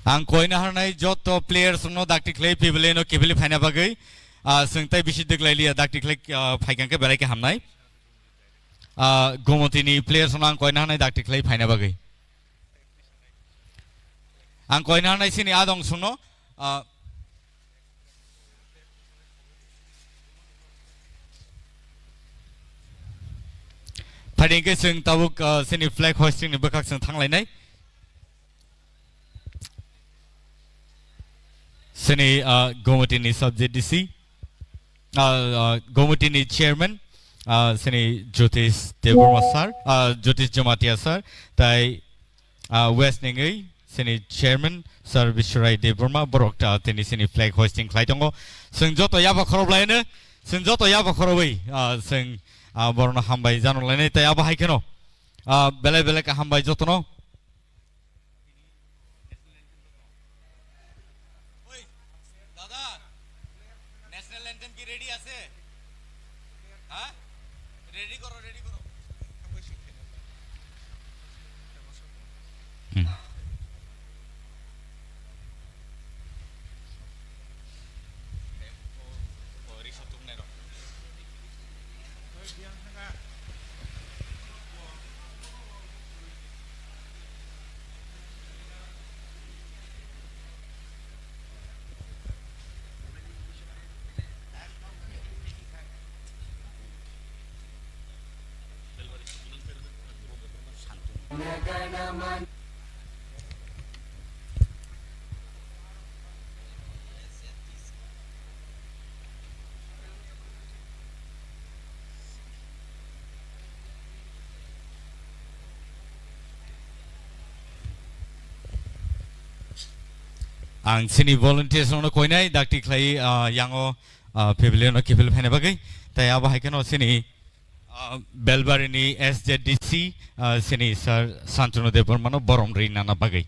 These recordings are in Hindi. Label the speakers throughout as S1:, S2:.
S1: आं कोयना हरनाय जत प्लेयर्स नो दाक्टिक्लै पिबलेनो केबले फाइना बागै सोंथाय बिसि देग्लायलिया दाक्टिक्लै फाइकांके बेलायके हामनाय गोमतीनि प्लेयर्स नो आं कोयना हरनाय दाक्टिक्लै फाइना बागै आं कोयना हरनाय सिनि आदं सुनो फाइदिंके जों ताबुक सिनि फ्लैग होस्टिंग नि बखाक जों थांलायनाय सिनि गोमतीनि सब्जेक्ट डीसी गोमतीनि चेयरमैन सिनि ज्योतिष देवबर्मा सर ज्योतिष जमातिया सर ताई वेस्ट निंगै सिनि चेयरमैन सर विश्वराय देवबर्मा बरकटा तिनि सिनि फ्लैग होस्टिंग खालायदोंगो जों जत याबा खरबलायनो जों जत याबा खरबै जों बरनो हामबाय जानलायनाय ताई आबा हायकेनो बेले बेले का हामबाय जतनो आं सिनि volunteers नो कोइनाय दाक्टिक्लै यांगो पेभिलियन केबल फाइना बागै ताई आबा हायकेनो सिनि बेलबारिनि एसजेडीसी सिनि सर शान्तनु देवबर्मानो बरम रिनाना बागै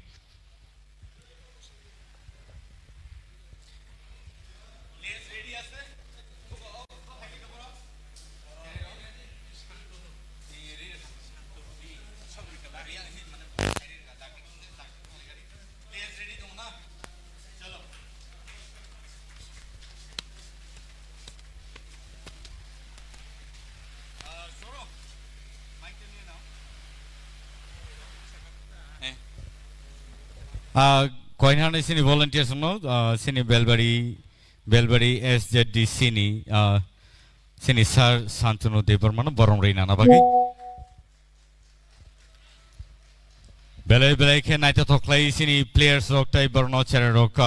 S1: कोइना ने सिनी volunteers नो सिनी बेलबारी एसजेडीसी नि सिनी सर शान्तनु देवबर्मानो बरम रिनाना बागै बेले बेले के नाइट थक्लाई सिनी प्लेयर्स रक ताई बरनो चेरे रक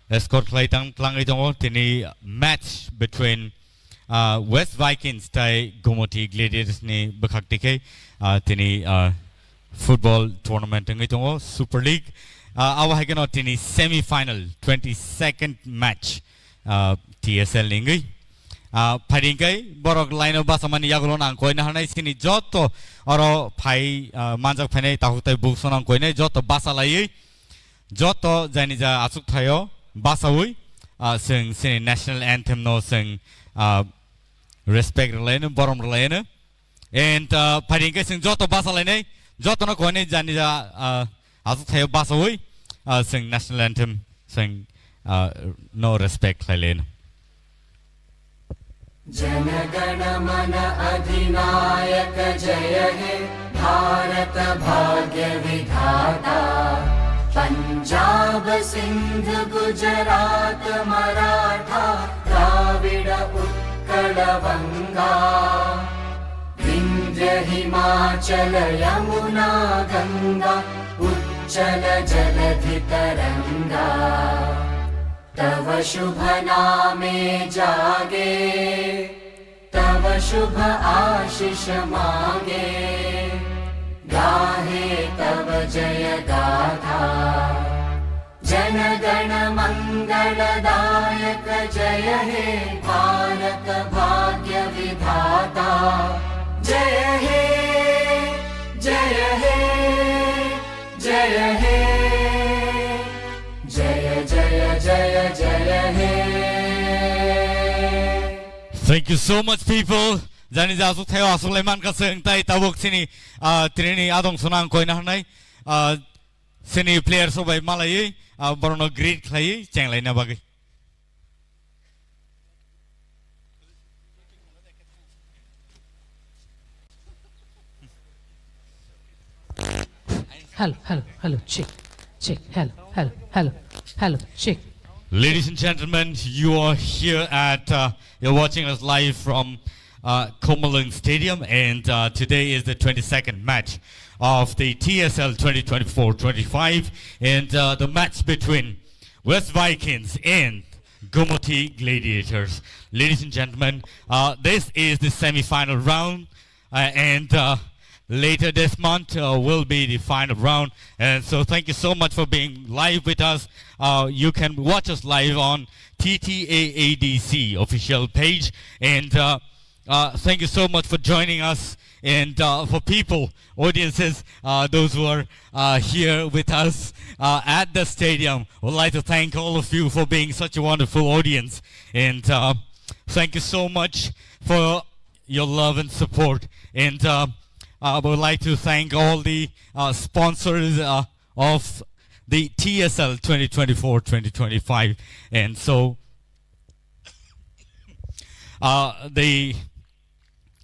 S1: एस्कॉर्ट खालाय थांलाङै दङ तिनि मैच बिटवीन वेस्ट वाइकिंस ताई गोमती ग्लेडिएटर्स नि बखाकटिकै तिनि फुटबल टूर्नामेंट ngै दङ सुपर लीग आवा हायकेनो तिनि सेमीफाइनल 22nd मैच TSL निंगै फाइदिंकै बरक लाइनो बासामानि यागलो नां कोइना हरनाय सिनि जत अरो फाइ मानजक फाइनाय ताहुताय बुकसनां कोइनाय जत बासा लायै जत जायनि जा आसुक थायो बासावै जों सिनि नेशनल एंथेम नो जों रेस्पेक्ट लायनो बरम लायनो एंड फाइदिंकै जों जत बासा लायनाय जतनो कोइनाय जानि जा आसुक थायो बासावै जों नेशनल एंथेम जों नो रेस्पेक्ट लायनो
S2: जनगण मन अधिनायक जय हे भारत भाग्य विधाता पंजाब सिंध गुजरात मराठा द्राविड उत्कल बंगा विंध्य हिमाचल यमुना गंगा उच्चल जलधि तरंगा तव शुभ नामे जागे तव शुभ आशीष मांगे गाहे तव जय गाथा जन गण मंगलदायक जय हे भारत भाग्य विधाता जय हे जय हे जय हे जय जय जय जय हे
S1: Thank you so much, people. Jani jasu theo Sulaiman ka seng tai tabuk sini trini adong sunang koina hanai sini players so by Malay बरनो ग्रीट खाई चेंगलाइना बागै
S3: Hello, check, hello, check.
S1: Ladies and gentlemen, you are here at, you're watching us live from Komalung Stadium, and today is the 22nd match of the TSL 2024-25, and the match between West Vikings and Gomoti Gladiators. Ladies and gentlemen, this is the semi-final round, and later this month will be the final round, and so thank you so much for being live with us. You can watch us live on TTAADC official page, and thank you so much for joining us. And for people, audiences, those who are here with us at the stadium, would like to thank all of you for being such a wonderful audience, and thank you so much for your love and support. And I would like to thank all the sponsors of the TSL 2024-2025. And so the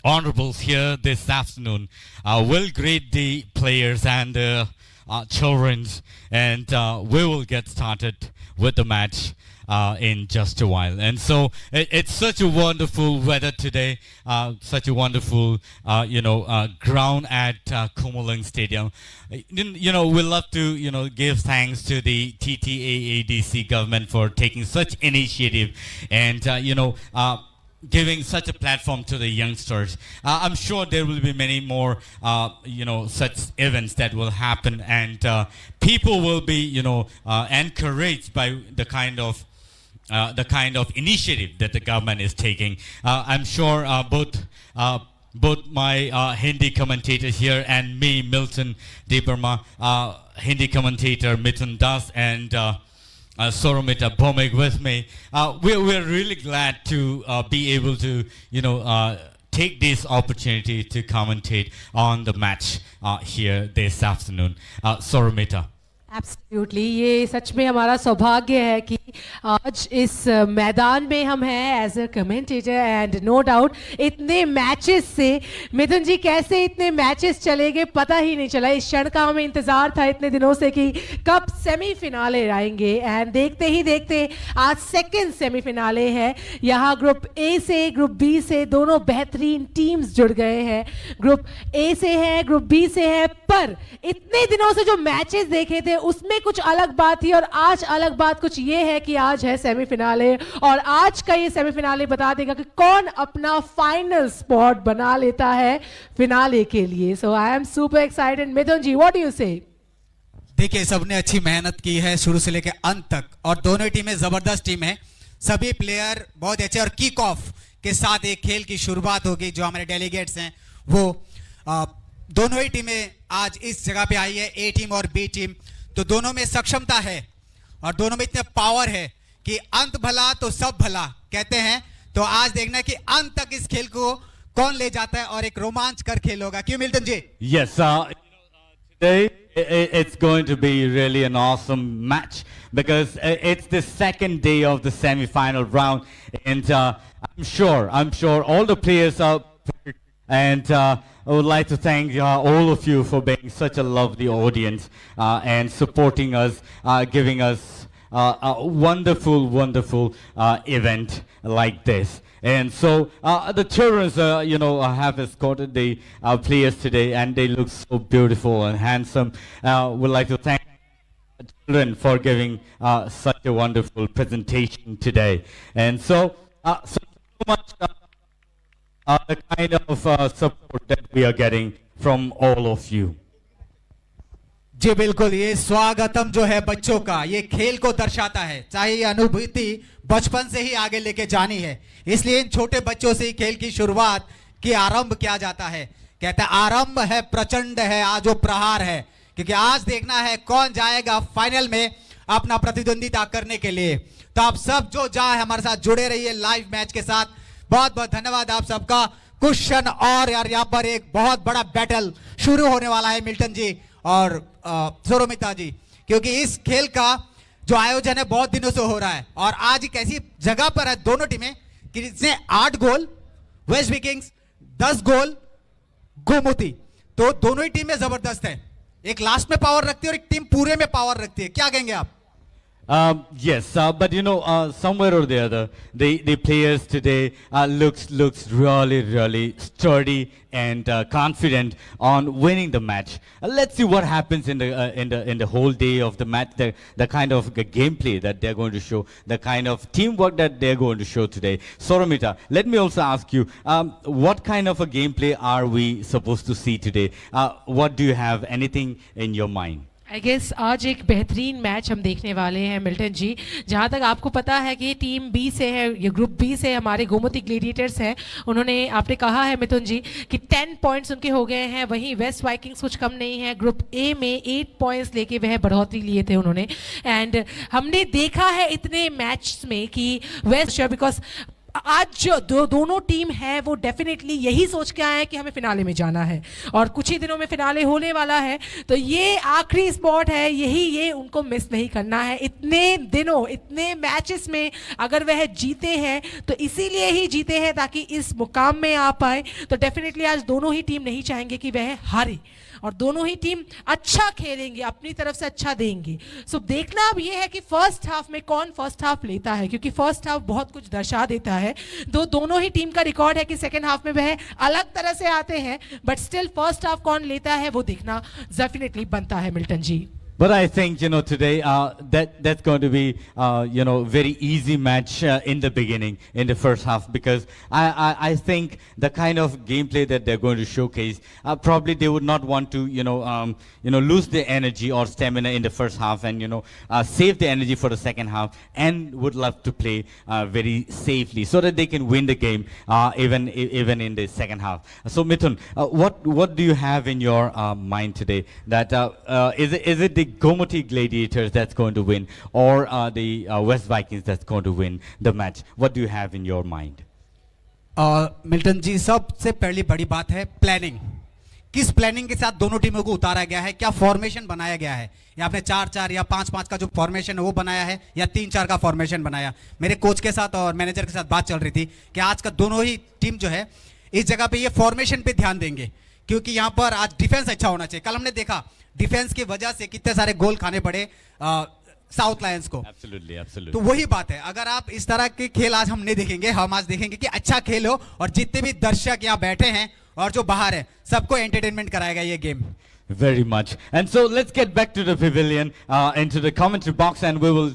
S1: honorables here this afternoon will greet the players and the children, and we will get started with the match in just a while. And so it's such a wonderful weather today, such a wonderful ground at Komalung Stadium. We love to give thanks to the TTAADC government for taking such initiative, and giving such a platform to the youngsters. I'm sure there will be many more such events that will happen, and people will be encouraged by the kind of initiative that the government is taking. I'm sure both my Hindi commentators here and me, Milton Deeparma, Hindi commentator Mithun Das, and Soromita Bhomik with me. We're really glad to be able to take this opportunity to commentate on the match here this afternoon. Soromita.
S3: Absolutely, ये सच में हमारा सौभाग्य है कि आज इस मैदान में हम हैं as a commentator, and no doubt इतने मैचेस से मिथुन जी कैसे इतने मैचेस चले गए पता ही नहीं चला। इस क्षण का हमें इंतज़ार था इतने दिनों से कि कब सेमीफिनाले आएंगे, एंड देखते ही देखते आज सेकंड सेमीफिनाले है। यहाँ ग्रुप ए से ग्रुप बी से दोनों बेहतरीन टीम्स जुड़ गए हैं। ग्रुप ए से है, ग्रुप बी से है, पर इतने दिनों से जो मैचेस देखे थे उसमें कुछ अलग बात थी, और आज अलग बात कुछ ये है कि आज है सेमीफिनाले, और आज का ये सेमीफिनाले बता देगा कि कौन अपना फाइनल स्पॉट बना लेता है फिनाले के लिए। So I am super excited. Mithun ji, what do you say?
S4: देखिए, सबने अच्छी मेहनत की है शुरू से लेकर अंत तक, और दोनों टीमें जबरदस्त टीम है, सभी प्लेयर बहुत अच्छे, और किक ऑफ के साथ एक खेल की शुरुआत होगी। जो हमारे डेलीगेट्स हैं वो दोनों ही टीमें आज इस जगह पे आई है, ए टीम और बी टीम, तो दोनों में सक्षमता है और दोनों में इतने पावर है कि अंत भला तो सब भला कहते हैं। तो आज देखना है कि अंत तक इस खेल को कौन ले जाता है, और एक रोमांचकर खेल होगा। क्यों Milton ji?
S1: Yes, today it's going to be really an awesome match because it's the second day of the semi-final round, and I'm sure all the players are prepared, and I would like to thank all of you for being such a lovely audience and supporting us, giving us a wonderful event like this. And so the children, have escorted the players today, and they look so beautiful and handsome. Would like to thank the children for giving such a wonderful presentation today. And so, so much the kind of support that we are getting from all of you.
S4: जी बिल्कुल, ये स्वागतम जो है बच्चों का, ये खेल को दर्शाता है। चाहे ये अनुभूति बचपन से ही आगे लेके जानी है, इसलिए इन छोटे बच्चों से ही खेल की शुरुआत की आरंभ किया जाता है। कहता है आरंभ है प्रचंड है, आज वो प्रहार है, क्योंकि आज देखना है कौन जाएगा फाइनल में अपना प्रतिद्वंदिता करने के लिए। तो आप सब जो जाए हमारे साथ जुड़े रहिए लाइव मैच के साथ। बहुत बहुत धन्यवाद आप सबका। क्वेश्चन और यार यहाँ पर एक बहुत बड़ा बैटल शुरू होने वाला है मिल्टन जी और सोरोमिता जी, क्योंकि इस खेल का जो आयोजन है बहुत दिनों से हो रहा है और आज एक ऐसी जगह पर है दोनों टीमें कि जिसने 8 गोल वेस्ट विकिंग्स, 10 गोल गोमती। तो दोनों ही टीमें जबरदस्त है, एक लास्ट में पावर रखती है और एक टीम पूरे में पावर रखती है। क्या कहेंगे आप?
S1: Yes, but you know, somewhere or the other, the players today looks really sturdy and confident on winning the match. Let's see what happens in the whole day of the match. The kind of gameplay that they're going to show, the kind of teamwork that they're going to show today. Soramita, let me also ask you, what kind of a gameplay are we supposed to see today? What do you have? Anything in your mind?
S3: I guess आज एक बेहतरीन मैच हम देखने वाले हैं मिल्टन जी। जहाँ तक आपको पता है कि टीम बी से है, ये ग्रुप बी से हमारे गोमती ग्लेडिएटर्स हैं। उन्होंने, आपने कहा है मिथुन जी कि 10 पॉइंट्स उनके हो गए हैं। वहीं वेस्ट वाइकिंग्स कुछ कम नहीं है, ग्रुप ए में 8 पॉइंट्स लेके वह बढ़ोतरी लिए थे उन्होंने। एंड हमने देखा है इतने मैच में कि वेस्ट, बिकॉज आज जो दोनों टीम है वो डेफिनेटली यही सोच के आए हैं कि हमें फिनाले में जाना है और कुछ ही दिनों में फिनाले होने वाला है। तो ये आखिरी स्पॉट है, ये उनको मिस नहीं करना है। इतने दिनों, इतने मैचेस में अगर वह जीते हैं तो इसीलिए ही जीते हैं ताकि इस मुकाम में आ पाए। तो डेफिनेटली आज दोनों ही टीम नहीं चाहेंगे कि वह हारे और दोनों ही टीम अच्छा खेलेंगे, अपनी तरफ से अच्छा देंगे। सो देखना अब ये है कि फर्स्ट हाफ में कौन फर्स्ट हाफ लेता है, क्योंकि फर्स्ट हाफ बहुत कुछ दर्शा देता है। दोनों ही टीम का रिकॉर्ड है कि सेकेंड हाफ में वह अलग तरह से आते हैं, बट स्टिल फर्स्ट हाफ कौन लेता है वो देखना डेफिनेटली बनता है Milton ji.
S1: But I think, you know, today that's going to be, you know, very easy match in the beginning, in the first half, because I think the kind of gameplay that they're going to showcase, probably they would not want to, you know, lose their energy or stamina in the first half, and save the energy for the second half, and would love to play very safely so that they can win the game even in the second half. So Mithun, what do you have in your mind today? That is it the Gomati Gladiators that's going to win, or the West Vikings that's going to win the match? What do you have in your mind?
S4: Milton ji, सबसे पहली बड़ी बात है प्लानिंग। किस प्लानिंग के साथ दोनों टीमों को उतारा गया है, क्या फॉर्मेशन बनाया गया है। या आपने 4-4 या 5-5 का जो फॉर्मेशन है वो बनाया है, या 3-4 का फॉर्मेशन बनाया। मेरे कोच के साथ और मैनेजर के साथ बात चल रही थी कि आज का दोनों ही टीम जो है इस जगह पे ये फॉर्मेशन पे ध्यान देंगे, क्योंकि यहाँ पर आज डिफेंस अच्छा होना चाहिए। कल हमने देखा डिफेंस की वजह से कितने सारे गोल खाने पड़े साउथ लायंस को।
S1: Absolutely.
S4: तो वही बात है, अगर आप इस तरह के खेल आज हम नहीं देखेंगे, हम आज देखेंगे कि अच्छा खेल हो और जितने भी दर्शक यहाँ बैठे हैं और जो बाहर है सबको एंटरटेनमेंट कराएगा ये game.
S1: Very much. And so let's get back to the pavilion, into the commentary box, and we will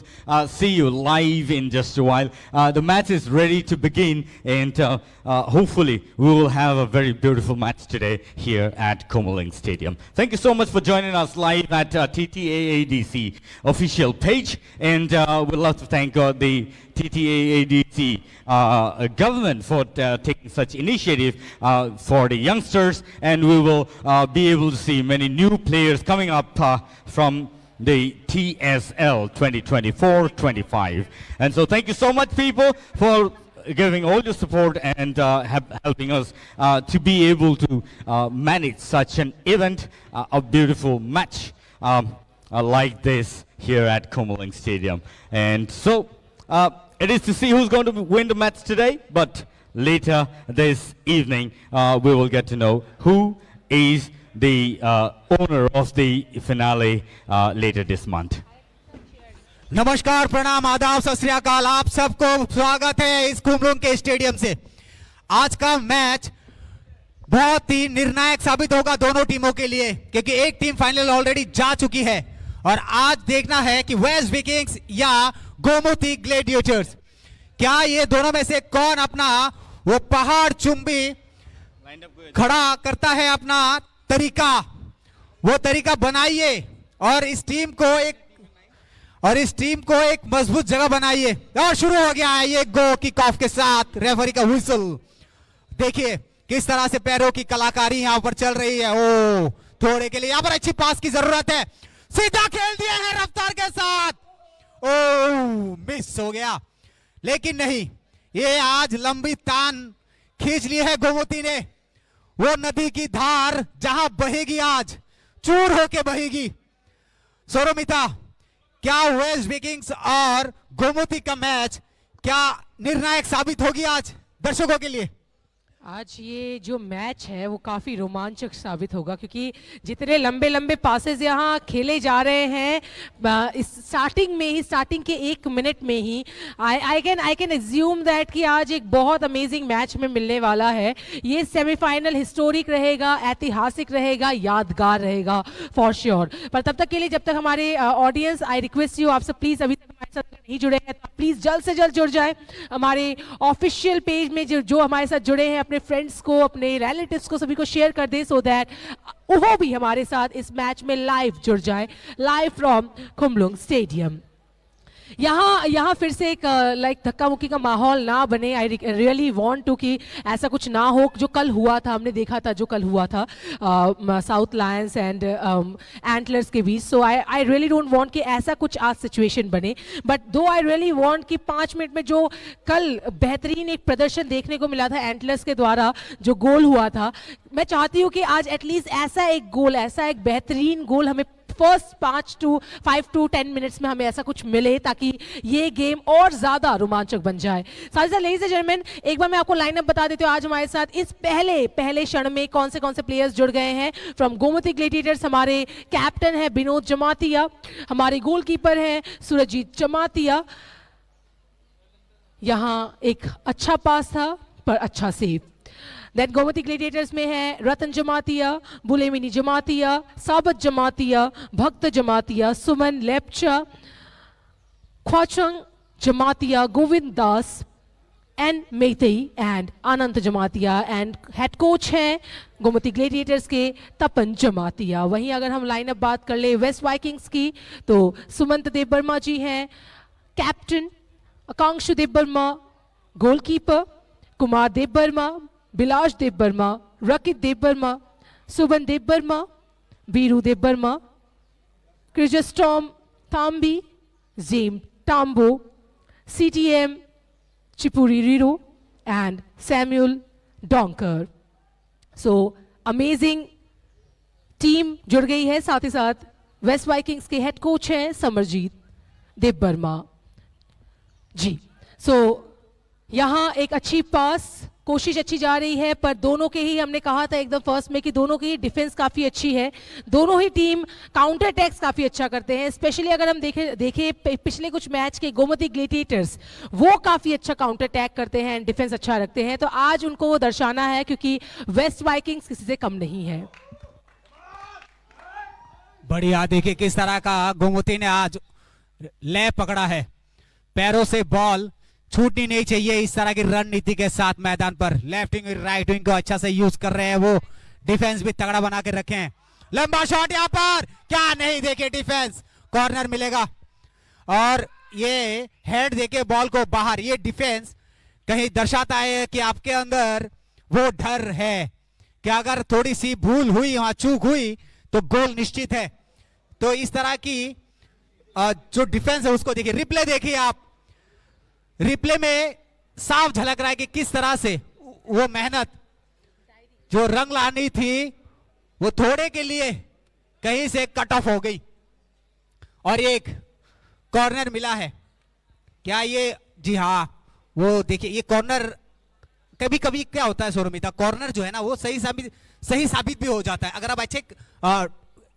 S1: see you live in just a while. The match is ready to begin, and hopefully we will have a very beautiful match today here at Komaling Stadium. Thank you so much for joining us live at TTAADC official page, and we'd love to thank the TTAADC government for taking such initiative for the youngsters, and we will be able to see many new players coming up from the TSL 2024-25. And so thank you so much, people, for giving all your support and helping us to be able to manage such an event, a beautiful match like this here at Komaling Stadium. And so it is to see who's going to win the match today, but later this evening we will get to know who is the owner of the finale later this month.
S4: नमस्कार, प्रणाम, आदाब, सत श्री अकाल। आप सबको स्वागत है इस कुमरुंग के स्टेडियम से। आज का मैच बहुत ही निर्णायक साबित होगा दोनों टीमों के लिए, क्योंकि एक टीम फाइनल ऑलरेडी जा चुकी है और आज देखना है कि वेस्ट विकिंग्स या गोमती ग्लेडिएटर्स, क्या ये दोनों में से कौन अपना वो पहाड़ चुंबी खड़ा करता है, अपना तरीका, वो तरीका बनाइए और इस टीम को एक मजबूत जगह बनाइए। और शुरू हो गया है ये गो किक ऑफ के साथ रेफरी का व्हिसल। देखिए किस तरह से पैरों की कलाकारी यहां पर चल रही है। ओ, थोड़े के लिए यहां पर अच्छी पास की जरूरत है, सीधा खेल दिया है रफ्तार के साथ। ओ, मिस हो गया, लेकिन नहीं, ये आज लंबी तान खींच ली है गोमती ने। वो नदी की धार जहां बहेगी आज चूर होके बहेगी। सोरोमिता, क्या वेस्ट विकिंग्स और गोमती का मैच क्या निर्णायक साबित होगी आज दर्शकों के लिए?
S3: आज ये जो मैच है वो काफ़ी रोमांचक साबित होगा, क्योंकि जितने लंबे लंबे पासेस यहाँ खेले जा रहे हैं इस स्टार्टिंग के 1 मिनट में ही आई कैन एज्यूम दैट कि आज एक बहुत अमेजिंग मैच में मिलने वाला है। ये सेमीफाइनल हिस्टोरिक रहेगा, ऐतिहासिक रहेगा, यादगार रहेगा फॉर श्योर। पर तब तक के लिए, जब तक हमारे ऑडियंस, आई रिक्वेस्ट यू, आप सब प्लीज़ अभी तक हमारे साथ नहीं जुड़े हैं तो प्लीज़ जल्द से जल्द जुड़ जाए हमारे ऑफिशियल पेज में। जो हमारे साथ जुड़े हैं, अपने फ्रेंड्स को, अपने रिलेटिव्स को, सभी को शेयर कर दे, सो दैट वो भी हमारे साथ इस मैच में लाइव जुड़ जाए, लाइव फ्रॉम खुमलुंग स्टेडियम। यहाँ फिर से एक लाइक धक्का मुक्की का माहौल ना बने। आई रियली वांट टू कि ऐसा कुछ ना हो जो कल हुआ था, हमने देखा था जो कल हुआ था साउथ लायंस एंड एंटलर्स के बीच। सो आई रियली डोंट वांट कि ऐसा कुछ आज सिचुएशन बने। बट दो आई रियली वांट कि 5 मिनट में जो कल बेहतरीन एक प्रदर्शन देखने को मिला था एंटलर्स के द्वारा, जो गोल हुआ था, मैं चाहती हूँ कि आज एटलीस्ट ऐसा एक गोल, ऐसा एक बेहतरीन गोल हमें फर्स्ट 5 to 10 मिनट्स में हमें ऐसा कुछ मिले, ताकि ये गेम और ज्यादा रोमांचक बन जाए। साथ ही साथ लेडीज एंड जेंटलमैन, एक बार मैं आपको लाइनअप बता देती हूँ आज हमारे साथ इस पहले क्षण में कौन से प्लेयर्स जुड़ गए हैं। फ्रॉम गोमती ग्लेडिएटर्स हमारे कैप्टन है विनोद जमातिया, हमारे गोलकीपर हैं सुरजीत जमातिया। यहाँ एक अच्छा पास था पर अच्छा सेव। देन गोमती ग्लेडिएटर्स में है रतन Jamatia, बुलेमिनी Jamatia, Sabat Jamatia, Bhakta Jamatia, Suman Lepcha, Khwachang Jamatia, Govind Das and Meitei and Anand Jamatia. And head coach हैं गोमती ग्लेडिएटर्स के तपन जमातिया। वहीं अगर हम लाइनअप बात कर ले वेस्ट वाइकिंग्स की, तो सुमंत देव वर्मा जी हैं captain, Akanshu Deb Barma goalkeeper, Kumar Deb Barma, Bilash Deb Barma, Rakit Deb Barma, Suban Deb Barma, Viru Deb Barma, Chrysostom Tambi, Jem Tambo, CTM Chipuri Riro and Samuel Donkar. So amazing team जुड़ गई है। साथ ही साथ वेस्ट वाइकिंग्स के हेड कोच हैं समरजीत देव वर्मा जी। सो यहाँ एक अच्छी पास, कोशिश अच्छी जा रही है, पर दोनों के ही, हमने कहा था एकदम फर्स्ट में कि दोनों की डिफेंस काफ़ी अच्छी है। दोनों ही टीम काउंटर अटैक्स काफ़ी अच्छा करते हैं। स्पेशली अगर हम देखें पिछले कुछ मैच के गोमती ग्लेडिएटर्स, वो काफ़ी अच्छा काउंटर अटैक करते हैं, डिफेंस अच्छा रखते हैं। तो आज उनको वो दर्शाना है, क्योंकि वेस्ट वाइकिंग्स किसी से कम नहीं है।
S4: बढ़िया, देखिए किस तरह का गोमती ने आज लय पकड़ा है। पैरों से बॉल छूटनी नहीं चाहिए, इस तरह की रणनीति के साथ मैदान पर लेफ्ट विंग राइट विंग को अच्छा से यूज कर रहे हैं वो। डिफेंस भी तगड़ा बना के रखे हैं। लंबा शॉट यहाँ पर, क्या नहीं, देखे डिफेंस, कॉर्नर मिलेगा और ये हेड देके बॉल को बाहर। ये डिफेंस कहीं दर्शाता है कि आपके अंदर वो डर है कि अगर थोड़ी सी भूल हुई, वहां चूक हुई, तो गोल निश्चित है। तो इस तरह की जो डिफेंस है उसको देखिए। रिप्ले देखिए आप, रिप्ले में साफ झलक रहा है कि किस तरह से वो मेहनत जो रंग लानी थी वो थोड़े के लिए कहीं से कट ऑफ हो गई और एक कॉर्नर मिला है। क्या ये, जी हाँ, वो देखिए ये कॉर्नर कभी कभी क्या होता है सौरमिता, कॉर्नर जो है ना वो सही साबित भी हो जाता है। अगर आप अच्छे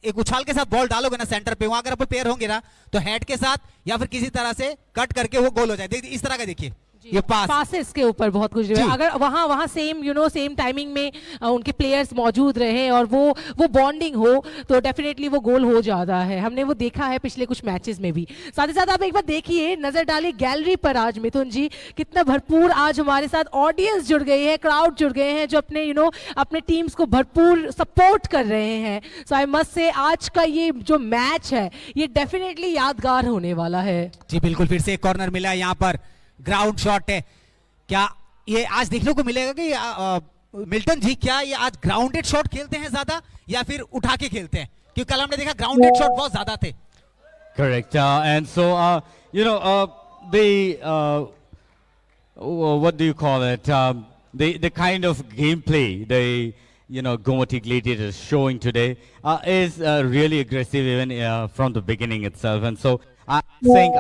S4: एक उछाल के साथ बॉल डालोगे ना सेंटर पे, वहां अगर आप प्लेयर होंगे ना तो हेड के साथ या फिर किसी तरह से कट करके वो गोल हो जाए। देखिए इस तरह का, देखिए ये
S3: पासेस के ऊपर बहुत कुछ है। अगर वहां सेम टाइमिंग में उनके प्लेयर्स मौजूद रहे और वो बॉन्डिंग हो तो डेफिनेटली वो गोल हो जाता है। हमने वो देखा है पिछले कुछ मैचेस में भी। साथ ही साथ आप एक बार देखिए, नजर डालिए गैलरी पर आज मिथुन जी, कितना भरपूर आज हमारे साथ ऑडियंस जुड़ गई है, क्राउड जुड़ गए हैं, जो अपने अपने टीम्स को भरपूर सपोर्ट कर रहे हैं। सो आई मस्ट से आज का ये जो मैच है ये डेफिनेटली यादगार होने वाला है।
S4: जी बिल्कुल, फिर से एक कॉर्नर मिला है यहाँ पर, ग्राउंड शॉट है। क्या ये आज देखने को मिलेगा कि मिल्टन जी, क्या ये आज ग्राउंडेड शॉट खेलते हैं ज्यादा या फिर उठा के खेलते हैं? क्योंकि कल हमने देखा ग्राउंडेड शॉट बहुत ज्यादा थे।
S1: Correct. And so, what do you call it? The kind of gameplay Gomati Gladiators showing today is really aggressive even from the beginning itself. And so I think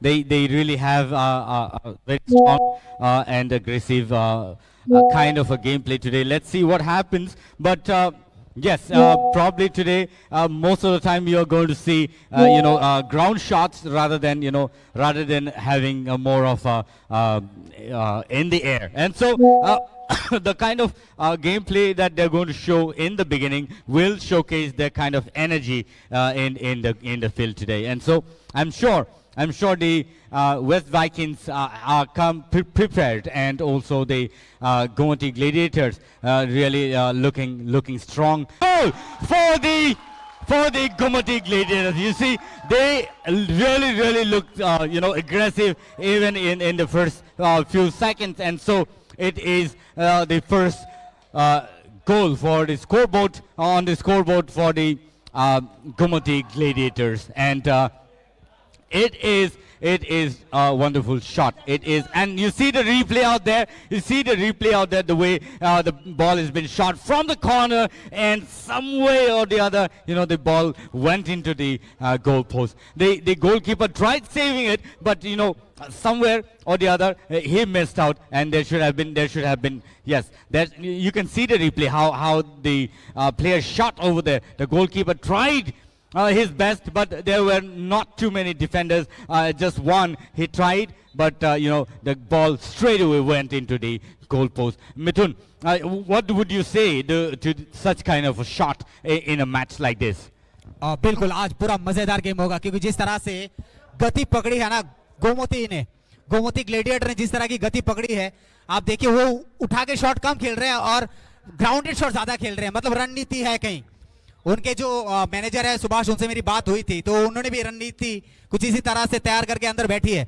S1: they really have a very strong and aggressive kind of a gameplay today. Let's see what happens. But yes, probably today most of the time you are going to see ground shots rather than having more of in the air. And so the kind of gameplay that they're going to show in the beginning will showcase their kind of energy in the field today. And so I'm sure the West Vikings are prepared, and also the Gomati Gladiators really looking strong. Oh, for the Gomati Gladiators, you see, they really looked aggressive even in the first few seconds, and so it is the first goal for the scoreboard for the Gomati Gladiators, and it is a wonderful shot. It is, and you see the replay out there. The way the ball has been shot from the corner, and some way or the other, the ball went into the goal post. The goalkeeper tried saving it, but somewhere or the other he missed out, and there should have been yes. You can see the replay how the player shot over there. The goalkeeper tried his best, but there were not too many defenders. Just one he tried, but the ball straight away went into the goal post. Mithun, what would you say to such kind of a shot in a match like this?
S4: बिल्कुल आज पूरा मजेदार गेम होगा, क्योंकि जिस तरह से गति पकड़ी है ना गोमती ग्लेडिएटर ने जिस तरह की गति पकड़ी है, आप देखिए वो उठा के शॉट कम खेल रहे हैं और ग्राउंडेड शॉट ज्यादा खेल रहे हैं. मतलब रणनीति है कहीं. उनके जो मैनेजर है सुभाष, उनसे मेरी बात हुई थी, तो उन्होंने भी रणनीति कुछ इसी तरह से तैयार करके अंदर बैठी है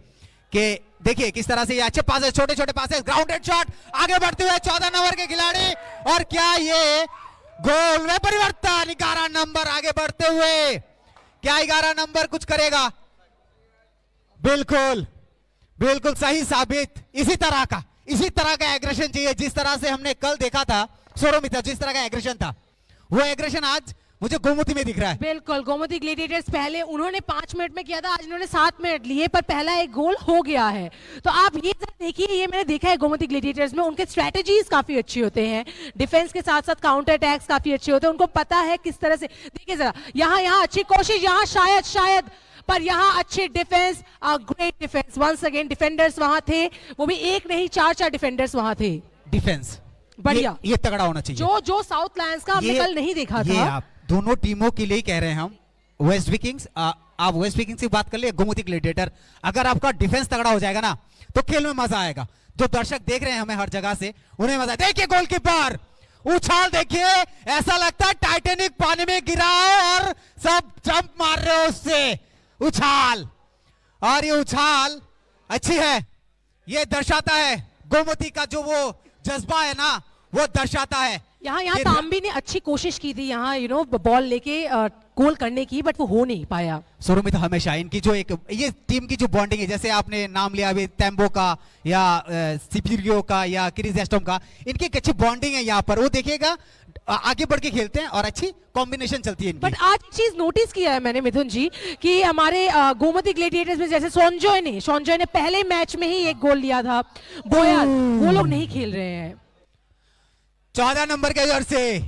S4: कि देखिए किस तरह से ये अच्छे पास, छोटे छोटे पास, ग्राउंडेड शॉट, आगे बढ़ते हुए 14 नंबर के खिलाड़ी, और क्या ये गोल में परिवर्तन. 11 नंबर आगे बढ़ते हुए, क्या 11 नंबर कुछ करेगा? बिल्कुल सही साबित. इसी तरह का एग्रेशन चाहिए जिस तरह से हमने कल देखा था सोरोमिता, जिस तरह का एग्रेशन था, वो एग्रेशन आज मुझे गोमती में दिख रहा है.
S3: बिल्कुल, गोमती ग्लेडिएटर्स पहले उन्होंने 5 मिनट में किया था, आज इन्होंने 7 मिनट लिए, पर पहला एक गोल हो गया है. तो आप ये देखिए, ये मैंने देखा है गोमती ग्लेडिएटर्स में, उनके स्ट्रेटेजीज काफी अच्छी होते हैं, डिफेंस के साथ साथ काउंटर अटैक्स काफी अच्छे होते हैं. उनको पता है किस तरह से, देखिए जरा यहाँ अच्छी कोशिश, यहाँ शायद पर यहाँ अच्छे defence, great defence. Once again defenders वहां थे, वो भी एक नहीं 4 डिफेंडर्स वहां थे.
S4: डिफेंस
S3: बढ़िया,
S4: ये तगड़ा होना चाहिए.
S3: जो साउथ लायंस का हमने कल नहीं देखा था.
S4: आप दोनों टीमों के लिए कह रहे हैं हम. वेस्ट विकिंग्स, आप वेस्ट विकिंग्स की बात कर लिए, गोमती ग्लेडिएटर, अगर आपका डिफेंस तगड़ा हो जाएगा ना तो खेल में मजा आएगा. जो दर्शक देख रहे हैं हमें हर जगह से, उन्हें मजा. देखिए गोलकीपर उछाल, देखिए ऐसा लगता है टाइटैनिक पानी में गिरा और सब जंप मार रहे हो उससे. उछाल, और ये उछाल अच्छी है. ये दर्शाता है गोमती का जो वो जज्बा है ना, वो दर्शाता है.
S3: यहाँ तांबी ने अच्छी कोशिश की थी यहाँ बॉल लेके गोल करने की, बट वो हो नहीं पाया.
S4: सोरोमिता हमेशा इनकी जो ये टीम की जो बॉन्डिंग है, जैसे आपने नाम लिया अभी तैम्बो का या सिपिरियो का या क्रिजेस्टोम का, इनकी एक अच्छी बॉन्डिंग है यहाँ पर. वो देखिएगा आगे बढ़ के खेलते हैं और अच्छी कॉम्बिनेशन चलती है इनकी.
S3: बट आज एक चीज नोटिस किया है मैंने मिथुन जी, कि हमारे गोमती ग्लेडिएटर्स में जैसे शॉनजॉय ने पहले मैच में ही एक गोल लिया था, बोयार, वो लोग नहीं खेल रहे हैं.
S4: 14 नंबर के जर्सी,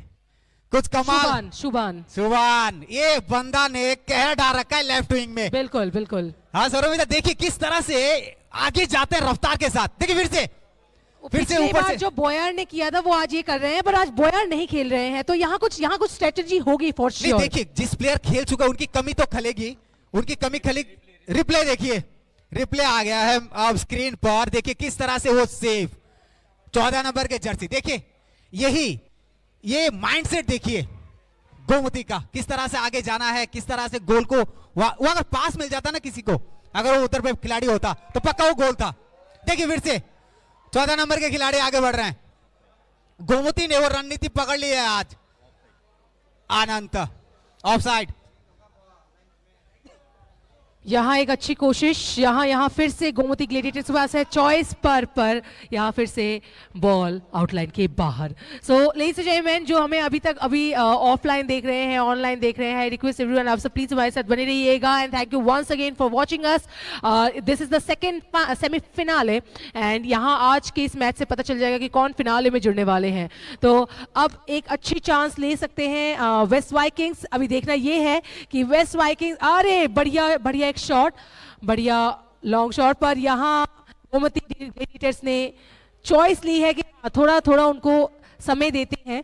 S4: कुछ कमाल. शुभान, ये बंदा ने कहर डाल रखा है लेफ्ट विंग में.
S3: बिल्कुल.
S4: हाँ सोरोमिता, देखिए किस तरह से आगे जाते हैं रफ्तार के साथ. देखिए फिर से ऊपर से
S3: जो बोयार ने किया था वो आज ये कर रहे हैं, पर आज बोयार नहीं खेल रहे हैं, तो यहाँ कुछ स्ट्रेटेजी होगी फॉर श्योर.
S4: देखिए जिस प्लेयर खेल चुका उनकी कमी तो खलेगी, रिप्ले देखिए, रिप्ले आ गया है अब स्क्रीन पर. देखिए किस तरह से वो सेव. 14 नंबर के जर्सी, देखिए ये माइंडसेट देखिए गोमती का, किस तरह से आगे जाना है, किस तरह से गोल को वो अगर पास मिल जाता ना किसी को, अगर वो उधर पे खिलाड़ी होता तो पक्का वो गोल था. देखिए फिर से 14 नंबर के खिलाड़ी आगे बढ़ रहे हैं. गोमती ने वो रणनीति पकड़ ली है आज. अनंत ऑफसाइड,
S3: यहाँ एक अच्छी कोशिश, यहाँ फिर से गोमती ग्लेडिएटर्स के पास है चॉइस पर यहाँ फिर से बॉल आउटलाइन के बाहर। सो लेडीज एंड जेंटलमैन, जो हमें अभी ऑफलाइन देख रहे हैं, ऑनलाइन देख रहे हैं, रिक्वेस्ट एवरीवन आप सब प्लीज हमारे साथ बने रहिएगा and thank you once again for watching us. This is the second semifinale and यहाँ आज के इस मैच से पता चल जाएगा कि कौन फिनाले में जुड़ने वाले हैं। तो अब एक अच्छी चांस ले सकते हैं वेस्ट वाइकिंग्स। अभी देखना ये है कि वेस्ट वाइकिंग्स, अरे बढ़िया एक शॉट, बढ़िया लॉन्ग शॉट पर यहाँ गोमती ग्लेडिएटर्स ने चॉइस ली है कि थोड़ा उनको समय देते हैं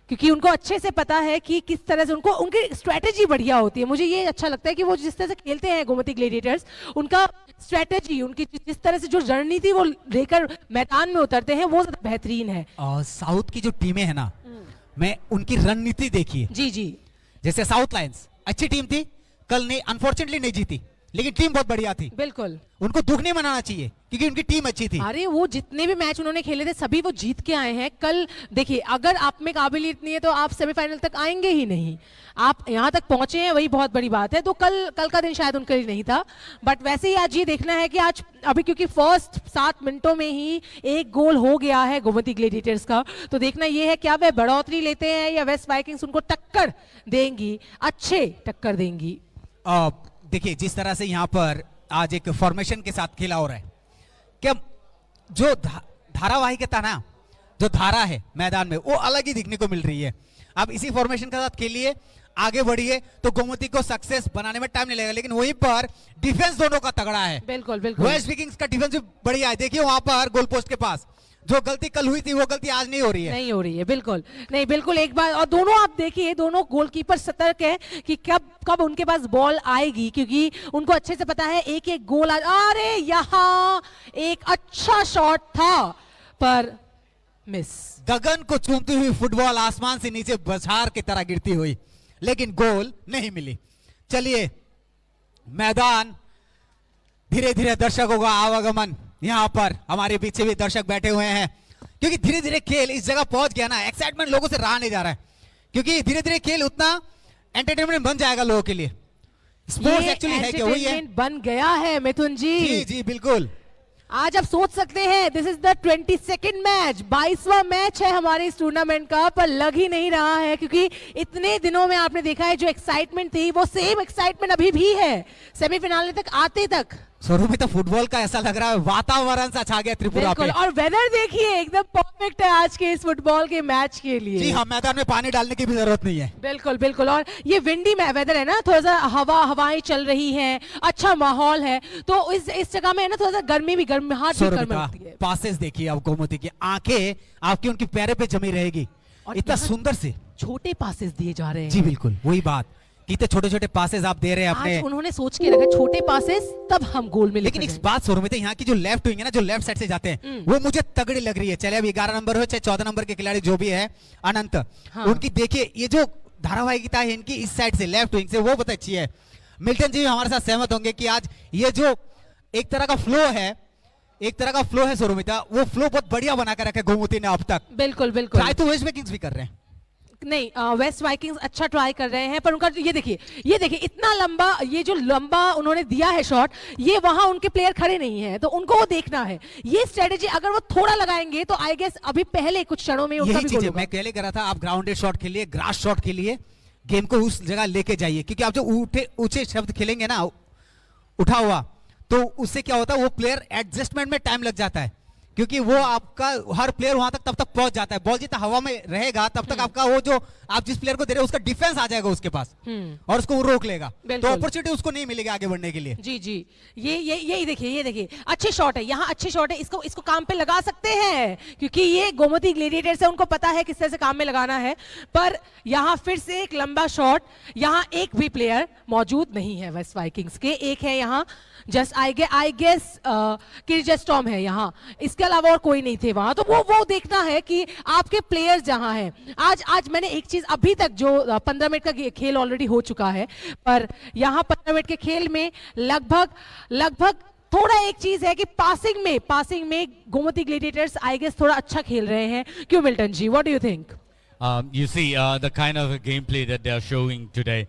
S3: क्योंकि उनको अच्छे से पता है कि किस तरह से उनकी स्ट्रेटेजी बढ़िया होती है। मुझे ये अच्छा लगता है कि वो जिस तरह से खेलते हैं गोमती ग्लेडिएटर्स, उनका स्ट्रेटेजी, उनकी जिस तरह से जो रणनीति वो लेकर मैदान में उतरते हैं वो ज्यादा बेहतरीन है।
S4: साउथ की जो टीमें है ना, मैं उनकी रणनीति देखी है।
S3: जी
S4: जैसे साउथ लायंस अच्छी टीम थी, कल नहीं अनफॉर्चुनेटली नहीं जीती, लेकिन टीम बहुत बढ़िया थी।
S3: बिल्कुल,
S4: उनको दुख नहीं मनाना चाहिए क्योंकि उनकी टीम अच्छी थी।
S3: अरे वो जितने भी मैच उन्होंने खेले थे सभी वो जीत के आए हैं। कल देखिए, अगर आप में काबिलियत नहीं है तो आप सेमीफाइनल तक आएंगे ही नहीं। आप यहाँ तक पहुंचे हैं वही बहुत बड़ी बात है। तो कल का दिन शायद उनके लिए नहीं था, बट वैसे ही आज ये देखना है कि आज अभी क्योंकि फर्स्ट 7 मिनटों में ही एक गोल हो गया है गोमती ग्लेडिएटर्स का, तो देखना ये है क्या वे बढ़ोतरी लेते हैं या वेस्ट वाइकिंग्स उनको टक्कर देंगी, अच्छे टक्कर देंगी।
S4: देखिए जिस तरह से यहाँ पर आज एक फॉर्मेशन के साथ खेला हो रहा है, क्या जो धारावाहिकता ना, जो धारा है मैदान में वो अलग ही दिखने को मिल रही है। अब इसी फॉर्मेशन के साथ खेलिए, आगे बढ़िए तो गोमती को सक्सेस बनाने में टाइम नहीं लगेगा। लेकिन वहीं पर डिफेंस दोनों का तगड़ा है।
S3: बिल्कुल
S4: वेस्ट विकिंग्स का डिफेंस भी बढ़िया है। देखिए वहां पर गोल पोस्ट के पास जो गलती कल हुई थी वो गलती आज नहीं हो रही है।
S3: बिल्कुल नहीं, बिल्कुल एक बार। और दोनों आप देखिए, दोनों गोलकीपर सतर्क है कि कब उनके पास बॉल आएगी, क्योंकि उनको अच्छे से पता है एक गोल अरे यहाँ एक अच्छा शॉट था पर मिस।
S4: गगन को चूमती हुई फुटबॉल आसमान से नीचे बौछार की तरह गिरती हुई, लेकिन गोल नहीं मिली। चलिए मैदान धीरे धीरे दर्शकों का आवागमन, यहाँ पर हमारे पीछे भी दर्शक बैठे हुए हैं क्योंकि धीरे धीरे खेल इस जगह पहुंच गया ना, एक्साइटमेंट लोगों से रहा नहीं जा रहा है क्योंकि धीरे धीरे खेल उतना एंटरटेनमेंट बन जाएगा लोगों के लिए। स्पोर्ट्स एक्चुअली है क्या, वही है,
S3: बन गया है मिथुन जी।
S4: जी बिल्कुल।
S3: आज आप सोच सकते हैं this is the 22nd match, 22वां मैच है हमारे इस टूर्नामेंट का, पर लग ही नहीं रहा है क्योंकि इतने दिनों में आपने देखा है जो एक्साइटमेंट थी वो सेम एक्साइटमेंट अभी भी है सेमीफिनाले तक आते तक।
S4: शुरू में तो फुटबॉल का ऐसा लग रहा है वातावरण सा छा गया त्रिपुरा पे।
S3: और वेदर देखिए एकदम परफेक्ट है आज के इस फुटबॉल के मैच के लिए।
S4: जी हाँ, मैदान में पानी डालने की भी जरूरत नहीं है।
S3: बिल्कुल। और ये विंडी वेदर है ना, थोड़ा सा हवाएं चल रही हैं, अच्छा माहौल है, तो इस जगह में है ना थोड़ा सा गर्मी भी गर्माहट लगती है।
S4: पासेस देखिए अब गोमती की, आंखें आपकी उनकी पैरों पे जमी रहेगी, इतना सुंदर से
S3: छोटे पासेस दिए जा रहे हैं।
S4: जी बिल्कुल वही बात, कितने छोटे छोटे पासेस आप दे रहे हैं अपने।
S3: उन्होंने सोच के रखा छोटे पासेस तब हम गोल में।
S4: लेकिन एक बात शुरू में तो यहाँ की जो लेफ्ट विंग है ना, जो लेफ्ट साइड से जाते हैं वो मुझे तगड़ी लग रही है। चले अब 11 नंबर हो चाहे 14 नंबर के खिलाड़ी जो भी है अनंत, उनकी देखिए ये जो धारावाहिकता है इनकी इस साइड से लेफ्ट विंग से वो बहुत अच्छी है। मिल्टन जी भी हमारे साथ सहमत होंगे कि आज ये जो एक तरह का फ्लो है सोरोमिता, वो फ्लो बहुत बढ़िया बना कर रखे गोमती ने अब तक।
S3: बिल्कुल
S4: ट्राई तो वेस्ट वाइकिंग्स भी कर रहे हैं।
S3: नहीं, वेस्ट वाइकिंग्स अच्छा ट्राई कर रहे हैं, पर उनका ये देखिए इतना लंबा, ये जो लंबा उन्होंने दिया है शॉट, ये वहां उनके प्लेयर खड़े नहीं है, तो उनको वो देखना है। ये स्ट्रेटेजी अगर वो थोड़ा लगाएंगे तो आई गेस अभी पहले कुछ क्षणों में उनका भी गोल होगा।
S4: मैं पहले कह रहा था आप ग्राउंडेड शॉट खेलिए, ग्रास शॉट खेलिए, गेम को उस जगह लेके जाइए, क्योंकि आप जो ऊंचे शब्द खेलेंगे ना उठा हुआ, तो उससे क्या होता है वो प्लेयर एडजस्टमेंट में टाइम लग जाता है, क्योंकि वो आपका हर प्लेयर वहां तक तब तक पहुंच जाता है। बॉल जितना हवा में रहेगा तब तक आपका वो जो आप जिस प्लेयर को दे रहे हो उसका डिफेंस आ जाएगा उसके पास और उसको वो रोक लेगा, तो अपॉर्चुनिटी उसको नहीं मिलेगी आगे बढ़ने के लिए।
S3: जी ये देखिए अच्छे शॉट है, यहाँ अच्छे शॉट है, इसको काम पे लगा सकते हैं क्योंकि ये गोमती ग्लेडिएटर्स है, उनको पता है किस तरह से काम में लगाना है। पर यहाँ फिर से एक लंबा शॉट, यहाँ एक भी प्लेयर मौजूद नहीं है वेस्ट वाइकिंग्स के, एक है यहाँ जस्ट आई गेस किर्जेस्टॉम है यहाँ, इसके अलावा और कोई नहीं थे वहां। तो वो देखना है कि आपके प्लेयर्स जहां हैं। आज मैंने एक चीज, अभी तक जो 15 मिनट का खेल ऑलरेडी हो चुका है, पर यहाँ 15 मिनट के खेल में लगभग थोड़ा एक चीज है कि पासिंग में गोमती ग्लेडिएटर्स आई गेस थोड़ा अच्छा खेल रहे हैं। क्यों Milton ji, what do you think?
S1: You see the kind of gameplay that they are showing today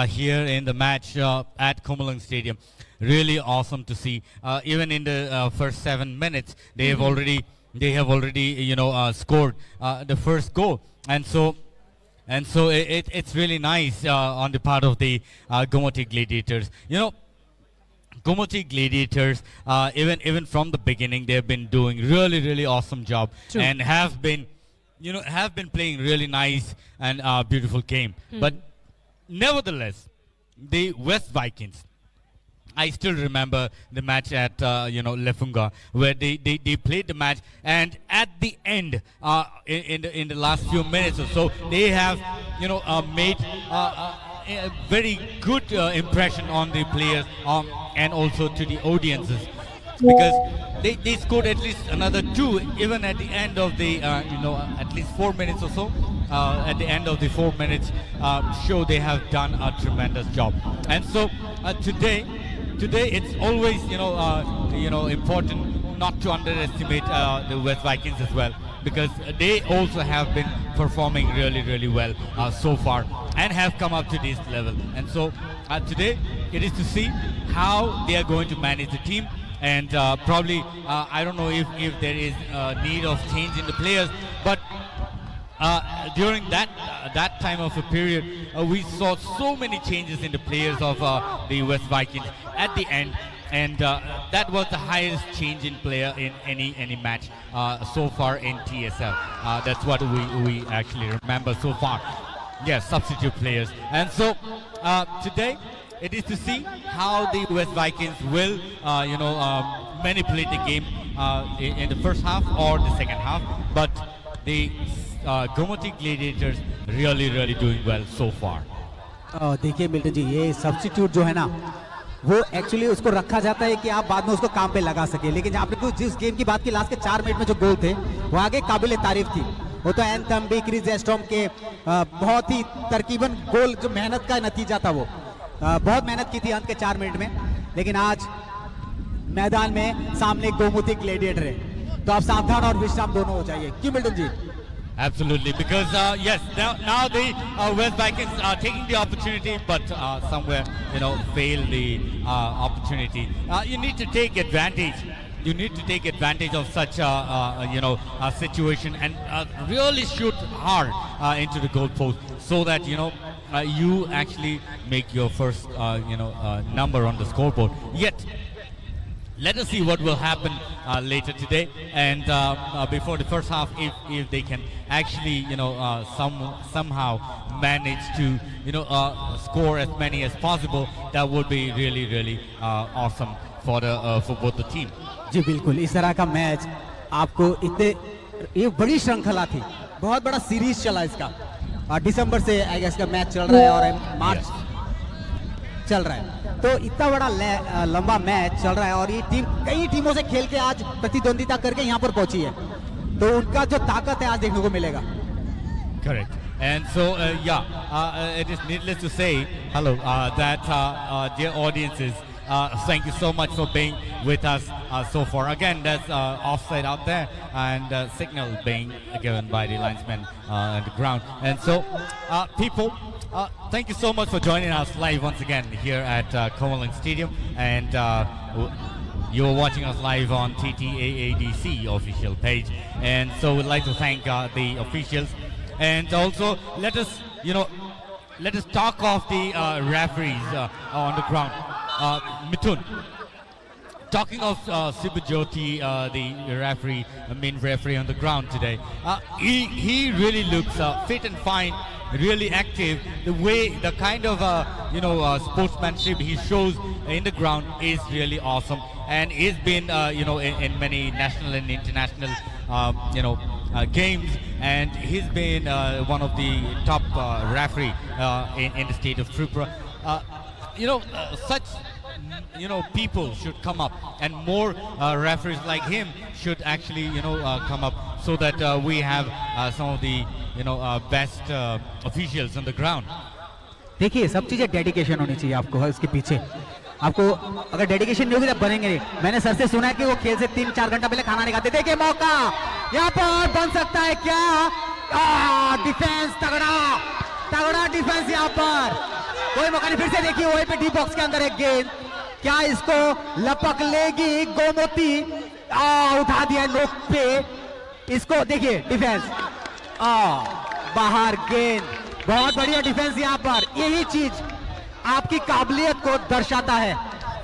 S1: here in the match at Komalang Stadium. Really awesome to see. Even in the first 7 minutes, they have already scored the first goal, and so it's really nice on the part of the Gomoti Gladiators. Gomoti Gladiators, even from the beginning, they have been doing really awesome job.
S3: True.
S1: And have been playing really nice and beautiful game. But nevertheless, the West Vikings, I still remember the match at Lefunga, where they played the match, and at the end, in the last few minutes or so, they have made a very good impression on the players and also to the audiences, because they scored at least another 2 even at the end of the at least 4 minutes or so. At the end of the 4 minutes show, they have done a tremendous job. And so today it's always important not to underestimate the West Vikings as well, because they also have been performing really well so far and have come up to this level. And so today it is to see how they are going to manage the team. And probably I don't know if there is a need of change in the players, but during that time of a period, we saw so many changes in the players of the West Vikings at the end, and that was the highest change in player in any match so far in TSL. That's what we actually remember so far. Yes, substitute players. And so today it is to see how the West Vikings will manipulate the game in the first half or the second half. But the Gomoti Gladiators really doing well so far.
S4: देखिए मिल्टन जी, ये सब्स्टिट्यूट जो है ना, वो एक्चुअली उसको रखा जाता है कि आप बाद में उसको काम पे लगा सके। लेकिन आपने जिस गेम की बात की, लास्ट के 4 मिनट में जो गोल थे, वो आगे काबिल तारीफ थी। वो तो एंथम बी, क्रिस जेस्ट्रॉम के बहुत ही तरकीबन गोल, जो मेहनत का नतीजा था, वो बहुत मेहनत की थी अंत के 4 मिनट में। लेकिन आज मैदान में सामने गोमती ग्लेडिएटर है, तो आप सावधान और विश्राम दोनों हो जाइए। क्यों Milton ji?
S1: Absolutely, because yes, now the West Vikings are taking the opportunity, but somewhere fail the opportunity. You need to take advantage. You need to take advantage of such a situation and really shoot hard into the goal post, so that you actually make your first number on the scoreboard. Yet let us see what will happen later today, and before the first half, if they can actually somehow manage to score as many as possible, that would be really awesome for both the team.
S4: जी बिल्कुल, इस तरह का मैच आपको ये बड़ी श्रृंखला थी, बहुत बड़ा सीरीज चला इसका। दिसंबर से आई गेस का मैच चल रहा है और मार्च चल रहा है, तो इतना बड़ा लंबा मैच चल रहा है और ये टीम कई टीमों से खेल के आज प्रतिद्वंदिता करके यहाँ पर पहुंची है, तो उनका जो ताकत है आज देखने को मिलेगा।
S1: Correct. And so it is needless to say hello that dear audiences, thank you so much for being with us so far. Again, that's offside out there, and signal being given by the linesman on the ground. And so people, thank you so much for joining us live once again here at Komalang Stadium, and you're watching us live on TTAADC official page. And so we'd like to thank the officials, and also let us talk of the referees on the ground. Mithun, talking of Sibajoti, the referee, main referee on the ground today, he really looks fit and fine, really active. The kind of sportsmanship he shows in the ground is really awesome, and he's been in many national and international games, and he's been one of the top referee in the state of Tripura. Such people should come up, and more referees like him should actually come up, so that we have some of the best officials on the ground.
S4: देखिए, सब चीजें डेडिकेशन होनी चाहिए आपको इसके पीछे। आपको अगर डेडिकेशन नहीं होगी तो बनेंगे नहीं। मैंने सर से सुना है कि वो खेल से 3-4 घंटा पहले खाना नहीं खाते। देखिए मौका यहाँ पर बन सकता है क्या? डिफेंस तगड़ा, तगड़ा डिफेंस यहाँ पर, कोई मौका नहीं। फिर से देखिए वहीं पे डी बॉक्स के अंदर एक गेंद, क्या इसको लपक लेगी गोमती? उठा दिया नोक पे, इसको देखिए डिफेंस, बाहर गेंद, बहुत बढ़िया डिफेंस यहाँ पर। यही चीज आपकी काबिलियत को दर्शाता है,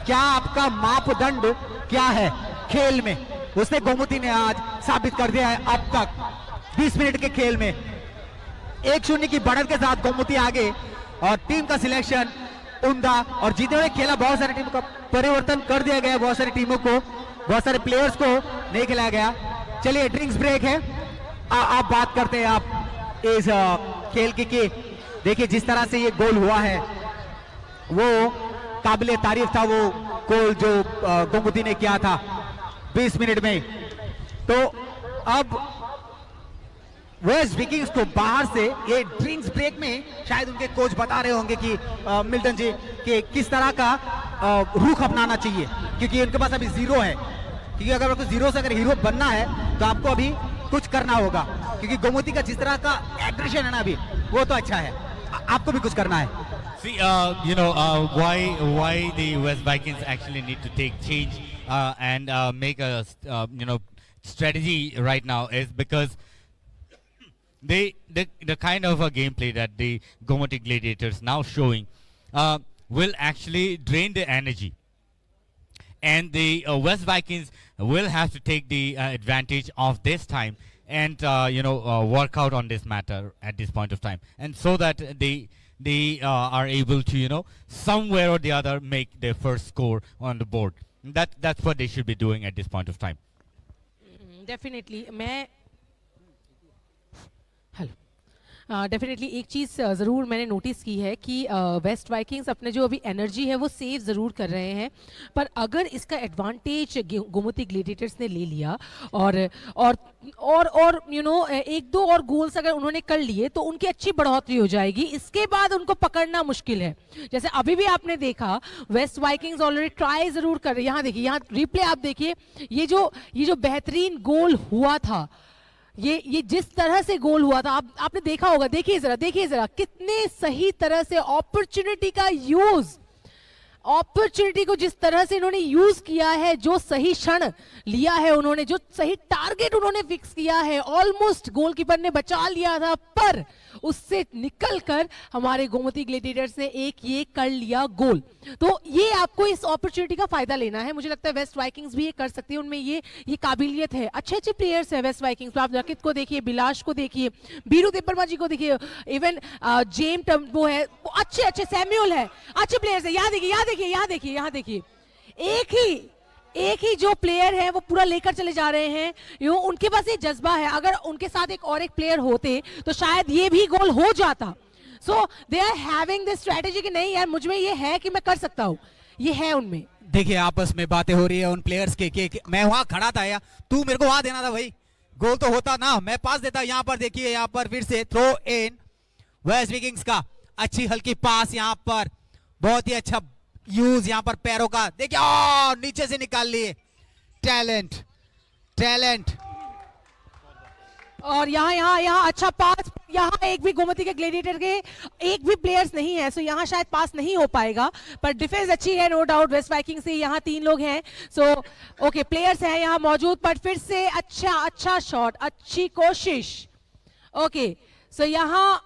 S4: क्या आपका मापदंड क्या है खेल में, उसने गोमती ने आज साबित कर दिया है। अब तक 20 मिनट के खेल में 1-0 की बढ़त के साथ गोमती आगे, और टीम का सिलेक्शन उम्दा, और जीते हुए खेला बहुत सारी टीमों का परिवर्तन कर दिया गया, बहुत सारी टीमों को, बहुत सारे प्लेयर्स को नहीं खिलाया गया। चलिए ड्रिंक्स ब्रेक है, आप बात करते हैं आप इस खेल की कि देखिए जिस तरह से ये गोल हुआ है वो काबिले तारीफ था, वो गोल जो गोमती ने किया था 20 मिनट में। तो अब वेस्ट विकिंग्स को बाहर से ये ड्रिंक्स ब्रेक में शायद उनके कोच बता रहे होंगे कि मिल्टन जी कि किस तरह का रुख अपनाना चाहिए, क्योंकि उनके पास अभी जीरो है, क्योंकि अगर आपको जीरो से अगर हीरो बनना है तो आपको अभी कुछ करना होगा, क्योंकि गोमती का जिस तरह का एग्रेशन है ना अभी वो तो अच्छा है, आपको भी कुछ करना है।
S1: See, why the West Vikings actually need to take change and make a strategy right now is because the kind of a gameplay that the Gomati Gladiators now showing will actually drain the energy, and the West Vikings will have to take the advantage of this time and work out on this matter at this point of time, and so that they are able to somewhere or the other make their first score on the board. That's what they should be doing at this point of time.
S3: Definitely definitely एक चीज़ ज़रूर मैंने नोटिस की है कि वेस्ट वाइकिंग्स अपने जो अभी एनर्जी है वो सेव ज़रूर कर रहे हैं, पर अगर इसका एडवांटेज गोमती ग्लेडिएटर्स ने ले लिया और एक दो और गोल्स अगर उन्होंने कर लिए तो उनकी अच्छी बढ़ोतरी हो जाएगी, इसके बाद उनको पकड़ना मुश्किल है। जैसे अभी भी आपने देखा वेस्ट वाइकिंग्स ऑलरेडी ट्राई ज़रूर कर रहे हैं। यहाँ देखिए, यहाँ रिप्ले आप देखिए, ये जो बेहतरीन गोल हुआ था, ये जिस तरह से गोल हुआ था आपने देखा होगा, देखिए जरा कितने सही तरह से अपॉर्चुनिटी को जिस तरह से इन्होंने यूज किया है, जो सही क्षण लिया है उन्होंने, जो सही टारगेट उन्होंने फिक्स किया है, ऑलमोस्ट गोलकीपर ने बचा लिया था पर उससे निकलकर हमारे गोमती ग्लेडिएटर्स ने एक ये कर लिया गोल। तो ये आपको इस अपॉर्चुनिटी का फायदा लेना है। मुझे लगता है वेस्ट वाइकिंग्स भी ये कर सकती है, उनमें ये काबिलियत है। अच्छे प्लेयर्स है वेस्ट वाइकिंग्स। आप रकित को देखिए, बिलाश को देखिए, बीरू देपरमा जी को देखिए, इवन जेम टम्बो है, अच्छे सैम्यूल है, अच्छे प्लेयर्स है। यहाँ देखिए एक ही जो प्लेयर है वो पूरा लेकर चले जा रहे हैं। उनके पास ये जज्बा है, अगर उनके साथ एक और एक प्लेयर होते तो शायद ये भी गोल हो जाता। So they are having this strategy कि नहीं यार, मुझ में ये है कि मैं कर सकता हूँ, ये है उनमें।
S4: देखिए आपस में बातें हो रही है उन प्लेयर्स के मैं वहां खड़ा था यार, तू मेरे को वहां देना था भाई, गोल तो होता ना, मैं पास देता। यहाँ पर देखिए, यहाँ पर फिर से थ्रो इन वेस्ट विकिंग्स का, अच्छी हल्की पास, यहाँ पर बहुत ही अच्छा यूज यहाँ पर पैरों का, देखिए नीचे से निकाल लिए, टैलेंट।
S3: और यहाँ अच्छा पास, यहाँ एक भी गोमती के ग्लेडिएटर के एक भी प्लेयर्स नहीं है, सो यहाँ शायद पास नहीं हो पाएगा, पर डिफेंस अच्छी है नो डाउट वेस्ट वाइकिंग से। यहाँ 3 लोग हैं, सो ओके प्लेयर्स हैं यहाँ मौजूद, पर फिर से अच्छा शॉट, अच्छी कोशिश। ओके सो यहाँ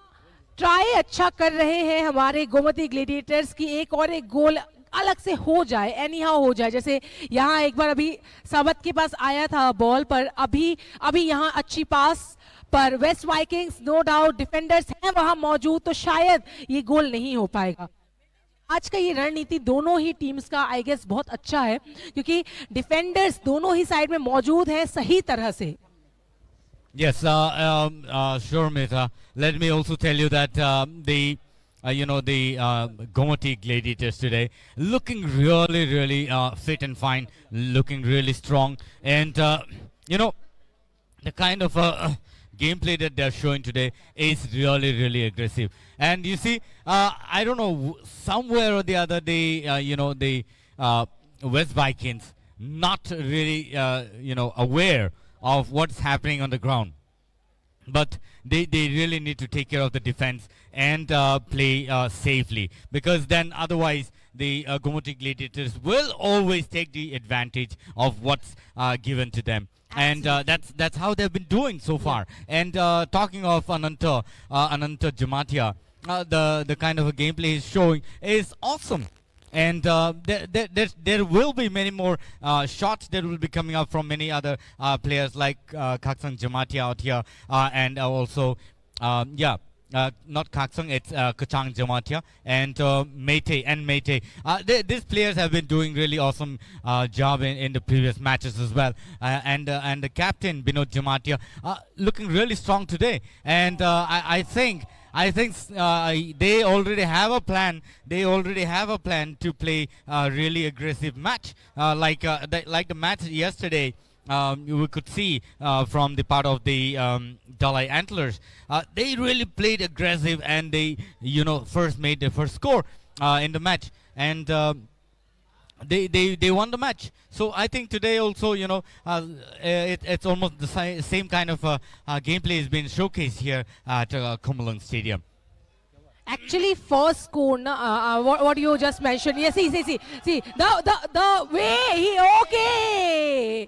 S3: ट्राई अच्छा कर रहे हैं हमारे गोमती ग्लेडिएटर्स की एक गोल अलग से हो जाए, एनीहाउ हो जाए। जैसे यहाँ एक बार अभी साबत के पास आया था बॉल पर, अभी यहाँ अच्छी पास पर West Vikings no doubt defenders हैं वहां मौजूद, तो शायद ये गोल नहीं हो पाएगा। आज का ये रणनीति दोनों ही टीम्स का आई गेस बहुत अच्छा है, क्योंकि डिफेंडर्स दोनों ही साइड में मौजूद हैं सही तरह से।
S1: Yes, sure, Mita. Let me also tell you that the Gomati Gladiators today looking really fit and fine, looking really strong, and the kind of gameplay that they're showing today is really aggressive. And you see, I don't know, somewhere or the other, the West Vikings not really aware of what's happening on the ground. but they really need to take care of the defense and play safely, because then otherwise the Gomoti Gladiators will always take the advantage of what's given to them. And that's how they've been doing so far. And talking of Ananta Jamatia, the kind of a gameplay he's showing is awesome. And there will be many more shots that will be coming up from many other players like Kaksang Jamatia out here, and also not Kaksang, it's Kachang Jamatia and Meite. These players have been doing really awesome job in the previous matches as well. And the captain Binod Jamatia looking really strong today. And I think they already have a plan. They already have a plan to play a really aggressive match, like the match yesterday. We could see from the part of the Dalai Antlers, they really played aggressive, and they first made the first score in the match, and they won the match. So I think today also, it's almost the same kind of gameplay is being showcased here at Kumulang Stadium.
S3: Actually, first score, what you just mentioned. Yes, see, the way he okay,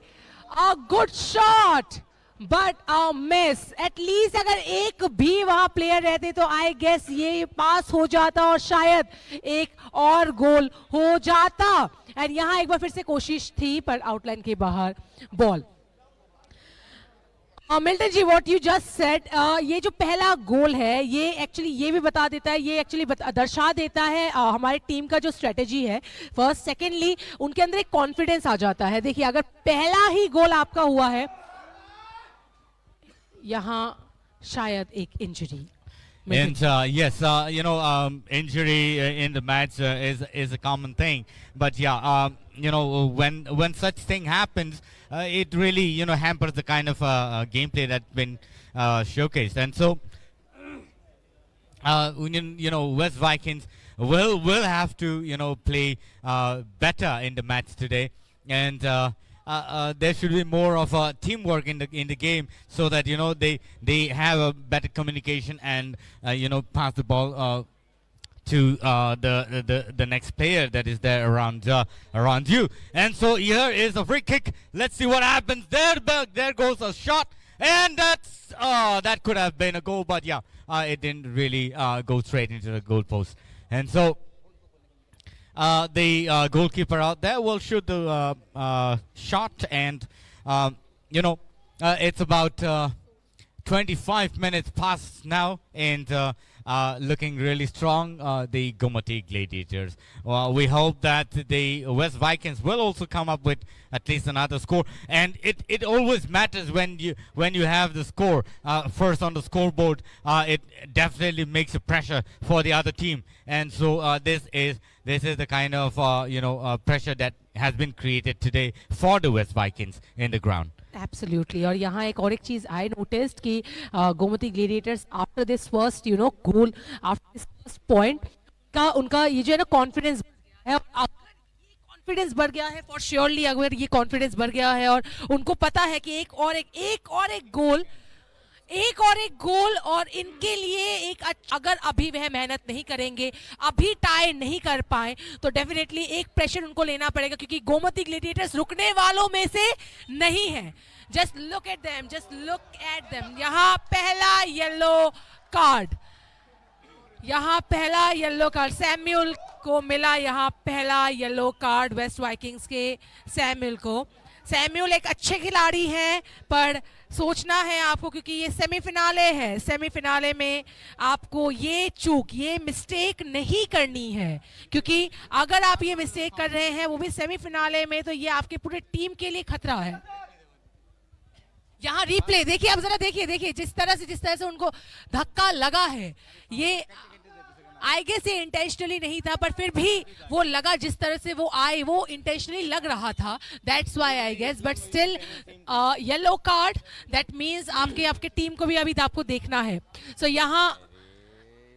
S3: a good shot, but a miss. At least अगर एक भी वहाँ प्लेयर रहते तो I guess ये पास हो जाता और शायद एक और गोल हो जाता. एंड यहाँ एक बार फिर से कोशिश थी पर आउटलाइन के बाहर ball. Milton ji, what you just said, ये जो पहला गोल है ये एक्चुअली ये भी बता देता है, ये एक्चुअली दर्शा देता है हमारी टीम का जो स्ट्रेटेजी है. फर्स्ट, सेकेंडली उनके अंदर एक कॉन्फिडेंस आ जाता है. देखिए अगर पहला ही गोल आपका हुआ है, यहाँ शायद एक injury.
S1: And yes, injury in the match is a common thing. But yeah, when such thing happens, it really hampers the kind of gameplay that's been showcased. And so, West Vikings will have to play better in the match today, and there should be more of a teamwork in the game, so that they have a better communication and pass the ball to the next player that is there around you. And so here is a free kick. Let's see what happens. There goes a shot, and that could have been a goal, but yeah, it didn't really go straight into the goal post. And so the goalkeeper out there will shoot the shot, and it's about 25 minutes past now, and looking really strong, the Gomoti Gladiators. We hope that the West Vikings will also come up with at least another score, and it always matters when you have the score first on the scoreboard. It definitely makes a pressure for the other team, and so this is the kind of pressure that has been created today for the West Vikings in the ground.
S3: Absolutely. और यहाँ एक और एक चीज आई नोटिस्ड कि Gomti gladiators after this first goal, after this first point का उनका ये जो है ना कॉन्फिडेंस है, और अगर ये कॉन्फिडेंस बढ़ गया है फॉर श्योरली, अगर ये कॉन्फिडेंस बढ़ गया है और उनको पता है कि एक और एक गोल और इनके लिए अगर अभी वह मेहनत नहीं करेंगे, अभी टाई नहीं कर पाए, तो डेफिनेटली एक प्रेशर उनको लेना पड़ेगा, क्योंकि गोमती ग्लेडिएटर्स रुकने वालों में से नहीं है. Just look at them. यहाँ पहला येलो कार्ड सैमुअल को मिला. यहाँ पहला येलो कार्ड वेस्ट वाइकिंग्स के सैमुअल को. सैमुअल एक अच्छे खिलाड़ी हैं, पर सोचना है आपको, क्योंकि ये सेमीफिनाले है. सेमीफिनाले में आपको ये मिस्टेक नहीं करनी है, क्योंकि अगर आप ये मिस्टेक कर रहे हैं वो भी सेमीफिनाले में, तो ये आपके पूरे टीम के लिए खतरा है. यहाँ रिप्ले देखिए, अब जरा देखिए जिस तरह से उनको धक्का लगा है, ये आई गेस ये इंटेंशनली नहीं था, पर फिर भी वो लगा, जिस तरह से वो आए वो इंटेंशनली लग रहा था. That's why I guess, but still yellow card, that means आपके टीम को भी अभी आपको देखना है. सो यहाँ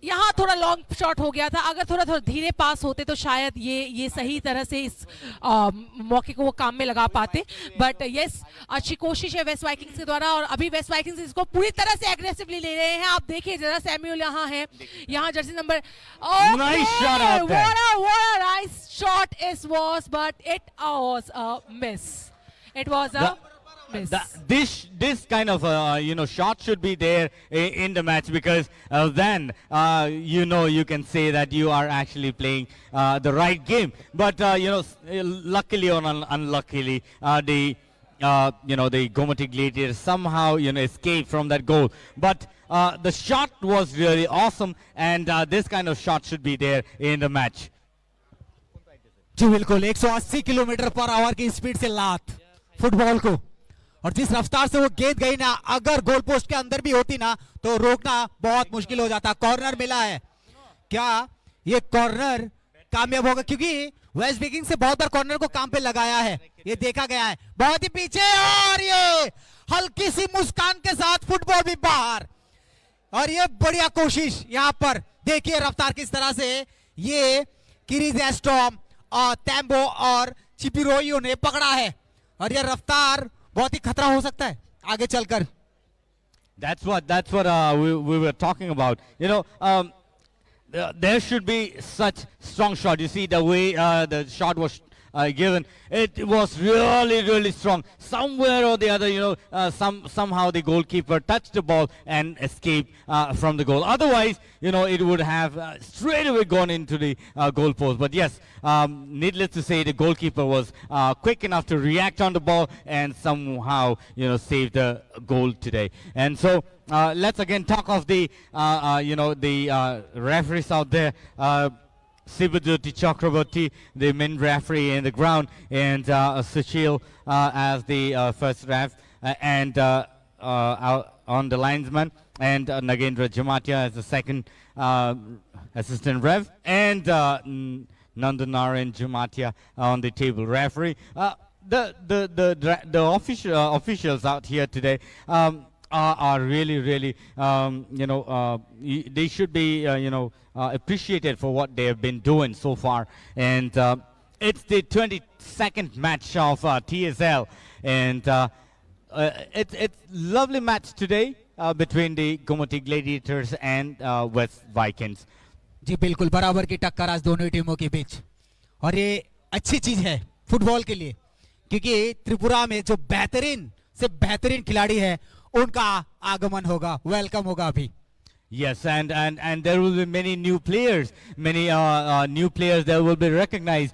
S3: यहाँ थोड़ा लॉन्ग शॉट हो गया था, अगर थोड़ा थोड़ा धीरे पास होते तो शायद ये सही तरह से इस मौके को वो काम में लगा पाते। बट यस, अच्छी कोशिश है वेस्ट वाइकिंग्स के द्वारा, और अभी वेस्ट वाइकिंग्स इसको पूरी तरह से एग्रेसिवली ले रहे हैं। आप देखिए जरा, सैमुअल यहाँ है, यहाँ Jersey number,
S1: Nice shot out there.
S3: what a nice shot it was, but it was a miss. It was a miss.
S1: This kind of shot should be there in the match, because then you can say that you are actually playing the right game. But luckily or unluckily, the Gomati Gladiators somehow escaped from that goal. But the shot was really awesome, and this kind of shot should be there in the match.
S4: जी बिल्कुल, 180 किलोमीटर पर आवर की स्पीड से लात फुटबॉल को, और जिस रफ्तार से वो गेंद गई ना, अगर गोल पोस्ट के अंदर भी होती ना तो रोकना बहुत मुश्किल हो जाता। कॉर्नर मिला है, क्या ये कॉर्नर कामयाब होगा? क्योंकि वेस्ट विकिंग से बहुत बार कॉर्नर को काम पे लगाया है, ये देखा गया है। बहुत ही पीछे, और ये हल्की सी मुस्कान के साथ फुटबॉल भी बाहर, और ये बढ़िया कोशिश। यहाँ पर देखिए रफ्तार किस तरह से ये किरीज एस्टॉम और तैम्बो और चिपिरोइयो ने पकड़ा है, और ये रफ्तार बहुत ही खतरा हो सकता है आगे चलकर।
S1: That's what we were talking about. There should be such strong shot. You see the way the shot was given. It was really, really strong. Somewhere or the other, somehow the goalkeeper touched the ball and escaped from the goal. Otherwise, it would have straight away gone into the goal post. But yes, needless to say, the goalkeeper was quick enough to react on the ball and somehow, save the goal today. And so let's again talk of the, the referees out there. Sibadurti Chakraborty, the main referee in the ground, and Sushil as the first ref, and on the linesman, and Nagendra Jamatia as the second assistant ref, and Nandanaran Jamatia on the table referee. The officials out here today are really, really, they should be, appreciated for what they have been doing so far. And it's the 22nd match of TSL, and it's lovely match today between the Gomati Gladiators and West Vikings.
S4: जी बिल्कुल, बराबर की टक्कर आज दोनों टीमों के बीच, और ये अच्छी चीज है फुटबॉल के लिए, क्योंकि त्रिपुरा में जो बेहतरीन से बेहतरीन खिलाड़ी है उनका आगमन होगा, वेलकम होगा अभी।
S1: Yes, and there will be many new players, many new players that will be recognized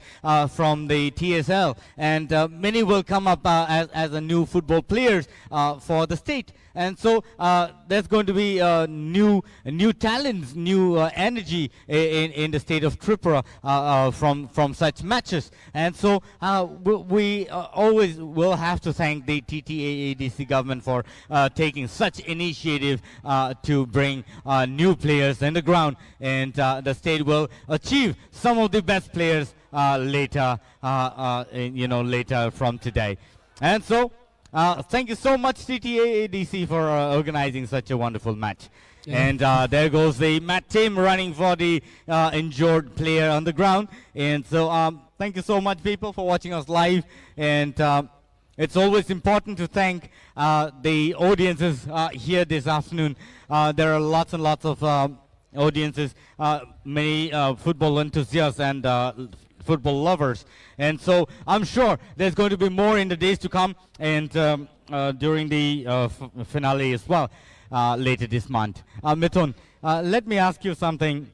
S1: from the TSL, and many will come up as a new football players for the state. And so there's going to be new talents, new energy in the state of Tripura from such matches. And so we always will have to thank the TTAADC government for taking such initiative to bring new players in the ground, and the state will achieve some of the best players later from today. And so thank you so much, TTAADC, for organizing such a wonderful match. Yeah. And there goes the Matt team running for the injured player on the ground. And so thank you so much, people, for watching us live. And it's always important to thank the audiences here this afternoon. There are lots and lots of audiences, many football enthusiasts and football lovers. And so I'm sure there's going to be more in the days to come, and during the finale as well later this month. Mithun, let me ask you something.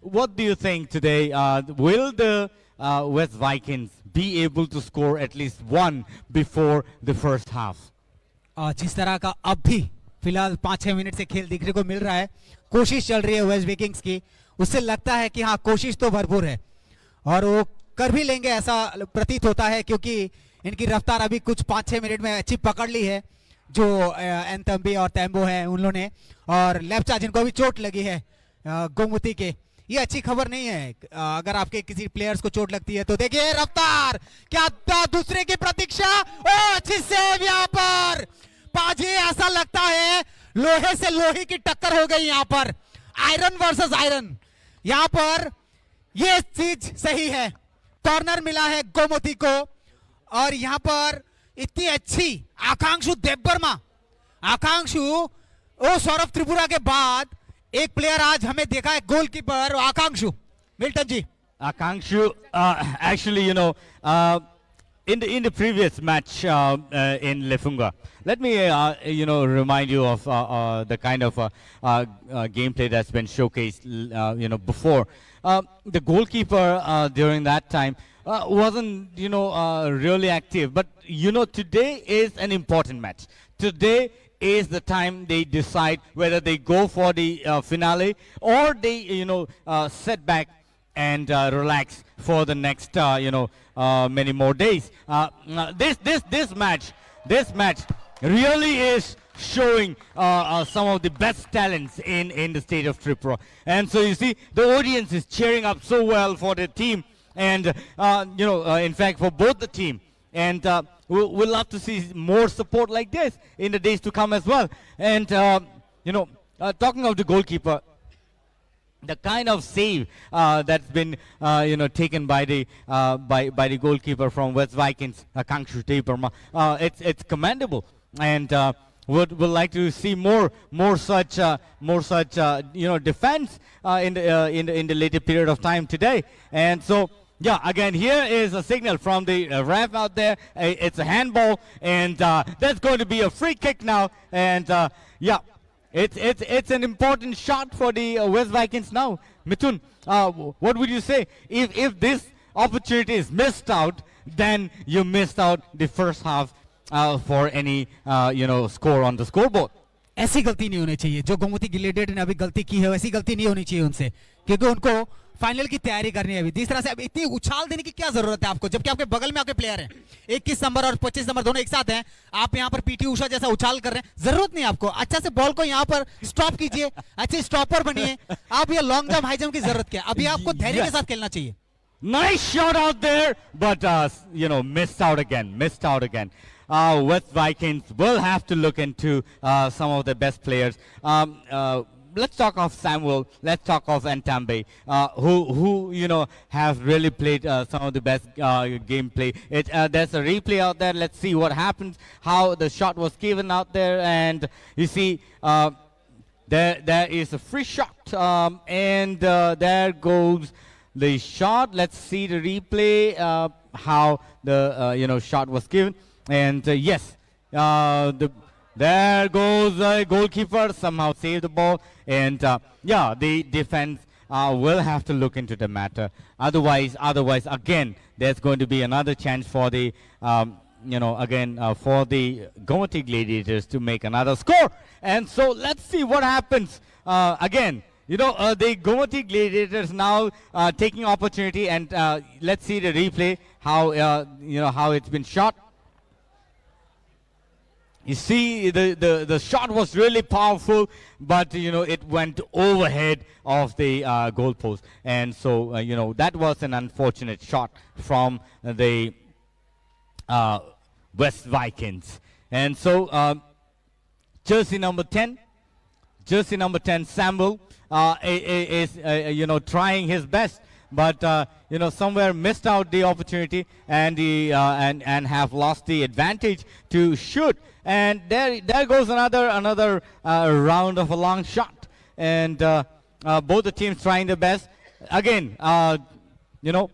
S1: What do you think today? Will the West Vikings be able to score at least one before the first half?
S4: जिस तरह का अब भी फिलहाल 5-6 मिनट से खेल देखने को मिल रहा है, कोशिश चल रही है वेस्ट विकिंग्स की, उससे लगता है कि हाँ कोशिश तो भरपूर है और वो कर भी लेंगे ऐसा प्रतीत होता है, क्योंकि इनकी रफ्तार अभी कुछ 5-6 मिनट में अच्छी पकड़ ली है जो एंथम्बी और तैम्बो हैं उन लोगों ने, और लेप्चा जिनको अभी चोट लगी है गोमती के। ये अच्छी खबर नहीं है अगर आपके किसी प्लेयर्स को चोट लगती है तो। देखिए रफ्तार, क्या दूसरे की प्रतीक्षा, ओ अच्छी सेव यहाँ पर पाजी, ऐसा लगता है लोहे से लोहे की टक्कर हो गई यहां पर, आयरन वर्सेस आयरन। यहां पर ये चीज सही है, कॉर्नर मिला है गोमती को। और यहां पर इतनी अच्छी आकांक्षु देवबर्मा, आकांक्षु ओ सौरभ त्रिपुरा के बाद एक प्लेयर आज हमें देखा है, goalkeeper Akanshu. Milton ji,
S1: Akanshu, actually, in the previous match in Lefunga, let me remind you of the kind of gameplay that's been showcased before. The goalkeeper during that time wasn't really active, but today is an important match. Today is the time they decide whether they go for the finale or they set back and relax for the next many more days. This match really is showing some of the best talents in the state of Tripura. And so you see the audience is cheering up so well for the team, and in fact for both the team. And we'll love to see more support like this in the days to come as well. And talking of the goalkeeper, the kind of save that's been taken by the goalkeeper from West Vikings, Akanshu Devarma, it's commendable, and would like to see more such defense in the later period of time today. And so yeah, again here is a signal from the ref out there. It's a handball, and that's going to be a free kick now. And yeah. It's an important shot for the West Vikings now. Mithun, what would you say? If this opportunity is missed out, then you missed out the first half for any score on the scoreboard.
S4: ऐसी गलती नहीं होनी चाहिए जो गोमती ग्लेडिएटर ने अभी गलती की है, वैसी गलती नहीं होनी चाहिए उनसे, क्योंकि उनको फाइनल की तैयारी करनी है अभी। जिस तरह से अब इतनी उछाल देने की क्या जरूरत है आपको, जबकि आपके बगल में आपके प्लेयर हैं, 21 नंबर और 25 नंबर दोनों एक साथ हैं, आप यहाँ पर पीटी उषा जैसा उछाल कर रहे हैं। जरूरत नहीं आपको, अच्छा से बॉल को यहाँ पर स्टॉप कीजिए, अच्छे स्टॉपर बनिए। आप ये लॉन्ग जंप हाई जंप की जरूरत क्या, अभी आपको धैर्य के साथ खेलना चाहिए।
S1: Nice shot out there, but missed out again. West Vikings will have to look into some of the best players. Let's talk of Samuel. Let's talk of Ntambe, who have really played some of the best gameplay. There's a replay out there. Let's see what happens. How the shot was given out there, and you see there is a free shot, and there goes the shot. Let's see the replay. How the shot was given, and yes, there goes the goalkeeper, somehow saved the ball, and the defense will have to look into the matter. Otherwise, again, there's going to be another chance for the for the Gomati Gladiators to make another score. And so let's see what happens. Again, the Gomati Gladiators now taking opportunity, and let's see the replay, how how it's been shot. You see, the shot was really powerful, but it went overhead of the goalpost, and so that was an unfortunate shot from the West Vikings. And so jersey number 10 Samuel is trying his best, but somewhere missed out the opportunity, and and have lost the advantage to shoot. And there goes another round of a long shot, and both the teams trying their best. Again, the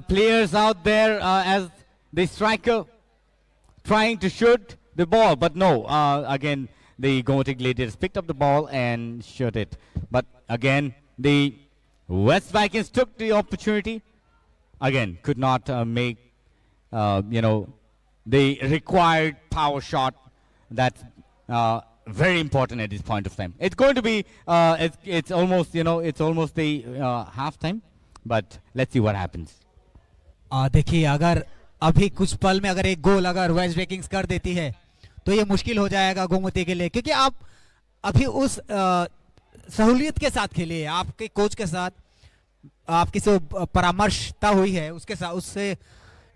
S1: players out there as the striker trying to shoot the ball, but no. Again, the Gomati Gladiators picked up the ball and shot it, but again the West Vikings took the opportunity. Again, could not make the required power shot. That's very important at this point of time. It's going to be it's almost the half time, but let's see what happens.
S4: देखिए, अगर अभी कुछ पल में अगर एक गोल अगर वेस्ट विकिंग्स कर देती है तो ये मुश्किल हो जाएगा गोमती के लिए, क्योंकि आप अभी उस सहूलियत के साथ खेलिए, आपके कोच के साथ आपकी जो परामर्शता हुई है उसके साथ, उससे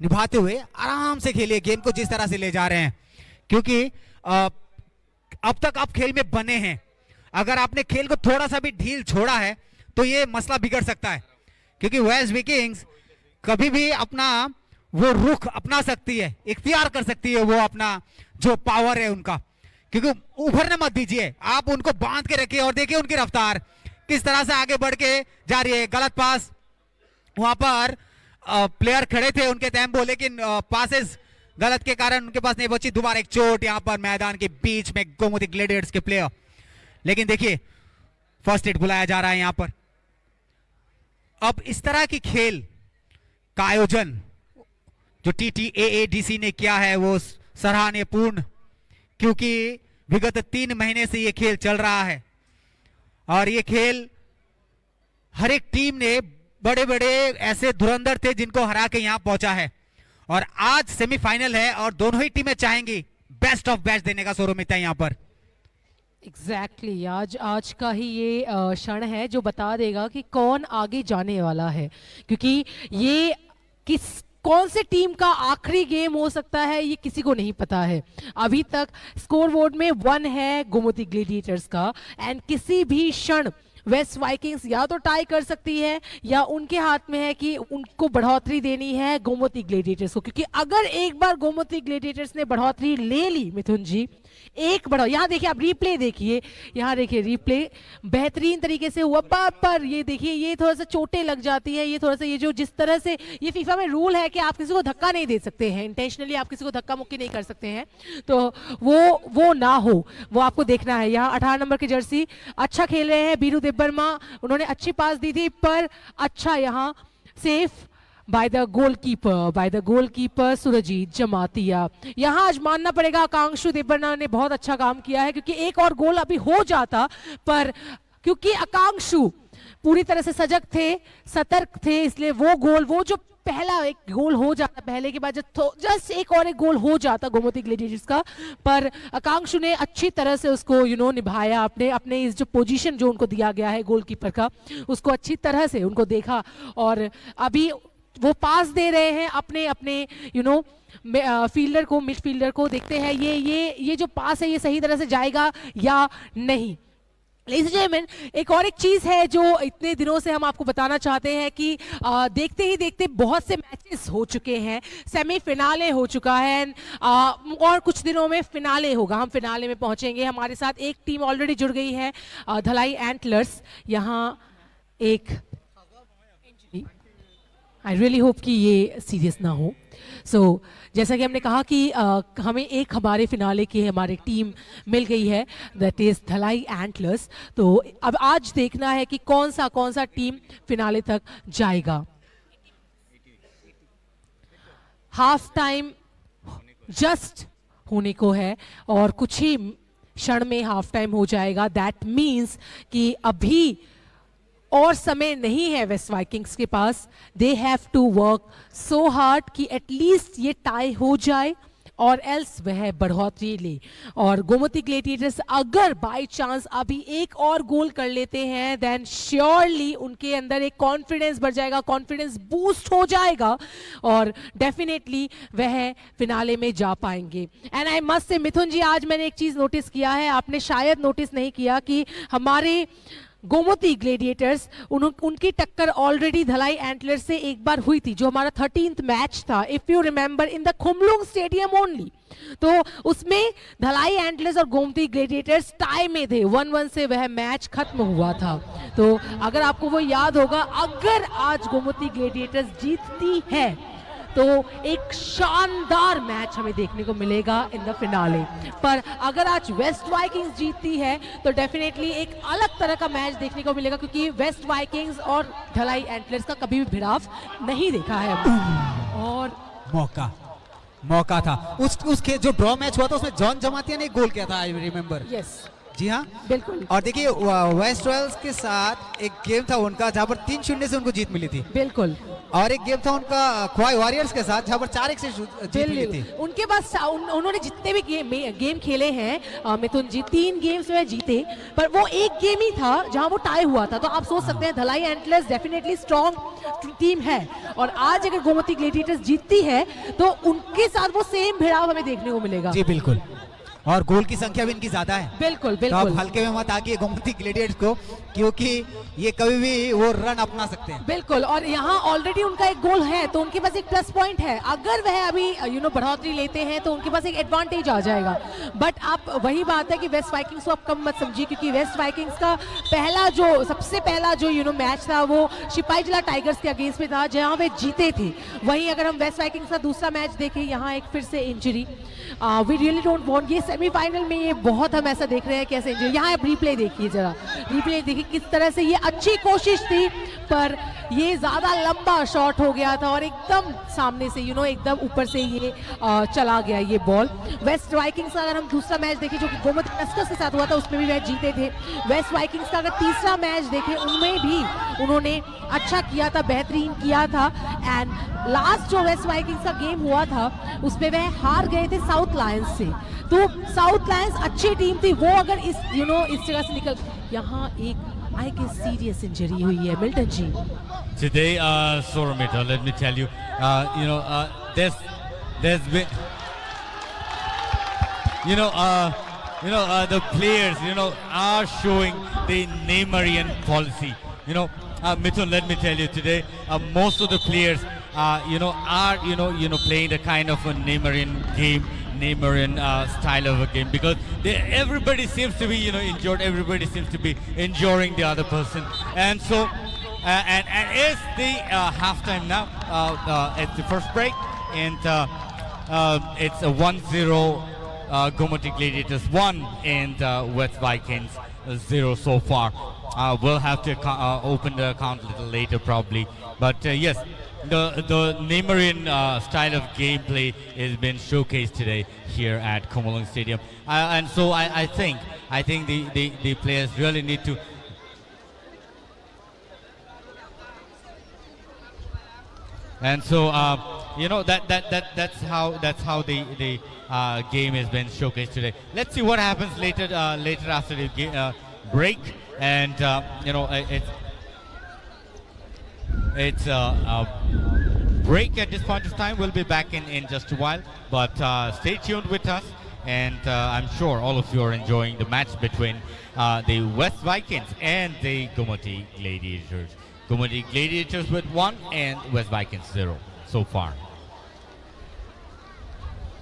S4: निभाते हुए आराम से खेलिए गेम को जिस तरह से ले जा रहे हैं, क्योंकि अब तक आप खेल में बने हैं, अगर आपने खेल को थोड़ा सा भी ढील छोड़ा है तो ये मसला बिगड़ सकता है, क्योंकि वेस्ट विकिंग्स कभी भी अपना वो रुख अपना सकती है, इख्तियार कर सकती है वो अपना जो पावर है उनका, क्योंकि उभरने मत दीजिए, आप उनको बांध के रखिए और देखिए उनकी रफ्तार किस तरह से आगे बढ़ के जा रही है। गलत पास, वहां पर प्लेयर खड़े थे उनके टेम्पो, लेकिन पासेस गलत के कारण उनके पास नहीं पहुंची। दोबारा एक चोट यहां पर मैदान के बीच में गोमती ग्लेडिएटर्स के प्लेयर, लेकिन देखिए फर्स्ट एड बुलाया जा रहा है यहां पर। अब इस तरह की खेल का आयोजन जो TTAADC ने किया है वो सराहनीय पूर्ण, क्योंकि विगत 3 महीने से ये खेल चल रहा है और ये खेल हर एक टीम ने बड़े बड़े ऐसे धुरंधर थे जिनको हरा के यहां पहुंचा है, और आज सेमीफाइनल है और दोनों ही टीमें चाहेंगी बेस्ट ऑफ बेस्ट देने का सोरोमिता यहां पर।
S3: एग्जैक्टली आज का ही ये क्षण है जो बता देगा कि कौन आगे जाने वाला है, क्योंकि ये कौन से टीम का आखिरी गेम हो सकता है ये किसी को नहीं पता है। अभी तक स्कोर बोर्ड में 1 है गोमती ग्लेडिएटर्स का, एंड किसी भी क्षण वेस्ट वाइकिंग्स या तो टाई कर सकती है या उनके हाथ में है कि उनको बढ़ोतरी देनी है गोमती ग्लेडिएटर्स को, क्योंकि अगर एक बार गोमती ग्लेडिएटर्स ने बढ़ोतरी ले ली मिथुन जी, एक बड़ा, यहाँ देखिए आप रिप्ले देखिए, यहाँ देखिए रिप्ले बेहतरीन तरीके से हुआ, पर ये देखिए ये थोड़ा सा चोटें लग जाती है, ये थोड़ा सा ये जो जिस तरह से ये फीफा में रूल है कि आप किसी को धक्का नहीं दे सकते हैं, इंटेंशनली आप किसी को धक्का मुक्की नहीं कर सकते हैं, तो वो ना हो, वो आपको देखना है। यहाँ 18 नंबर की जर्सी अच्छा खेल रहे हैं बीरू देब्बर्मा, उन्होंने अच्छी पास दी थी, पर अच्छा यहाँ safe by the goalkeeper Surjit Jamatia. यहाँ आज मानना पड़ेगा आकांक्षु देब्बर्मा ने बहुत अच्छा काम किया है, क्योंकि एक और गोल अभी हो जाता, पर क्योंकि आकांक्षु पूरी तरह से सजग थे, सतर्क थे, इसलिए वो जो पहला एक गोल हो जाता, पहले के बाद जस्ट एक और एक गोल हो जाता गोमती ग्लेडिएटर्स का, पर आकांक्षु ने अच्छी तरह से उसको निभाया, अपने इस जो पोजीशन जो उनको दिया गया है गोलकीपर का, उसको अच्छी तरह से उनको देखा, और अभी वो पास दे रहे हैं अपने फील्डर को, मिडफील्डर को। देखते हैं ये जो पास है ये सही तरह से जाएगा या नहीं। Ladies and gentlemen, एक और एक चीज है जो इतने दिनों से हम आपको बताना चाहते हैं कि देखते ही देखते बहुत से मैचेस हो चुके हैं, सेमीफिनाले हो चुका है, और कुछ दिनों में फिनाले होगा, हम फिनाले में पहुंचेंगे। हमारे साथ एक टीम ऑलरेडी जुड़ गई है, धलाई एंटलर्स। यहाँ एक आई रियली होप कि ये सीरियस ना हो। जैसा कि हमने कहा कि हमें एक हमारे फिनाले की हमारी टीम मिल गई है, दैट इज धलाई एंटलर्स। तो अब आज देखना है कि कौन सा टीम फिनाले तक जाएगा। हाफ टाइम जस्ट होने को है और कुछ ही क्षण में हाफ टाइम हो जाएगा। दैट मीन्स कि अभी और समय नहीं है वेस्ट वाइकिंग्स के पास। They have to work so hard कि एटलीस्ट ये टाई हो जाए और एल्स वह बढ़ोतरी ले। और गोमती ग्लेडिएटर्स अगर बाय चांस अभी एक और गोल कर लेते हैं देन श्योरली उनके अंदर एक कॉन्फिडेंस बढ़ जाएगा, कॉन्फिडेंस बूस्ट हो जाएगा और डेफिनेटली वह फिनाले में जा पाएंगे। And I must say Mithun जी, आज मैंने एक चीज नोटिस किया है, आपने शायद नोटिस नहीं किया कि हमारे गोमती ग्लेडिएटर्स उनकी टक्कर ऑलरेडी धलाई एंटलर्स से एक बार हुई थी, जो हमारा 13th मैच था, if you remember, in the Khumulwng stadium only. तो उसमें धलाई एंटलर्स और गोमती ग्लेडिएटर्स टाई में थे, 1-1 से वह मैच खत्म हुआ था। तो अगर आपको वो याद होगा, अगर आज गोमती ग्लेडिएटर्स जीतती है तो एक शानदार मैच हमें देखने को मिलेगा इन द फिनाले। पर अगर आज वेस्ट वाइकिंग्स जीतती है तो डेफिनेटली एक अलग तरह का मैच देखने को मिलेगा, क्योंकि वेस्ट वाइकिंग्स और धलाई एंटलर्स का कभी भी भिड़ाव नहीं देखा है। और
S4: मौका था उसके जो ड्रॉ मैच हुआ था उसमें जॉन जमातिया ने एक गोल किया था, आई रिमेंबर।
S3: यस,
S4: जी हाँ
S3: बिल्कुल।
S4: और देखिए वेस्ट रॉयल्स के साथ एक गेम था उनका जहाँ पर 3-0 से उनको जीत मिली थी।
S3: बिल्कुल।
S4: और एक गेम था उनका ख्वाई वॉरियर्स के साथ जहाँ पर 4-1 से जीत मिली थी।
S3: उनके पास उन्होंने जितने भी गेम खेले हैं मिथुन जी, 3 गेम्स में जीते, पर वो एक गेम ही था जहां वो टाई हुआ था। तो आप सोच सकते हैं धलाई एंटलर्स डेफिनेटली स्ट्रॉन्ग टीम है, और आज अगर गोमती ग्लेडिएटर्स जीतती है तो उनके साथ वो सेम भिड़ाव हमें देखने को मिलेगा।
S4: जी बिल्कुल। और गोल की संख्या भी इनकी ज्यादा है।
S3: बिल्कुल
S4: तो आप
S3: बिल्कुल
S4: हल्के में मत आके गोमती ग्लेडिएटर्स को, क्योंकि ये कभी भी वो रन अपना सकते हैं।
S3: बिल्कुल। और यहाँ ऑलरेडी उनका एक गोल है तो उनके पास एक प्लस पॉइंट है। अगर वह अभी बढ़ोतरी लेते हैं तो उनके पास एक एडवांटेज आ जाएगा। बट आप वही बात है कि वेस्ट वाइकिंग्स को आप कम मत समझिए, क्योंकि वेस्ट वाइकिंग्स का सबसे पहला जो मैच था वो सिपाही जिला टाइगर्स के अगेंस्ट में था, जहां वे जीते थे। वहीं अगर हम वेस्ट वाइकिंग्स का दूसरा मैच देखें, यहाँ एक फिर से injury, we really don't want, ये सेमीफाइनल में ये बहुत हम ऐसा देख रहे हैं कैसे इंजरी। यहाँ आप रिप्ले देखिए, जरा रिप्ले देखिए किस तरह से, ये अच्छी कोशिश थी पर ये ज्यादा लंबा शॉट हो गया था और एकदम सामने से एकदम ऊपर से ये चला गया ये बॉल। वेस्ट वाइकिंग्स का अगर हम दूसरा मैच देखें जो कि गोमती टस्कर्स के साथ हुआ था, उसमें भी वह जीते थे। वेस्ट वाइकिंग्स का अगर तीसरा मैच देखें, उनमें भी उन्होंने अच्छा किया था, बेहतरीन किया था। एंड लास्ट जो वेस्ट वाइकिंग्स का गेम हुआ था उसमें वह हार गए थे साउथ लायंस से। तो साउथ लायंस अच्छी टीम थी, वो अगर इस जगह से निकल, यहाँ एक आई गेस सीरियस इंजरी हुई है Milton ji.
S1: Today, Soromita, let me tell you, there's been, the players, are showing the Neymarian policy. Mithun, let me tell you today, most of the players, are playing the kind of a Neymarian game, Neymarian style of a game, because everybody seems to be, injured. Everybody seems to be enjoying the other person, and so. And it's the halftime now. It's the first break, and it's a 1-0 Gomati Gladiators 1 and West Vikings 0 so far. We'll have to open the account a little later probably, but yes, the Neymarian style of gameplay has been showcased today here at Komalung Stadium, and so I think the players really need to. And so that's how the game has been showcased today. Let's see what happens later after the break, and it's a break at this point of time. We'll be back in just a while, but stay tuned with us, and I'm sure all of you are enjoying the match between the West Vikings and the Gomati Gladiators. Gomati Gladiators with 1 and West Vikings 0 so far.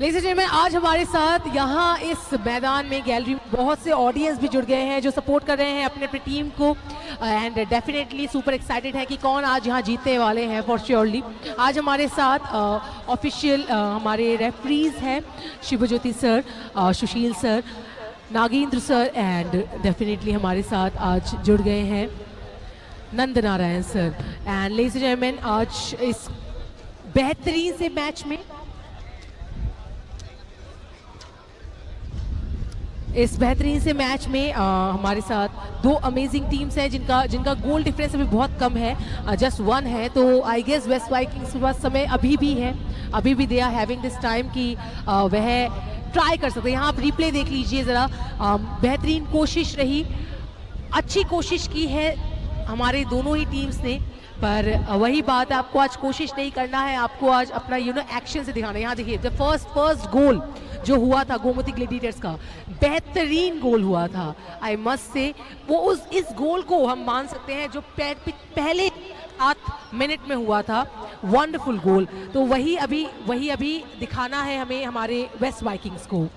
S3: Ladies and gentlemen, आज हमारे साथ यहाँ इस मैदान में गैलरी में बहुत से ऑडियंस भी जुड़ गए हैं जो सपोर्ट कर रहे हैं अपने अपनी टीम को, एंड डेफिनेटली सुपर एक्साइटेड है कि कौन आज यहाँ जीतने वाले हैं फॉर श्योरली। आज हमारे साथ ऑफिशियल हमारे रेफरीज हैं Shivajyoti sir, Sushil sir, Nagendra sir, and definitely हमारे साथ आज जुड़ गए हैं Nand Narayan sir. And ladies and gentlemen, आज इस बेहतरीन से मैच में, हमारे साथ दो अमेजिंग टीम्स हैं जिनका गोल डिफरेंस अभी बहुत कम है, जस्ट 1 है। तो आई गेस वेस्ट वाइकिंग्स के पास समय अभी भी है, अभी भी they are having this time कि वह ट्राई कर सकते हैं। यहाँ आप रिप्ले देख लीजिए ज़रा, बेहतरीन कोशिश रही, अच्छी कोशिश की है हमारे दोनों ही टीम्स ने, पर वही बात है, आपको आज कोशिश नहीं करना है, आपको आज अपना एक्शन से दिखाना है। यहाँ देखिए द फर्स्ट गोल जो हुआ था गोमती ग्लेडिएटर्स का, बेहतरीन गोल हुआ था। आई मस्ट से वो इस गोल को हम मान सकते हैं जो पहले 7 मिनट में हुआ था, वंडरफुल गोल। तो वही अभी दिखाना है हमें हमारे वेस्ट वाइकिंग्स को।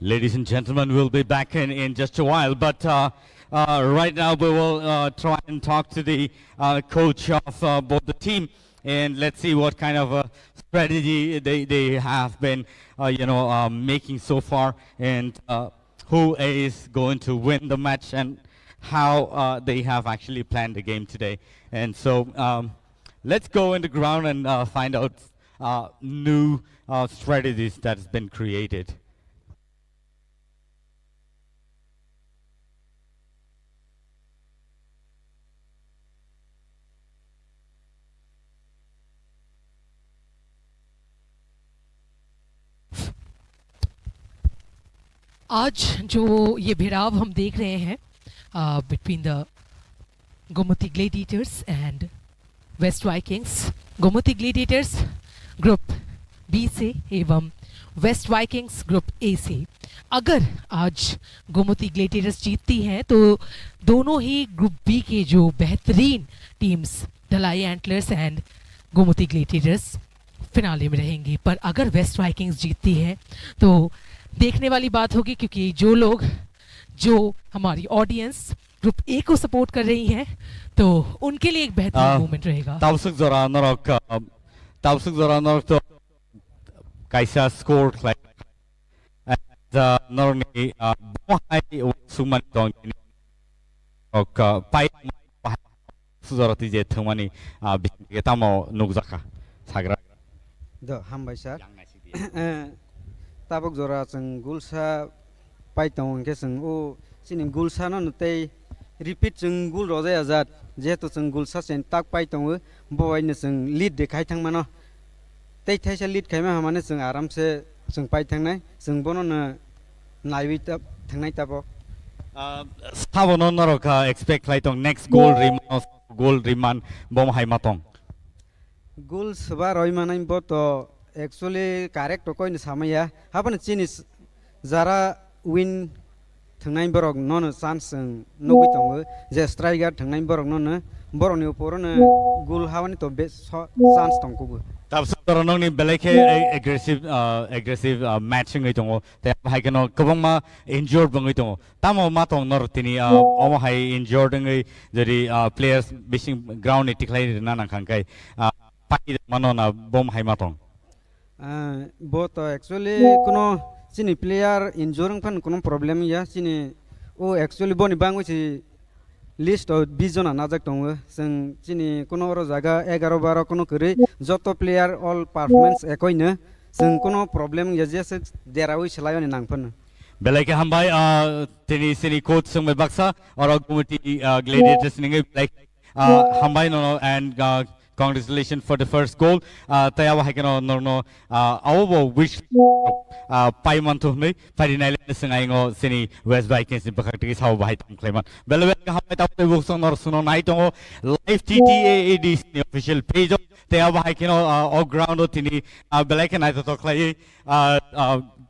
S1: Ladies and gentlemen, we'll be back in just a while, but right now we will try and talk to the coach of both the team, and let's see what kind of strategy they have been, making so far, and who is going to win the match, and how they have actually planned the game today. And so let's go in the ground and find out new strategies that has been created.
S3: आज जो ये भिड़ाव हम देख रहे हैं between the Gomati Gladiators and West Vikings, Gomati Gladiators group B से एवं वेस्ट वाइकिंग्स ग्रुप ए से, अगर आज गोमती ग्लेडिएटर्स जीतती हैं तो दोनों ही ग्रुप बी के जो बेहतरीन टीम्स ढलाई antlers and Gomti gladiators finale में रहेंगी। पर अगर वेस्ट वाइकिंग्स जीतती है तो देखने वाली बात होगी, क्योंकि जो हमारी ऑडियंस ग्रुप ए को सपोर्ट कर रही है तो उनके लिए एक बेहतरीन मोमेंट रहेगा।
S1: Tausug zora norok to kaisa score like norni bohai suman tong ok pai zora ti je thumani bisige tamo nukjaka sagra
S5: do hambai sir tabuk zora chung gulsa pai tong ke chung o sini gulsa no nutei repeat chung gul roja azat jehetu chung gulsa sen tak pai tong boy ne chung lead dekhai thang mano tei thaisa lead khaima hamane chung aram se chung pai thang nai chung bono na naiwi tap thang nai tapo
S1: Savono noroka expect like tong next goal reman bom hai matong
S5: goal seba roi manai bo to actually correct to koi ni samaya haban chinis zara win thangnai borok non chance nogui tongo je striker thangnai borok non borok ni upor na goal hawani to be chance tongko
S1: tab sor nong ni beleke aggressive matching ngai tongo te hai kano kabong ma injured bangai tongo tamo ma tong nor tini omo hai injured ngai jari players bishing ground itiklai na khangkai pai manona bom hai ma tong
S5: both actually kono sini player injuring fan kono problem ya sini o actually boni bangu si list of bizona najak tongo sing sini kono oro jaga 11 12 kono kore joto player all performance ekoina sing kono problem ya jese derawi selayo ni nangpan
S1: beleke hambai tini sini coach sung me baksa or committee gladiators ningai like hambai no and congratulations for the first goal. Tayawa hakeno norno awo wish pai mantu me parinai sengaingo sini West Vikings ni bakati sao bahai tam claimant. Belwe hamai tap te buksong nor suno night ongo live TTAAD ni official page tayawa hakeno all ground tini beleke night to clay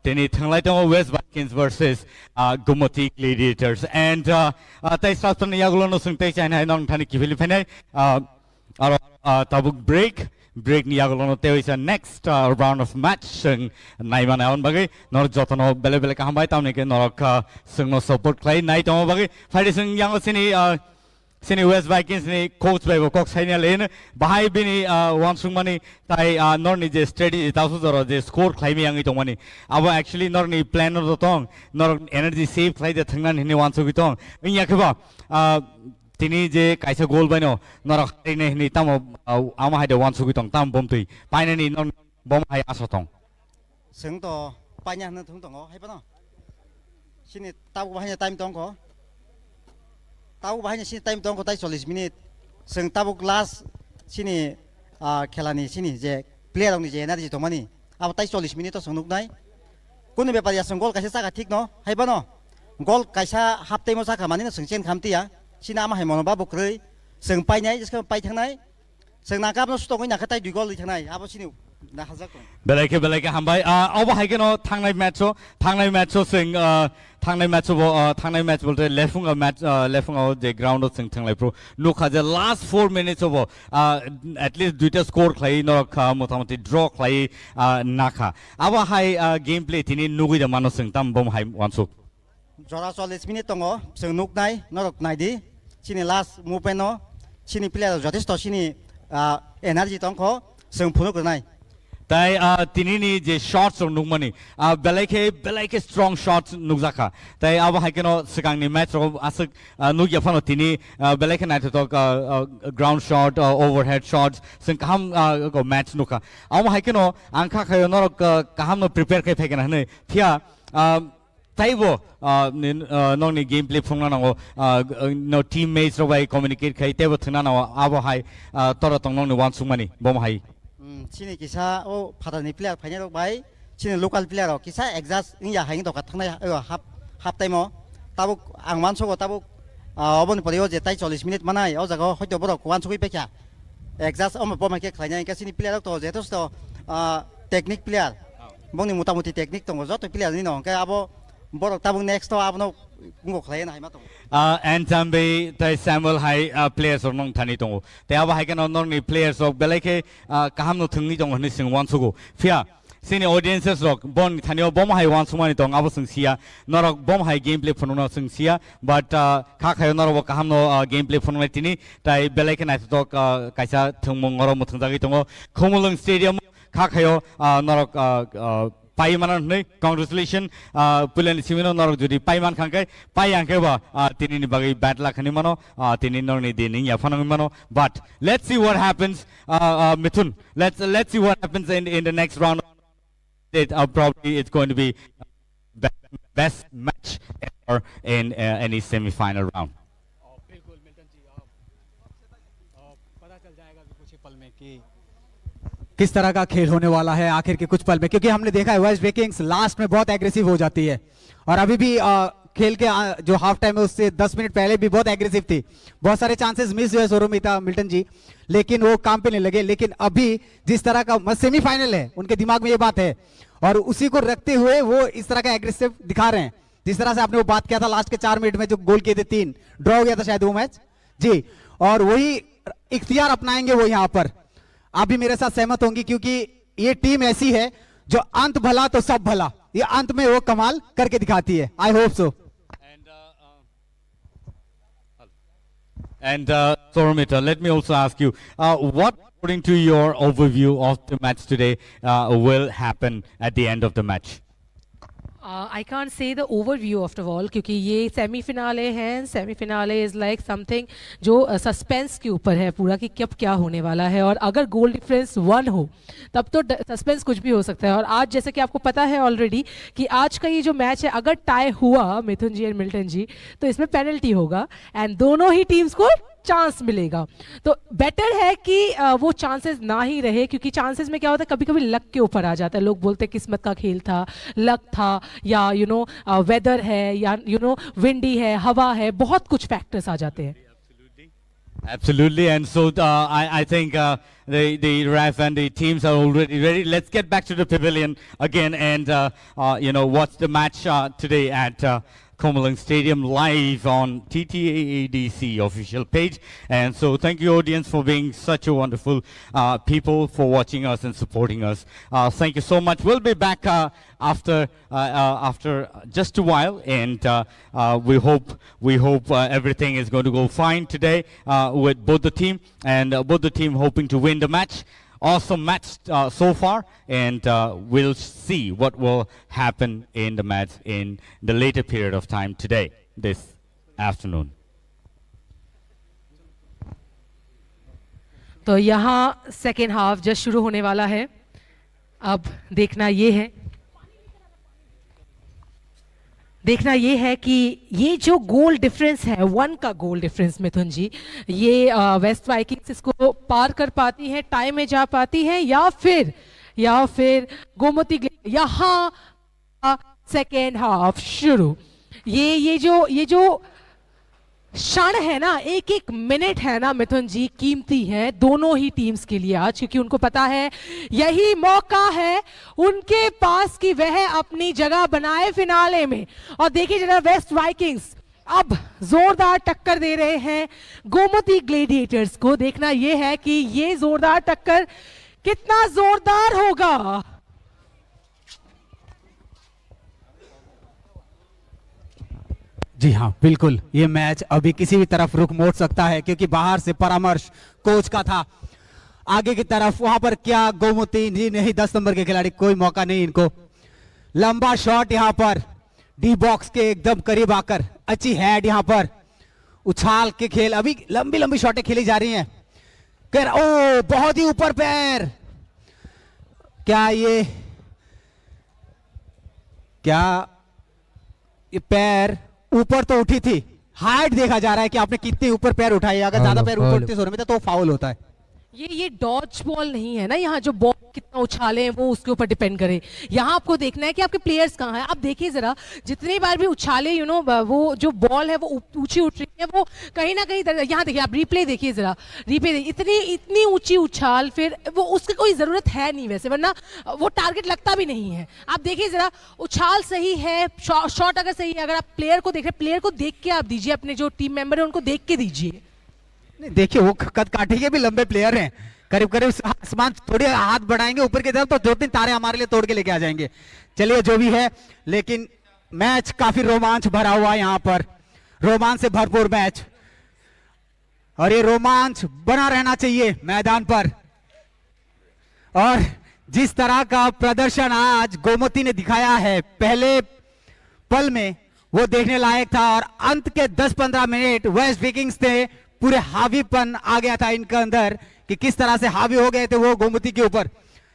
S1: tini thanglai tongo West Vikings versus Gomoti Gladiators and tai sastan yagulo no sung tai china nong thani ki Philippine tabuk break ni agolono teo is a next round of match sung naiman aon bagai nor jotono bele ka hambai tamne ke norok sung no support clay night on bagai phari sung yang sini West Vikings ni coach by kok saina len bahai bini wan sung mani tai nor ni je strategy tasu joro je score claim yang itong mani aba actually nor ni plan no tong nor energy save clay je thangnan hini wan su gitong inya kheba tini je kaisa goal baino norak ne ni tamo ama haide wan sugi tong tam bom tui paine ni non bom hai asotong
S6: seng to panya na thung tong hai pa no sini tabu bahanya time tong ko tabu bahanya sini time tong ko tai 40 minute seng tabu last sini khelani sini je player ong ni je na ji tomani aba tai 40 minute to sonuk nai kunu be paria seng goal kaisa saka thik no hai pa no goal kaisa half time saka mani na seng chen khamti ya sina ama hai mono ba bokrei seng pai nai jiska pai thang nai जों नागाबनो सुतङै नाखाथाय 2 गल थानाय आबो सिनि नाहाजाक दं
S1: बेलाइके हामबाय अब हाइकेन थांनाय मैच जों थांनाय मैच बोलते लेफुङाव जे ग्राउन्डआव जों थांलायफ्रु नुखा जे लास्ट 4 मिनिट्स अब एटलिस्ट दुइटा स्कोर खालाय नखा मोटामोटी ड्र खालाय नाखा अब हाय गेम प्ले तिनि नुगैदा मानो जों ताम बम हाय वानसुक
S6: जरा 40 मिनिट दङ जों नुकनाय नरक नायदि सिनि लास्ट मुभमेन्ट सिनि प्लेयार जथेस्थ सिनि एनार्जी दंख जों फुनुगनाय
S1: ताई तिनी जे शॉट्स नुकमनी बेलाइके स्ट्रॉन्ग शॉट्स नुकजाखा ताई अब हाइकेनो सिगांनि मैच आसक नुगियाफानो तिनी बेलाइके नाइट तो ग्राउंड शॉट ओवरहेड शॉट्स जों काम मैच नुका अब हाइकेनो आंखा खायो नरक काम प्रिपेयर खाय फैगोन हने थिया ताइबो नोंनि गेम प्ले फुंना नांगौ नो टीममेट्स रबाय कम्युनिकेट खाय तेबो थना नांगौ अब हाय तोरा तंग नोंनि वान सुमानी बम हाय
S6: सिनि किसा ओ फादारनि प्लेयार फाइनाल बाय सिनि लोकल प्लेयार किसा एडजास्ट इंया हाइं दका थांनाय हाफ टाइमआव ताबो आं मानसोगो ताबो अबन परियो जे ताइ 40 मिनिट मानाय ओ जागा हयतो बरक वान सगै पेखा एडजास्ट अम बमाके खायनाय का सिनि प्लेयार तो जेतोस तो टेक्निक प्लेयार बंनि मोटामोटी टेक्निक दङ जत प्लेयार नि न का आबो बरक ताबो नेक्स्ट तो आबनो गुंगो खायना हाय मातो
S1: and tambe tai Samuel hai players or nong thani tongo te aba hai kan nong ni players of belake kaham no thungni tong hni sing wan sugo fia sini audiences rock bon thani bom hai wan sumani tong aba sing sia norok bom hai gameplay phonuna sing sia but kha khayo norok kaham no gameplay phonuna tini tai belake na to kaisa thungmong ngoro muthungjagi tongo khomulung stadium kha khayo norok Paiman ne congratulations pulen simino norok jodi paiman khangkai payangke ba tini ni bagai bad luck ni mano tini nor ni dini ya fanang mano but let's see what happens Mithun let's see what happens in the next round probably it's going to be best match ever in any semi final round
S7: बिल्कुल मिल्टन जी पता चल जाएगा कुछ ही पल में कि
S4: किस तरह का खेल होने वाला है आखिर के कुछ पल में, क्योंकि हमने देखा है वेस्ट विकिंग्स लास्ट में बहुत एग्रेसिव हो जाती है और अभी भी खेल के जो हाफ टाइम है उससे 10 मिनट पहले भी बहुत एग्रेसिव थी, बहुत सारे चांसेस मिस हुए सोरोमिता मिल्टन जी, लेकिन वो काम पे नहीं लगे। लेकिन अभी जिस तरह का सेमीफाइनल है उनके दिमाग में ये बात है और उसी को रखते हुए वो इस तरह का एग्रेसिव दिखा रहे हैं। जिस तरह से आपने वो बात किया था लास्ट के 4 मिनट में जो गोल किए थे 3 ड्रॉ हो गया था शायद वो मैच जी, और वही इख्तियार अपनाएंगे वो यहाँ पर। आप भी मेरे साथ सहमत होंगी क्योंकि ये टीम ऐसी है जो अंत भला तो सब भला, ये अंत में वो कमाल करके दिखाती है। I hope so.
S1: And Soromita, let me also ask you, what, according to your overview of the match today, will happen at the end of the match?
S3: I can't say the overview after all क्योंकि ये सेमीफिनाले हैं। सेमीफिनाले इज़ लाइक समथिंग जो सस्पेंस के ऊपर है पूरा कि कब क्या होने वाला है, और अगर गोल डिफरेंस 1 हो तब तो सस्पेंस कुछ भी हो सकता है। और आज जैसे कि आपको पता है ऑलरेडी कि आज का ये जो मैच है अगर टाई हुआ मिथुन जी एंड मिल्टन जी तो इसमें पेनल्टी होगा एंड दोनों ही टीम्स को चांस मिलेगा। तो बेटर है कि वो चांसेस ना ही रहे, क्योंकि चांसेस में क्या होता है कभी कभी लक के ऊपर आ जाता है। लोग बोलते हैं किस्मत का खेल था, लक था, या वेदर है, या विंडी है, हवा है, बहुत कुछ फैक्टर्स आ जाते हैं।
S1: Absolutely, and so I think the ref and the teams are already ready. Let's get back to the pavilion again and watch the match today at Komalang Stadium live on TTAADC official page. And so thank you audience for being such a wonderful people, for watching us and supporting us. Thank you so much. We'll be back after just a while, and we hope everything is going to go fine today with both the team, and both the team hoping to win the match. Awesome match so far, and we'll see what will happen in the match in the later period of time today, this afternoon.
S3: तो यहाँ सेकेंड हाफ जस्ट शुरू होने वाला है। अब देखना ये है कि ये जो गोल डिफरेंस है 1 का गोल डिफरेंस मिथुन जी, ये वेस्ट वाइकिंग्स इसको पार कर पाती है, टाई में जा पाती है, या फिर गोमती यहाँ सेकेंड हाफ शुरू। ये जो क्षण है ना, एक एक मिनट है ना मिथुन जी, कीमती है दोनों ही टीम्स के लिए आज, क्योंकि उनको पता है यही मौका है उनके पास कि वह अपनी जगह बनाए फिनाले में। और देखिए जरा वेस्ट वाइकिंग्स अब जोरदार टक्कर दे रहे हैं गोमती ग्लेडिएटर्स को। देखना यह है कि ये जोरदार टक्कर कितना जोरदार होगा।
S4: जी हाँ बिल्कुल, ये मैच अभी किसी भी तरफ रुख मोड़ सकता है, क्योंकि बाहर से परामर्श कोच का था आगे की तरफ। वहां पर क्या गोमती जी नहीं, 10 नंबर के खिलाड़ी, कोई मौका नहीं इनको। लंबा शॉट यहां पर डी बॉक्स के एकदम करीब आकर, अच्छी हेड यहां पर, उछाल के खेल, अभी लंबी लंबी शॉटें खेली जा रही हैं। ओ बहुत ही ऊपर पैर, क्या ये पैर ऊपर तो उठी थी, हाइट देखा जा रहा है कि आपने कितने ऊपर पैर उठाए। अगर ज्यादा पैर ऊपर उठते सोने में तो फाउल होता है।
S3: ये डॉज बॉल नहीं है ना, यहाँ जो बॉल कितना उछाले हैं वो उसके ऊपर डिपेंड करे। यहाँ आपको देखना है कि आपके प्लेयर्स कहाँ हैं। आप देखिए जरा, जितनी बार भी उछाले वो जो बॉल है वो ऊंची उठ रही है, वो कहीं ना कहीं यहाँ देखिए, आप रिप्ले देखिए जरा, रिप्ले देखिए, इतनी ऊंची उछाल, फिर वो उसकी कोई जरूरत है नहीं वैसे, वरना वो टारगेट लगता भी नहीं है। आप देखिए जरा, उछाल सही है, शॉट अगर सही है, अगर आप प्लेयर को देख रहे हैं, प्लेयर को देख के आप दीजिए, अपने जो टीम मेंबर है उनको देख के दीजिए।
S4: नहीं देखिए, वो कद काठी के भी लंबे प्लेयर हैं, करीब करीब आसमान, थोड़े हाथ बढ़ाएंगे ऊपर की तरफ तो 2-3 तारे हमारे लिए तोड़ के लेके आ जाएंगे। चलिए जो भी है, लेकिन मैच काफी रोमांच भरा हुआ है, यहाँ पर रोमांच से भरपूर मैच, और ये रोमांच बना रहना चाहिए मैदान पर। और जिस तरह का प्रदर्शन आज गोमती ने दिखाया है पहले पल में, वो देखने लायक था। और अंत के 10-15 मिनट वेस्ट विकिंग्स ने पूरे हावीपन आ गया था इनके अंदर, कि किस तरह से हावी हो गए थे वो गोमती के ऊपर।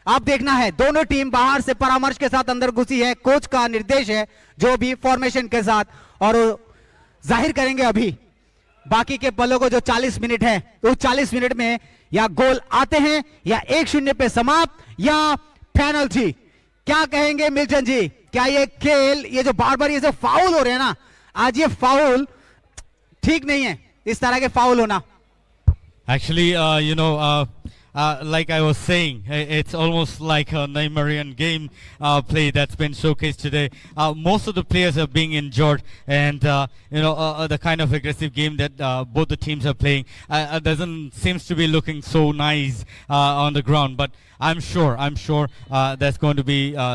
S4: आप देखना है, दोनों टीम बाहर से परामर्श के साथ अंदर घुसी है, कोच का निर्देश है जो भी फॉर्मेशन के साथ, और जाहिर करेंगे अभी बाकी के पलों को। जो 40 मिनट है, उस 40 मिनट में या गोल आते हैं या 1-0 पे समाप्त या पेनल्टी। क्या कहेंगे मिल्टन जी, क्या ये खेल, ये जो बार बार ये जो फाउल हो रहे हैं ना, आज ये फाउल ठीक नहीं है, इस तरह के फाउल होना?
S1: Actually, like I was saying, it's almost like a Neymarian game play that's been showcased today. Most of the players are being injured, and the kind of aggressive game that both the teams are playing doesn't seems to be looking so nice on the ground. But I'm sure that's going to be a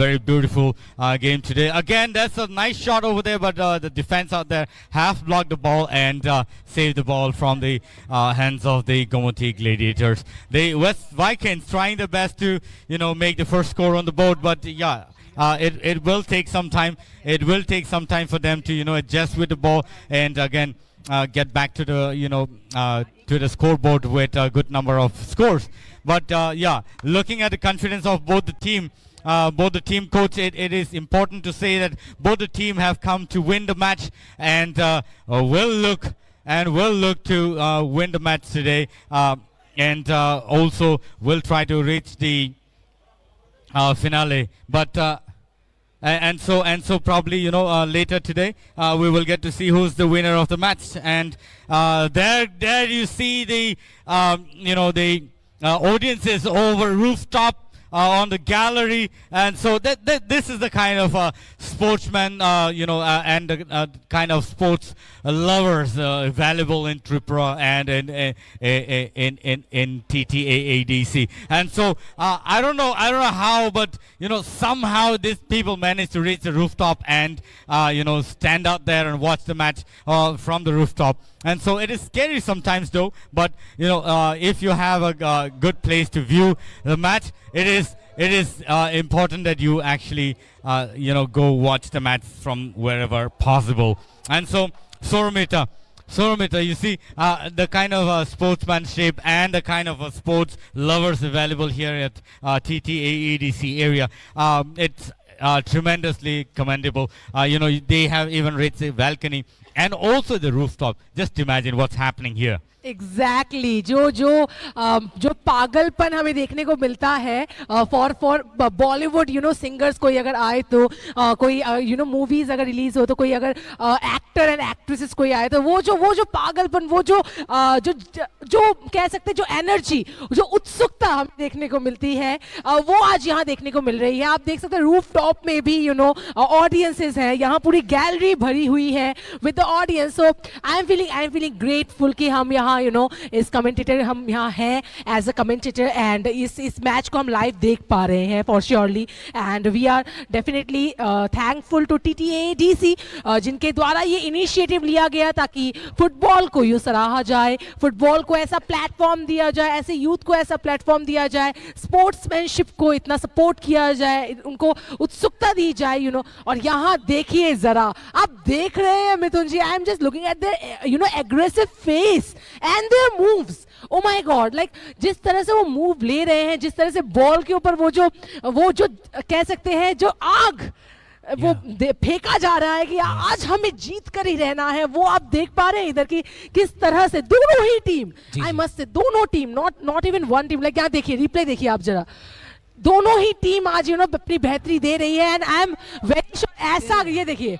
S1: very beautiful game today. Again, that's a nice shot over there, but the defense out there have blocked the ball and saved the ball from the hands of the Gomoty Gladiators. The West Vikings trying their best to make the first score on the board, but yeah. It will take some time. It will take some time for them to adjust with the ball and again get back to the to the scoreboard with a good number of scores. But looking at the confidence of both the team coach, it is important to say that both the team have come to win the match and will look to win the match today, and also will try to reach the finale. But and so probably later today we will get to see who's the winner of the match. And there you see the the audiences over rooftop on the gallery, and so this is the kind of sportsman and the kind of sports lovers available in Tripura and in TTAADC. And so I don't know how, but somehow these people managed to reach the rooftop and stand out there and watch the match from the rooftop. And so it is scary sometimes though, but if you have a good place to view the match, it is important that you actually go watch the match from wherever possible. And so Soramita, you see the kind of sportsmanship and the kind of sports lovers available here at TTAEDC area. It's tremendously commendable. They have even reached the balcony and also the rooftop. Just imagine what's happening here.
S3: Exactly जो पागलपन हमें देखने को मिलता है फॉर बॉलीवुड सिंगर्स कोई अगर आए तो कोई मूवीज अगर रिलीज हो तो कोई अगर एक्टर एंड एक्ट्रेसेस कोई आए तो वो जो पागलपन वो जो कह सकते हैं जो एनर्जी जो उत्सुकता हमें देखने को मिलती है वो आज यहाँ देखने को मिल रही है। आप देख सकते हैं रूफ टॉप में भी ऑडियंसेस है, यहाँ पूरी गैलरी भरी हुई है with the audience. So I am feeling grateful कि हम यहाँ इस कमेंटेटर हम यहाँ हैं एज अ कमेंटेटर एंड इस मैच को हम लाइव देख पा रहे हैं for surely and we are definitely thankful to TTADC जिनके द्वारा ये इनिशिएटिव लिया गया ताकि फुटबॉल को यूँ सराहा जाए, फुटबॉल को ऐसा प्लेटफॉर्म दिया जाए, ऐसे यूथ को ऐसा प्लेटफॉर्म दिया जाए, स्पोर्ट्समैनशिप को इतना सपोर्ट किया जाए, उनको उत्सुकता दी जाए और यहाँ देखिए जरा आप देख रहे हैं Mithun ji, I am just looking at their aggressive face and their moves. Oh my God, like जिस तरह से वो मूव ले रहे हैं, जिस तरह से बॉल के ऊपर वो जो कह सकते हैं जो आग वो फेंका जा रहा है कि आज हमें जीत कर ही रहना है, वो आप देख पा रहे हैं इधर की किस तरह से दोनों ही टीम, आई मस्ट से दोनों team, not even one team, like यहाँ देखिए रिप्ले देखिए आप जरा, दोनों ही टीम आज अपनी बेहतरी दे रही है and I am very sure ऐसा ये देखिए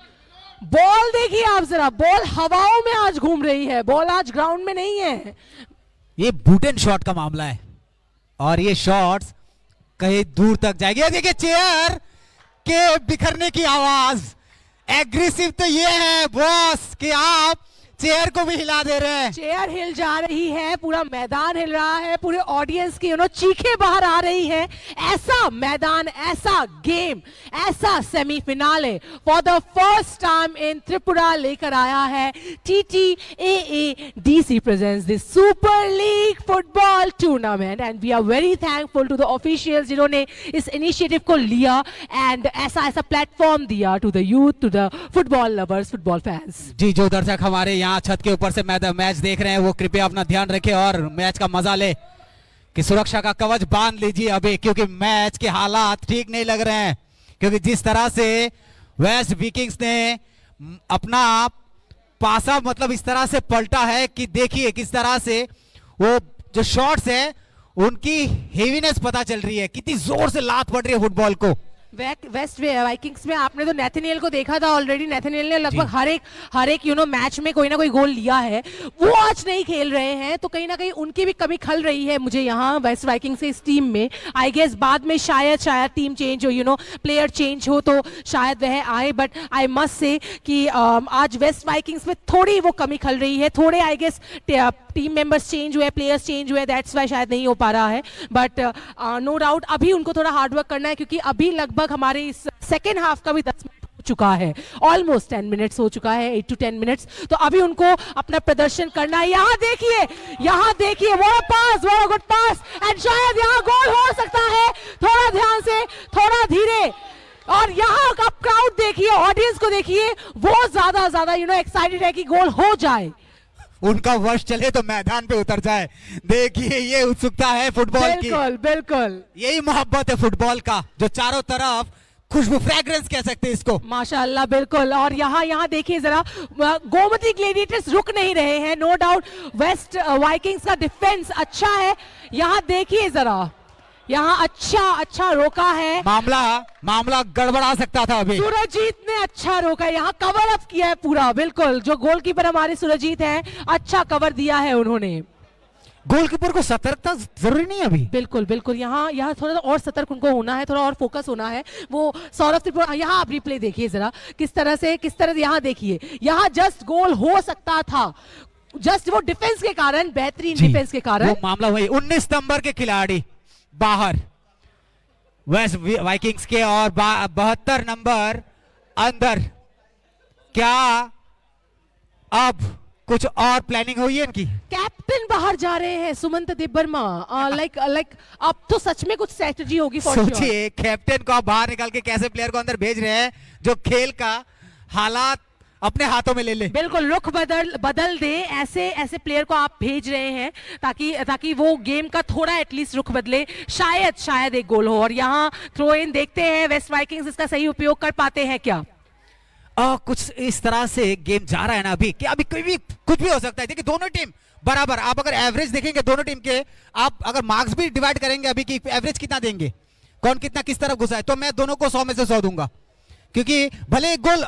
S3: बॉल देखिए आप जरा, बॉल हवाओं में आज घूम रही है, बॉल आज ग्राउंड में नहीं है।
S4: ये बूट एंड शॉट का मामला है और ये शॉट्स कहीं दूर तक जाएगी। ये देखिए चेयर के बिखरने की आवाज, एग्रेसिव तो ये है बॉस कि आप चेयर को भी हिला दे रहे हैं,
S3: चेयर हिल जा रही है, पूरा मैदान हिल रहा है, पूरे ऑडियंस की चीखें बाहर आ रही है। ऐसा मैदान, ऐसा गेम, ऐसा semi finale for the first time in Tripura लेकर आया है TTAADC presents this super league football tournament and we are very thankful to the officials जिन्होंने इस इनिशिएटिव को लिया एंड ऐसा प्लेटफॉर्म दिया to the youth, to the football lovers, football fans.
S4: जी जो दर्शक हमारे यहाँ छत के ऊपर से मैच देख रहे हैं वो कृपया अपना ध्यान रखें और मैच का मजा ले कि सुरक्षा का कवच बांध लीजिए अभी, क्योंकि मैच के हालात ठीक नहीं लग रहे हैं, क्योंकि जिस तरह से वेस्ट विकिंग्स ने अपना पासा मतलब इस तरह से पलटा है कि देखिए किस तरह से वो जो शॉट्स है उनकी हेवीनेस पता चल रही है, कितनी जोर से लात पड़ रही है फुटबॉल को।
S3: वेस्ट वाइकिंग्स में आपने तो नेथनियल को देखा था ऑलरेडी, नेथनियल ने लगभग हर एक मैच में कोई ना कोई गोल लिया है, वो आज नहीं खेल रहे हैं तो कहीं ना कहीं उनकी भी कमी खल रही है मुझे यहाँ वेस्ट वाइकिंग्स से इस टीम में। आई गेस बाद में शायद टीम चेंज हो, प्लेयर चेंज हो तो शायद वह आए, बट आई मस्ट से कि आज वेस्ट वाइकिंग्स में थोड़ी वो कमी खल रही है, थोड़े I guess team members change हुए, प्लेयर्स चेंज हुए, दैट्स वाई शायद नहीं हो पा रहा है, बट नो डाउट अभी उनको थोड़ा हार्डवर्क करना है क्योंकि अभी लगभग हमारे इस सेकेंड हाफ का भी 10 मिनट हो चुका है, ऑलमोस्ट 10 मिनट्स हो चुका है, 8 to 10 मिनट्स, तो अभी उनको अपना प्रदर्शन करना है। यहाँ देखिए वो पास, वो गुड पास एंड शायद यहाँ गोल हो सकता है, थोड़ा ध्यान से, थोड़ा धीरे, और यहाँ का क्राउड देखिए, ऑडियंस को देखिए, वो ज्यादा एक्साइटेड है कि गोल हो जाए,
S4: उनका वश चले तो मैदान पे उतर जाए। देखिए ये उत्सुकता है फुटबॉल की,
S3: बिल्कुल
S4: यही मोहब्बत है फुटबॉल का, जो चारों तरफ खुशबू, फ्रेग्रेंस कह सकते हैं इसको।
S3: माशाल्लाह बिल्कुल। और यहाँ देखिए जरा, गोमती ग्लेडिएटर्स रुक नहीं रहे हैं, नो डाउट वेस्ट वाइकिंग्स का डिफेंस अच्छा है। यहाँ देखिए जरा, यहाँ अच्छा रोका है,
S4: मामला गड़बड़ा सकता था अभी।
S3: सूरजीत ने अच्छा रोका है, यहाँ कवर अप किया है पूरा, बिल्कुल जो गोलकीपर हमारे सूरजीत है, अच्छा कवर दिया है उन्होंने।
S4: गोलकीपर को सतर्कता जरूरी नहीं अभी,
S3: बिल्कुल यहाँ थोड़ा और सतर्क उनको होना है, थोड़ा और फोकस होना है। वो सौरभ त्रिपुरा, यहाँ आप रिप्ले देखिए जरा, किस तरह से यहाँ देखिए, यहाँ जस्ट गोल हो सकता था, जस्ट वो डिफेंस के कारण, बेहतरीन डिफेंस के कारण।
S4: वो मामला वही 19 नंबर के खिलाड़ी बाहर वेस्ट वाइकिंग्स के और 72 नंबर अंदर। क्या अब कुछ और प्लानिंग हुई है इनकी?
S3: कैप्टन बाहर जा रहे हैं सुमंत देबबर्मा, लाइक अब तो सच में कुछ स्ट्रेटजी होगी।
S4: सोचिए कैप्टन को आप बाहर निकाल के कैसे प्लेयर को अंदर भेज रहे हैं जो खेल का हालात अपने हाथों में ले।
S3: बिल्कुल रुख बदल दे, ऐसे प्लेयर को आप भेज रहे हैं ताकि वो गेम का थोड़ा एटलीस्ट रुख बदले, शायद एक गोल हो। और यहाँ थ्रो इन देखते हैं, वेस्ट वाइकिंग्स इसका सही उपयोग कर पाते हैं क्या?
S4: कुछ इस तरह से गेम जा रहा है ना अभी कि अभी कुछ भी हो सकता है। देखिए दोनों टीम बराबर। आप अगर एवरेज देखेंगे दोनों टीम के, आप अगर मार्क्स भी डिवाइड करेंगे अभी की एवरेज कितना देंगे, कौन कितना किस तरफ घुसा है, तो मैं दोनों को 100 में से 100 दूंगा। क्योंकि भले एक गोल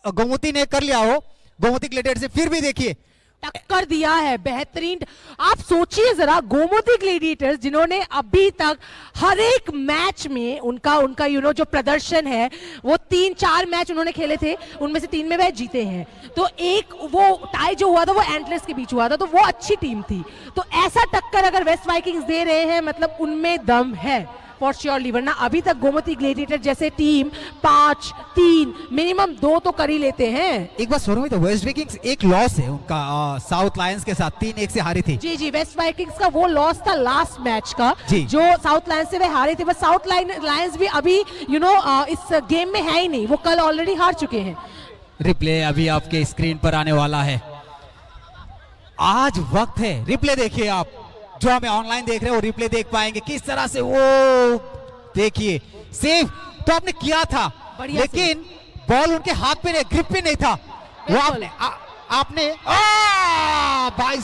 S4: गोमती ने कर लिया हो, गोमती ग्लेडिएटर से, फिर भी देखिए
S3: टक्कर दिया है, बेहतरीन। आप सोचिए जरा, गोमती ग्लेडिएटर्स जिन्होंने अभी तक हर एक मैच में उनका जो प्रदर्शन है, वो 3-4 मैच उन्होंने खेले थे, उनमें से 3 में वह जीते हैं। तो एक वो टाई जो हुआ था वो एंटलर्स के बीच हुआ था, तो वो अच्छी टीम थी। तो ऐसा टक्कर अगर वेस्ट वाइकिंग्स दे रहे हैं, मतलब उनमें दम है फॉर श्योरली। वरना अभी तक गोमती ग्लेडिएटर जैसे टीम 5-3 मिनिमम 2 तो कर ही लेते हैं।
S4: एक बार सुनो, तो वेस्ट वाइकिंग्स एक लॉस है उनका साउथ लायंस के साथ, 3-1 से हारी थी।
S3: जी, वेस्ट वाइकिंग्स का वो लॉस था लास्ट मैच का,
S4: जी।
S3: जो साउथ लायंस से वे हारे थे। बस साउथ लायंस भी अभी इस गेम में है ही नहीं, वो कल ऑलरेडी हार चुके हैं।
S4: रिप्ले अभी आपके स्क्रीन पर आने वाला है। आज वक्त है, रिप्ले देखिए आप, जो हमें ऑनलाइन देख रहे हो रिप्ले देख पाएंगे किस तरह से। वो देखिए, सेव तो आपने किया था, लेकिन बॉल उनके हाथ पे नहीं, ग्रिप पे नहीं था। वो आपने भाई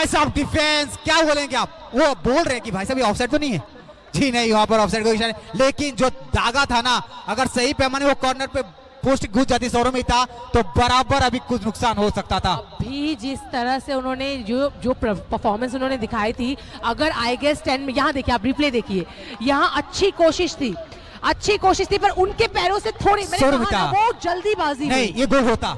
S4: साहब डिफेंस क्या बोलेंगे आप? वो बोल रहे हैं कि भाई साहब ये ऑफसाइड तो नहीं है। जी नहीं, वहां पर ऑफसाइड को इशारा, लेकिन जो दागा था ना, अगर सही पैमाने वो कॉर्नर पे पोस्ट घुस जाती, सौरों में था, तो बराबर अभी कुछ नुकसान हो सकता था।
S3: अभी जिस तरह से उन्होंने जो परफॉर्मेंस उन्होंने दिखाई थी, अगर आई गेस 10 में, यहाँ देखिए आप रिप्ले देखिए, यहाँ अच्छी कोशिश थी, पर उनके पैरों से थोड़ी, मैंने कहा ना, वो जल्दीबाजी
S4: नहीं, ये गोल होता।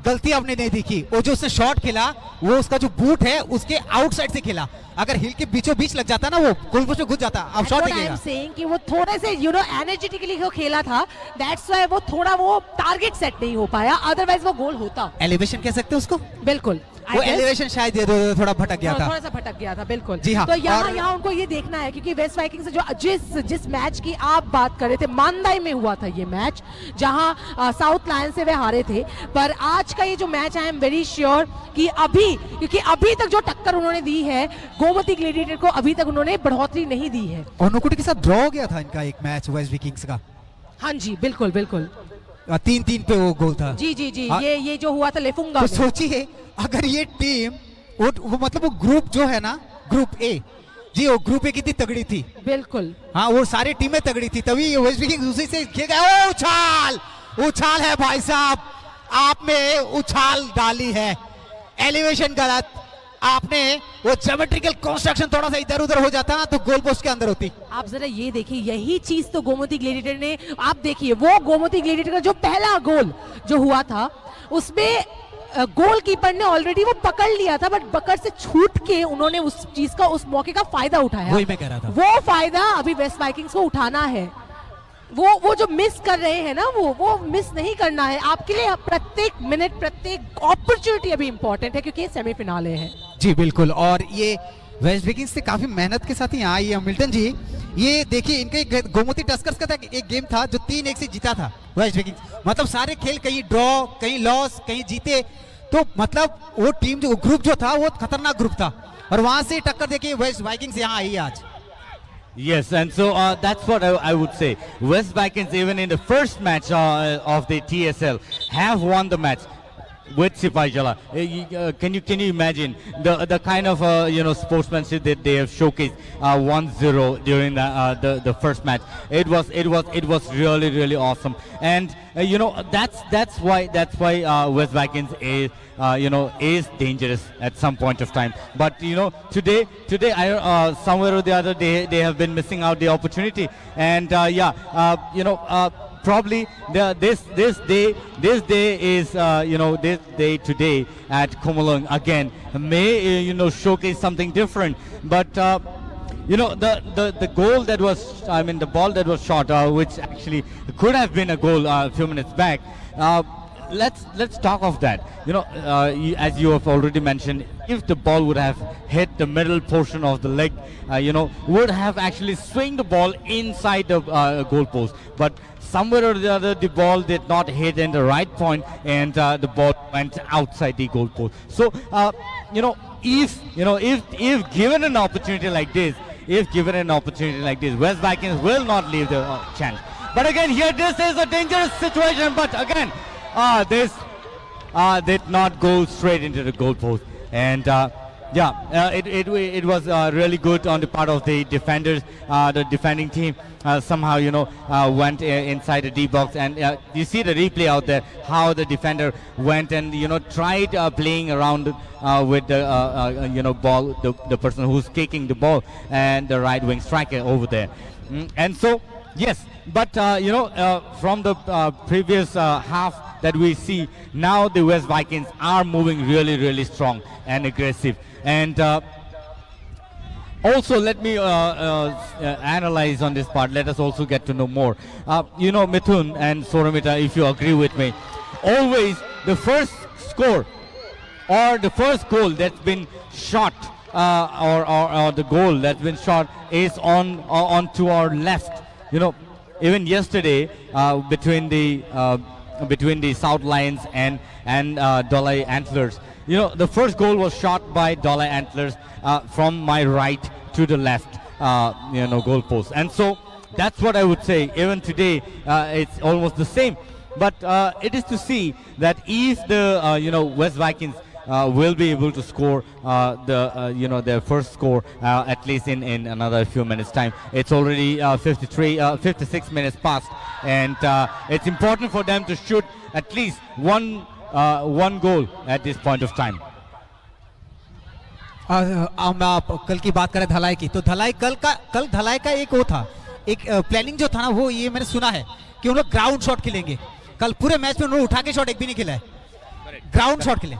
S4: गलती आपने नहीं देखी, वो जो उसने शॉट खेला, वो उसका जो बूट है उसके आउटसाइड से खेला। अगर हिल के बीचों बीच लग जाता ना, वो गोल पोस्ट में घुस जाता। अब शॉट दिखेगा।
S3: कि वो थोड़े से एनर्जेटिकली वो खेला था, दैट्स व्हाई वो थोड़ा वो टारगेट सेट नहीं हो पाया, अदरवाइज वो गोल होता।
S4: एलिवेशन कह सकते हैं उसको,
S3: बिल्कुल।
S4: वो एलिवेशन शायद थोड़ा भटक गया था,
S3: थोड़ा सा भटक गया था, बिल्कुल।
S4: जी हाँ।
S3: तो यहाँ उनको ये देखना है, क्योंकि वेस्ट वाइकिंग से जो जिस मैच की आप बात कर रहे थे, मानदाई में हुआ था ये मैच, जहां साउथ लायंस से वे हारे थे। पर आज का ये जो match, I am very sure कि क्योंकि अभी तक जो टक्कर उन्होंने दी है गोमती ग्लेडिएटर को, अभी तक उन्होंने बढ़ोतरी नहीं दी है।
S4: और नुकुटी के साथ ड्रॉ हो गया था इनका एक मैच वेस्ट वाइकिंग्स का।
S3: हाँ जी, बिल्कुल
S4: 3-3 पे वो गोल था।
S3: जी। ये जो हुआ था लेफुंगा।
S4: तो सोचिए, अगर ये टीम वो मतलब वो ग्रुप जो है ना, ग्रुप ए, जी वो ग्रुप ए कितनी तगड़ी थी।
S3: बिल्कुल,
S4: हाँ, वो सारी टीमें तगड़ी थी, तभी वेस्ट वाइकिंग्स उसी से किया गया। उछाल है भाई साहब, आपने उछाल डाली है, एलिवेशन गलत, आपने वो ज्योमेट्रिकल कंस्ट्रक्शन थोड़ा सा इधर उधर हो जाता ना, तो गोल पोस्ट के अंदर होती। आप
S3: जरा ये देखिए, यही चीज तो गोमती ग्लेडिएटर ने, आप देखिए वो गोमती ग्लेडिएटर का जो पहला गोल जो हुआ था, उसमें गोलकीपर ने ऑलरेडी वो पकड़ लिया था, बट पकड़ से छूट के उन्होंने उस चीज का, उस मौके का फायदा उठाया।
S4: वही मैं कह रहा था,
S3: वो फायदा अभी वेस्ट वाइकिंग्स को उठाना है। वो जो मिस कर रहे हैं ना, वो मिस नहीं करना है। आपके लिए प्रत्येक मिनट, प्रत्येक अपॉर्चुनिटी अभी इंपॉर्टेंट है, क्योंकि ये सेमीफिनाले है। जी
S4: बिल्कुल। और ये वेस्ट वाइकिंग्स से काफी मेहनत के साथ ही आई है मिल्टन जी। ये देखिए, इनका गोमती टस्कर्स का एक गेम था जो 3-1 से जीता था वेस्ट वाइकिंग्स। मतलब सारे खेल कहीं ड्रॉ, कहीं लॉस, कहीं जीते, तो मतलब वो टीम जो ग्रुप जो था वो खतरनाक ग्रुप था, और वहां से टक्कर देखिए वेस्ट वाइकिंग्स यहाँ आई आज।
S1: Yes, and so that's what I would say. West Vikings, even in the first match of the TSL, have won the match with Sipai Jala. Can you imagine the kind of sportsmanship that they have showcased 1-0 during the first match? It was really awesome, and that's why West Vikings is dangerous at some point of time. But today somewhere or the other they have been missing out the opportunity, and probably this day is this day today at Komalung again may showcase something different. But the goal that was, the ball that was shot, which actually could have been a goal a few minutes back. Let's talk of that. As you have already mentioned, if the ball would have hit the middle portion of the leg, would have actually swung the ball inside the goal post. But somewhere or the other, the ball did not hit in the right point, and the ball went outside the goal post. So, if given an opportunity like this, West Vikings will not leave the chance. But again, here this is a dangerous situation. But again, did not go straight into the goalpost. And it was really good on the part of the defenders. The defending team somehow, went inside the D box, and you see the replay out there how the defender went and tried playing around with the ball, the person who's kicking the ball, and the right wing striker over there. And so yes, but from the previous half that we see, now the West Vikings are moving really, really strong and aggressive. And also, let me analyze on this part. Let us also get to know more. Mithun and Soramita, if you agree with me, always the first score or the first goal that's been shot or the goal that's been shot is on to our left. Even yesterday between the South Lions and Dolai Antlers, the first goal was shot by Dolai Antlers from my right to the left, goal post. And so that's what I would say. Even today, it's almost the same. But it is to see that if the West Vikings will be able to score their first score at least in another few minutes time. It's already 56 minutes past, and it's important for them to shoot at least one goal at this point of time.
S4: हम आप कल की बात करें धलाई की, तो कल धलाई का एक वो था, एक प्लानिंग जो था ना, वो ये मैंने सुना है कि उन लोग ग्राउंड शॉट खेलेंगे. कल पूरे मैच में उन्होंने उठा के शॉट एक भी नहीं खेला है, ग्राउंड शॉट खेले.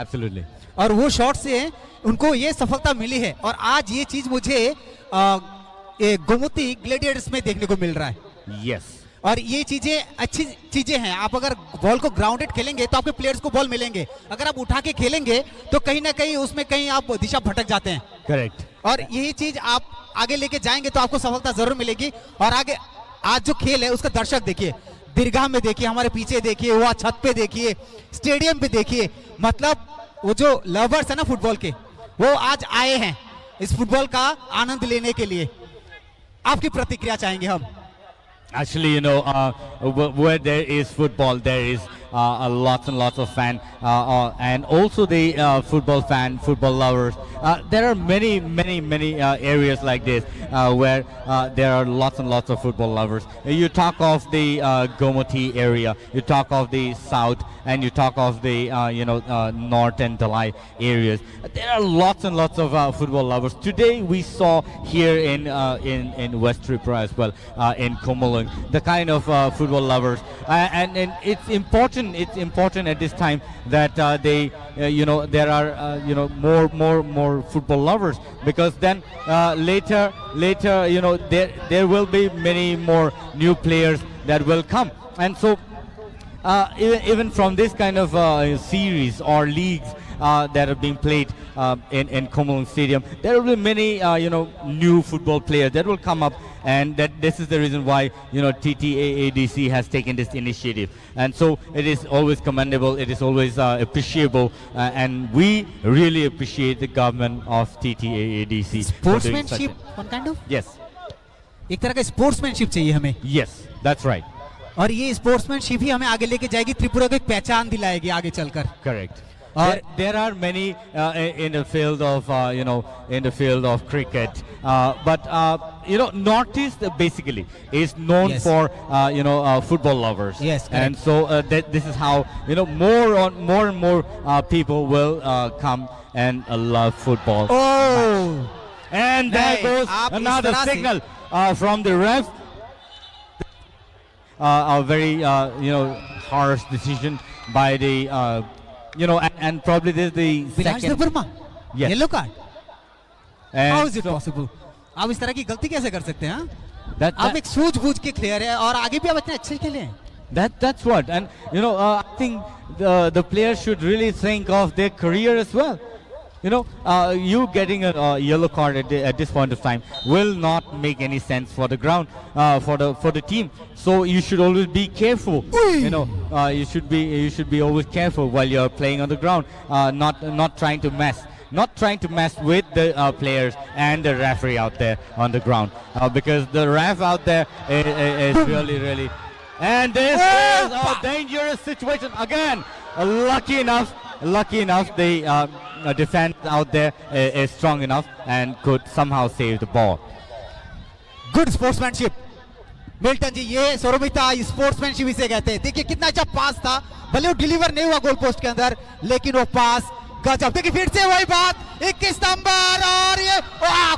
S1: Absolutely.
S4: और वो शॉट से उनको ये सफलता मिली है. और आज ये चीज मुझे गोमती ग्लेडिएटर्स में देखने को मिल रहा है.
S1: Yes.
S4: और ये चीजें अच्छी चीजें हैं. आप अगर बॉल को ग्राउंडेड खेलेंगे तो आपके प्लेयर्स को बॉल मिलेंगे. अगर आप उठा के खेलेंगे तो कहीं ना कहीं उसमें कहीं आप दिशा भटक जाते हैं.
S1: Correct.
S4: और यही चीज आप आगे लेके जाएंगे तो आपको सफलता जरूर मिलेगी. और आगे आज जो खेल है उसका दर्शक देखिए, दीर्घा में देखिए, हमारे पीछे देखिए, वहाँ छत पे देखिए, स्टेडियम पे देखिए. मतलब वो जो लवर्स है ना फुटबॉल के, वो आज आए हैं इस फुटबॉल का आनंद लेने के लिए. आपकी प्रतिक्रिया चाहेंगे हम.
S1: Actually, where there is football, there is lots and lots of fans, and also the football lovers. There are many areas like this where there are lots and lots of football lovers. You talk of the Gomoti area, you talk of the south, and you talk of the north and Dalai areas. There are lots and lots of football lovers. Today we saw here in West Tripura as well, in Komolung, the kind of football lovers, and it's important at this time that there are more football lovers, because then later there will be many more new players that will come. And so even from this kind of series or leagues that are being played in Komolung Stadium, there will be many new football players that will come up, and that this is the reason why TTAADC has taken this initiative. And so it is always commendable, it is always appreciable, and we really appreciate the government of TTAADC.
S4: Sportsmanship one kind of,
S1: Yes,
S4: एक तरह का स्पोर्ट्समैनशिप चाहिए हमें.
S1: yes, that's right.
S4: और ये स्पोर्ट्समैनशिप ही हमें आगे लेके जाएगी, त्रिपुरा को एक पहचान दिलाएगी आगे चलकर.
S1: Correct. There are many in the field of cricket, but Northeast basically is known
S4: Yes.
S1: for football lovers.
S4: Yes, correct.
S1: And so this is how more and more people will come and love football.
S4: Oh,
S1: And there
S4: नहीं,
S1: goes
S4: आप इस
S1: another
S4: तरह से-
S1: signal from the ref. A very harsh decision by the and probably this is the
S4: Viraj
S1: second.
S4: Verma,
S1: Yes.
S4: Yellow card.
S1: And
S4: how is it
S1: so
S4: possible? आप इस तरह की गलती कैसे कर सकते हैं? हाँ?
S1: that,
S4: आप
S1: that,
S4: एक सूझबूझ के प्लेयर है और आगे भी आप इतने अच्छे खेले हैं.
S1: that's what. And I think the players should really think of their career as well. You getting a yellow card at this point of time will not make any sense for the ground, for the team. So you should always be careful. You should be always careful while you're playing on the ground. Not trying to mess. Not trying to mess with the players and the referee out there on the ground, because the ref out there is really. And this is a dangerous situation again. lucky enough the defense out there is strong enough and could somehow save the ball.
S4: Good sportsmanship Milton ji, ये सौरभिता स्पोर्ट्समैनशिप इसे कहते हैं। देखिए कितना अच्छा पास था, भले वो डिलीवर नहीं हुआ गोल पोस्ट के अंदर, लेकिन वो पास गजब। देखिए फिर से वही बात, 21 नंबर, और ये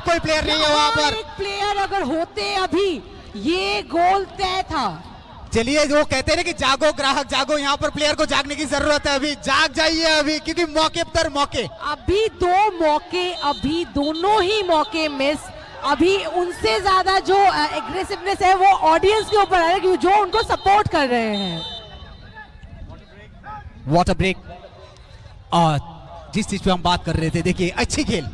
S4: कोई प्लेयर नहीं है वहां पर।
S3: एक प्लेयर अगर होते अभी ये गोल तय था।
S4: चलिए, वो कहते हैं ना कि जागो ग्राहक जागो, यहाँ पर प्लेयर को जागने की जरूरत है। अभी जाग जाइए अभी, क्योंकि मौके पर मौके।
S3: अभी दो मौके, अभी दोनों ही मौके मिस। अभी उनसे ज्यादा जो एग्रेसिवनेस है वो ऑडियंस के ऊपर है, क्योंकि जो उनको सपोर्ट कर रहे हैं।
S4: वाटर ब्रेक, और जिस चीज पे हम बात कर रहे थे, देखिए अच्छी खेल,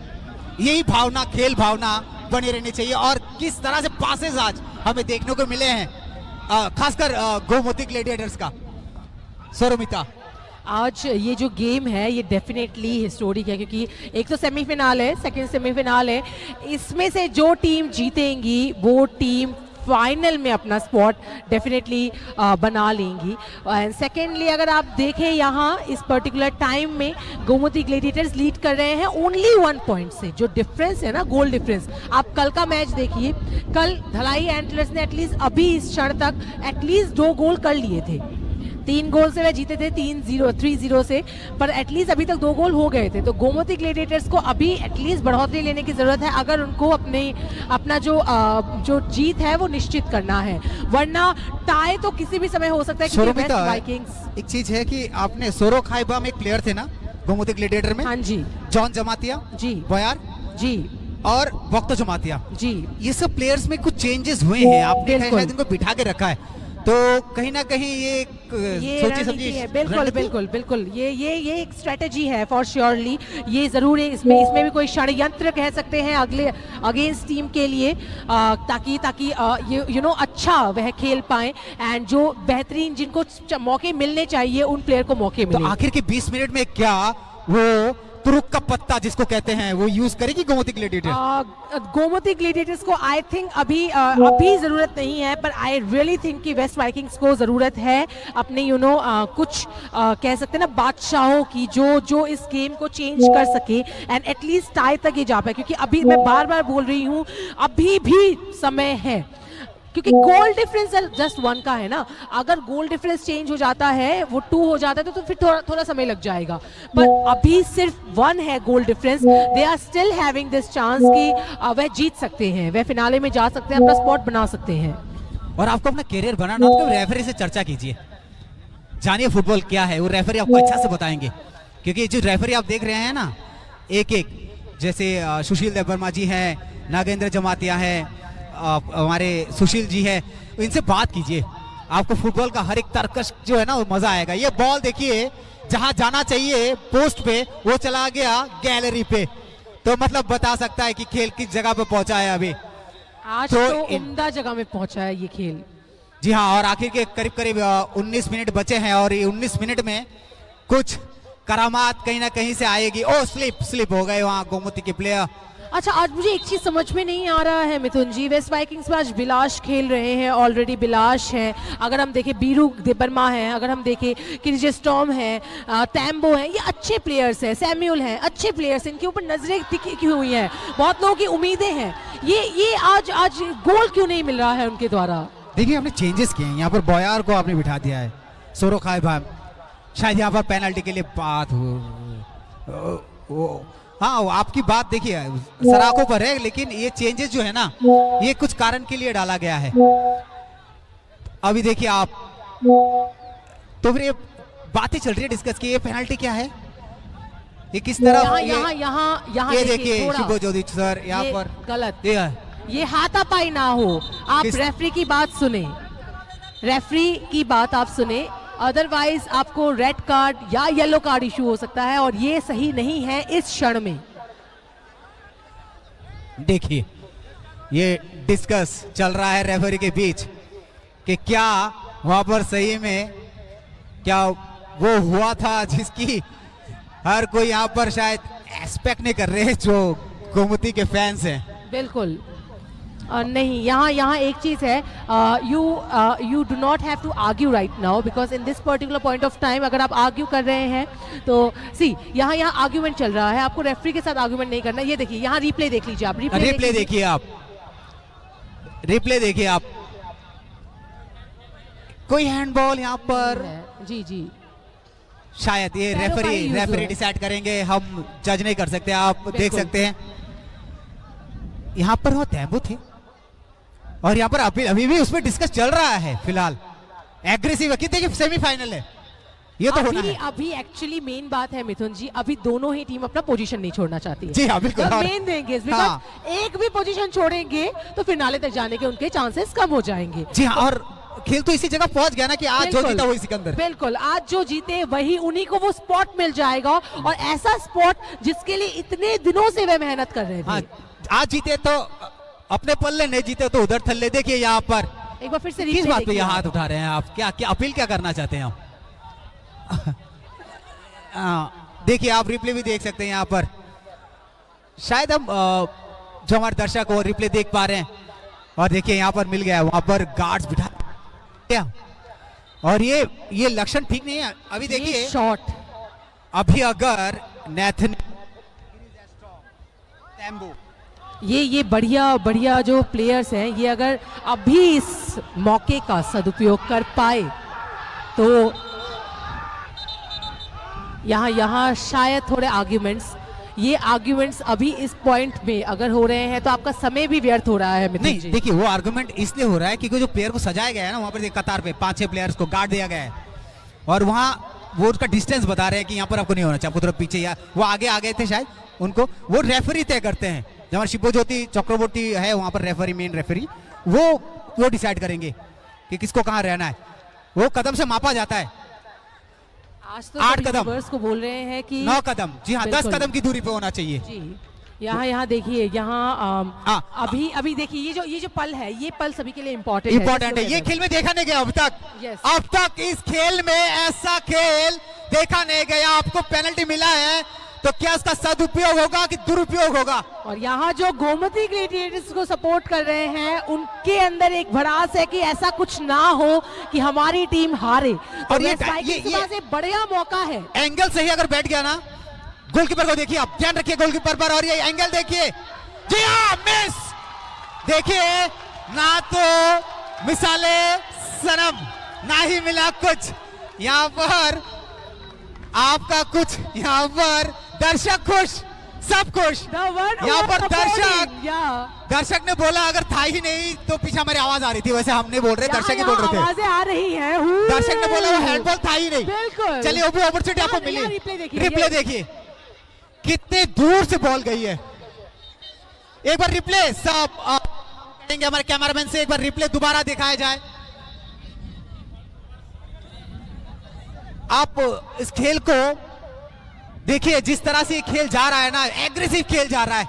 S4: यही भावना, खेल भावना बनी रहनी चाहिए। और किस तरह से पासेस आज हमें देखने को मिले हैं, खासकर गोमती ग्लैडिएटर्स का। सौरभिता,
S3: आज ये जो गेम है ये डेफिनेटली हिस्टोरिक है, क्योंकि एक तो सेमीफिनाल है, सेकंड सेमीफिनाल है। इसमें से जो टीम जीतेंगी वो टीम फाइनल में अपना स्पॉट डेफिनेटली बना लेंगी। एंड सेकेंडली अगर आप देखें यहाँ इस पर्टिकुलर टाइम में गोमती ग्लैडिएटर्स लीड कर रहे हैं ओनली 1 पॉइंट से। जो डिफरेंस है ना, गोल डिफरेंस, आप कल का मैच देखिए, कल धलाई एंटलर्स ने एटलीस्ट अभी इस क्षण तक एटलीस्ट 2 गोल कर लिए थे। 3 गोल से वह जीते थे 3-0 से, पर एटलीस्ट अभी तक 2 गोल हो गए थे। तो गोमती ग्लैडिएटर्स को अभी एटलीस्ट बढ़ोतरी लेने की जरूरत है अगर उनको अपना जो जीत है वो निश्चित करना है, वरना टाई तो किसी भी समय हो सकता है। क्योंकि वेस्ट वाइकिंग्स,
S4: एक चीज है कि आपने सोरो खाइबा में एक प्लेयर थे ना गोमती ग्लैडिएटर में,
S3: हाँ जी,
S4: जॉन जमातिया
S3: जी,
S4: बयार
S3: जी,
S4: और वक्तो जमातिया
S3: जी,
S4: ये सब प्लेयर्स में कुछ चेंजेस हुए हैं। आपने
S3: बिल्कुल।
S4: शायद इनको बिठा के रखा है, तो कहीं ना कहीं ये सोची
S3: रणनीति
S4: समझी
S3: है। बिल्कुल
S4: रणनीति?
S3: बिल्कुल बिल्कुल, ये एक स्ट्रेटेजी है फॉर श्योरली। ये जरूर है, इसमें भी कोई षड्यंत्र कह सकते हैं अगले अगेंस्ट टीम के लिए, ताकि ये यू नो अच्छा वह खेल पाए एंड जो बेहतरीन जिनको मौके मिलने चाहिए उन प्लेयर को मौके
S4: तो
S3: मिले।
S4: आखिर के 20 मिनट में क्या वो तुरुक का पत्ता जिसको कहते हैं वो यूज करेगी गोमती ग्लैडिएटर?
S3: गोमती ग्लैडिएटर्स को आई थिंक अभी जरूरत नहीं है, पर आई रियली थिंक कि वेस्ट वाइकिंग्स को जरूरत है अपने कुछ कह सकते हैं ना बादशाहों की, जो इस गेम को चेंज कर सके एंड एटलीस्ट टाई तक ये जा पाए। क्योंकि अभी मैं बार बार बोल रही हूँ, अभी भी समय है, क्योंकि गोल डिफरेंस जस्ट 1 का है ना। अगर गोल डिफरेंस चेंज हो जाता है, वो 2 हो जाता है, तो फिर थोड़ा समय लग जाएगा, पर अभी सिर्फ 1 है goal difference. They are still having this chance कि वह जीत सकते हैं, वह फिनाले में जा सकते हैं, अपना स्पॉट बना सकते हैं।
S4: और आपको अपना करियर बनाना तो रेफरी से चर्चा कीजिए, जानिए फुटबॉल क्या है, वो रेफरी आपको अच्छा से बताएंगे। क्योंकि जो रेफरी आप देख रहे हैं ना, एक जैसे सुशील देवर्मा जी हैं, नागेंद्र जमातिया हैं, हमारे सुशील जी है, इनसे बात कीजिए, आपको फुटबॉल का हर एक तर्कश जो है ना वो मजा आएगा। ये बॉल देखिए, जहां जाना चाहिए पोस्ट पे वो चला गया गैलरी पे, तो मतलब बता सकता है कि खेल किस जगह पे पहुंचा है अभी।
S3: आज तो उम्दा जगह में पहुंचा है ये खेल।
S4: जी हाँ, और आखिर के करीब 19 मिनट बचे हैं, और ये 19 मिनट में कुछ करामात कहीं ना कहीं से आएगी। ओ स्लिप हो गए वहां गोमती के प्लेयर।
S3: अच्छा, आज मुझे एक चीज समझ में नहीं आ रहा है मिथुन जी, वेस्ट वाइकिंग्स में आज बिलाश खेल रहे हैं, ऑलरेडी बिलाश है, अगर हम देखें बीरू देबर्मा है, अगर हम देखें किर्जिस्टॉम है, टैम्बो है, ये अच्छे प्लेयर्स हैं, सैम्यूल हैं, अच्छे प्लेयर्स हैं, इनके ऊपर नजरें टिकी हुई हैं, बहुत लोगों की उम्मीदें हैं। ये आज गोल क्यों नहीं मिल रहा है उनके द्वारा?
S4: देखिए आपने चेंजेस किए हैं, यहाँ पर बॉयार को आपने बिठा दिया है, सोरो खाइबा, शायद यहाँ पर पेनल्टी के लिए बात हो। हाँ, आपकी बात देखिए सराखों पर है, लेकिन ये चेंजेस जो है ना, ये कुछ कारण के लिए डाला गया है। अभी देखिए आप, तो फिर ये बातें चल रही है डिस्कस की, ये पेनल्टी क्या है, ये किस तरह,
S3: यहाँ
S4: ये देखिए शिवज्योति सर यहाँ पर
S3: गलत, ये हाथापाई ना हो। आप रेफरी की बात सुने, रेफरी की बात आप सुने, अदरवाइज आपको रेड कार्ड या येलो कार्ड इशू हो सकता है, और ये सही नहीं है इस क्षण में।
S4: देखिए ये डिस्कस चल रहा है रेफरी के बीच कि क्या वहां पर सही में क्या वो हुआ था जिसकी हर कोई यहाँ पर शायद एक्सपेक्ट नहीं कर रहे जो गोमती के फैंस हैं।
S3: बिल्कुल। नहीं, यहाँ एक चीज़ है, you do not have to argue right now because in this particular point of time अगर आप आर्ग्यू कर रहे हैं तो सी यहाँ आर्ग्यूमेंट चल रहा है, आपको रेफरी के साथ आर्ग्यूमेंट नहीं करना। ये देखिए, यहाँ रिप्ले देख लीजिए आप,
S4: रिप्ले देखिए आप, रिप्ले देखिए आप, कोई हैंडबॉल यहाँ पर
S3: जी जी
S4: शायद ये
S3: पैरों का ही use हुआ
S4: रेफरी
S3: है।
S4: डिसाइड करेंगे, हम जज नहीं कर सकते। आप देख
S3: बिल्कुल।
S4: सकते हैं यहाँ पर वो तैंबू थे और यहाँ पर अभी भी उसमें डिस्कस चल रहा है फिलहाल, एग्रेसिव है कि देखिए सेमीफाइनल है, ये तो होना है।
S3: अभी एक्चुअली मेन बात है मिथुन जी, अभी दोनों ही टीम अपना पोजीशन नहीं छोड़ना चाहती है।
S4: जी हाँ, बिल्कुल। और-
S3: मेन देंगे
S4: हाँ।
S3: एक भी पोजीशन छोड़ेंगे तो फिनाले तक जाने के उनके चांसेस कम हो जाएंगे।
S4: जी हाँ, और खेल तो इसी जगह पहुंच गया ना कि आज जो
S3: बिल्कुल।
S4: जीता वही सिकंदर।
S3: बिल्कुल, आज जो जीते वही उन्हीं को वो स्पॉट मिल जाएगा, और ऐसा स्पॉट जिसके लिए इतने दिनों से वे मेहनत कर रहे थे।
S4: हाँ, आज जीते तो अपने पल्ले, नहीं जीते तो उधर थल्ले। देखिए यहाँ पर
S3: एक बार फिर से
S4: किस
S3: replay
S4: बात पे
S3: देखिए
S4: यहाँ
S3: आप।
S4: हाथ उठा रहे हैं आप, क्या क्या अपील क्या करना चाहते हैं आप? देखिए आप रिप्ले भी देख सकते हैं यहाँ पर, शायद हम जो हमारे दर्शक वो रिप्ले देख पा रहे हैं। और देखिए यहाँ पर मिल गया है, वहां पर गार्ड्स बिठा दिया। और ये लक्षण ठीक नहीं है। अभी देखिए
S3: शॉट,
S4: अभी अगर नेथन
S3: ये बढ़िया जो प्लेयर्स हैं, ये अगर अभी इस मौके का सदुपयोग कर पाए तो यहाँ शायद थोड़े आर्ग्यूमेंट्स अभी इस पॉइंट में अगर हो रहे हैं तो आपका समय भी व्यर्थ हो रहा है मिथुन
S4: नहीं,
S3: जी।
S4: देखिए वो आर्गुमेंट इसलिए हो रहा है क्योंकि जो प्लेयर को सजाया गया है ना, वहां पर देखिए कतार पे 5-6 प्लेयर्स को गार्ड दिया गया है और वहां वो उसका डिस्टेंस बता रहे हैं कि यहाँ पर आपको नहीं होना चाहिए, आपको थोड़ा पीछे, या वो आगे आ गए थे शायद, उनको वो रेफरी तय करते हैं। जब शिवज्योति चक्रवर्ती है वहां पर रेफरी, मेन रेफरी, वो डिसाइड करेंगे कि किसको कहाँ रहना है। वो कदम से मापा जाता है।
S3: आज तो
S4: 8 कदम।
S3: यूट्यूबर्स को बोल रहे हैं कि
S4: 9 कदम, जी हाँ, 10
S3: बिल्कुल।
S4: कदम की दूरी पे होना चाहिए।
S3: जी, यहाँ देखिए, यहाँ
S4: हाँ,
S3: अभी देखिए ये जो पल है, ये पल सभी के लिए इम्पोर्टेंट
S4: है। ये खेल में देखा नहीं गया अब तक।
S3: Yes.
S4: अब तक इस खेल में ऐसा खेल देखा नहीं गया। आपको पेनल्टी मिला है तो क्या उसका सदुपयोग होगा कि दुरुपयोग होगा?
S3: और यहाँ जो गोमती ग्लेडिएटर्स को सपोर्ट कर रहे हैं, उनके अंदर एक भड़ास है कि ऐसा कुछ ना हो कि हमारी टीम हारे। तो
S4: और ये-
S3: वेस्ट वाइकिंग्स के
S4: ये-
S3: पास एक बढ़िया मौका है।
S4: एंगल सही अगर बैठ गया ना, गोलकीपर को देखिए आप, ध्यान रखिए गोलकीपर पर। और ये एंगल देखिए, जी हाँ, मिस। देखिए ना तो मिसाले सनम, ना ही मिला कुछ यहाँ पर आपका कुछ। यहाँ पर दर्शक खुश, सब खुश। यहाँ पर दर्शक ने बोला अगर था ही नहीं तो पीछे हमारी आवाज आ रही थी, वैसे हम नहीं बोल रहे, दर्शक ही बोल रहे थे।
S3: आवाजें आ रही हैं।
S4: दर्शक ने बोला वो हैंडबॉल था ही नहीं।
S3: बिल्कुल।
S4: चलिए वो भी अपॉर्चुनिटी आपको
S3: यहाँ
S4: मिली।
S3: रिप्ले देखिए,
S4: रिप्ले
S3: ये-
S4: देखिए कितने दूर से बॉल गई है। एक बार रिप्ले सब कहेंगे हमारे कैमरामैन से, एक बार रिप्ले दोबारा दिखाया जाए। आप इस खेल को देखिए, जिस तरह से ये खेल जा रहा है ना, एग्रेसिव खेल जा रहा है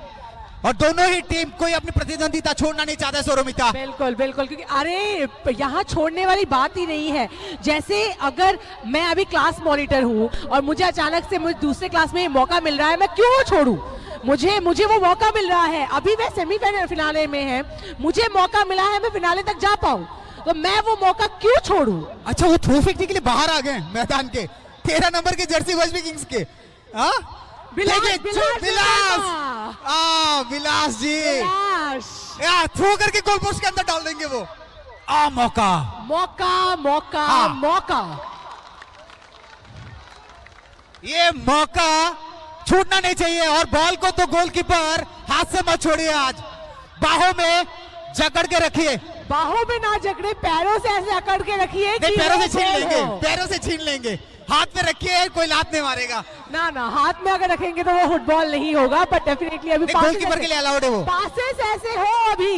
S4: और दोनों ही टीम कोई अपनी प्रतिद्वंदिता छोड़ना नहीं चाहता। सौरमिता,
S3: बिल्कुल क्योंकि अरे यहाँ छोड़ने वाली बात ही नहीं है। जैसे अगर मैं अभी क्लास मॉनिटर हूँ और मुझे अचानक से मुझे दूसरे क्लास में ये मौका मिल रहा है, मैं क्यों छोड़ूं? मुझे वो मौका मिल रहा है, अभी वह सेमीफाइनल फिनाले में है, मुझे मौका मिला है मैं फिनाले तक जा पाऊं, तो मैं वो मौका क्यों छोड़ूं?
S4: अच्छा वो थ्रो फेंकने के लिए बाहर आ गए मैदान के, 13 नंबर के जर्सी वेस्ट किंग्स के।
S3: विलास
S4: विलास जी थ्रो करके गोल पोस्ट के अंदर डाल देंगे वो।
S3: मौका
S4: हाँ। ये मौका छूटना नहीं चाहिए और बॉल को तो गोलकीपर हाथ से मत छोड़िए, आज बाहों में जकड़ के रखिए।
S3: बाहों में ना जकड़े, पैरों से ऐसे अकड़ के रखिए।
S4: पैरों से छीन लेंगे, पैरों से छीन लेंगे, हाथ में रखिए, कोई लात नहीं मारेगा।
S3: ना हाथ में अगर रखेंगे तो वो फुटबॉल नहीं होगा, पर डेफिनेटली अभी
S4: गोलकीपर के लिए अलाउड है वो।
S3: पासेस ऐसे हो अभी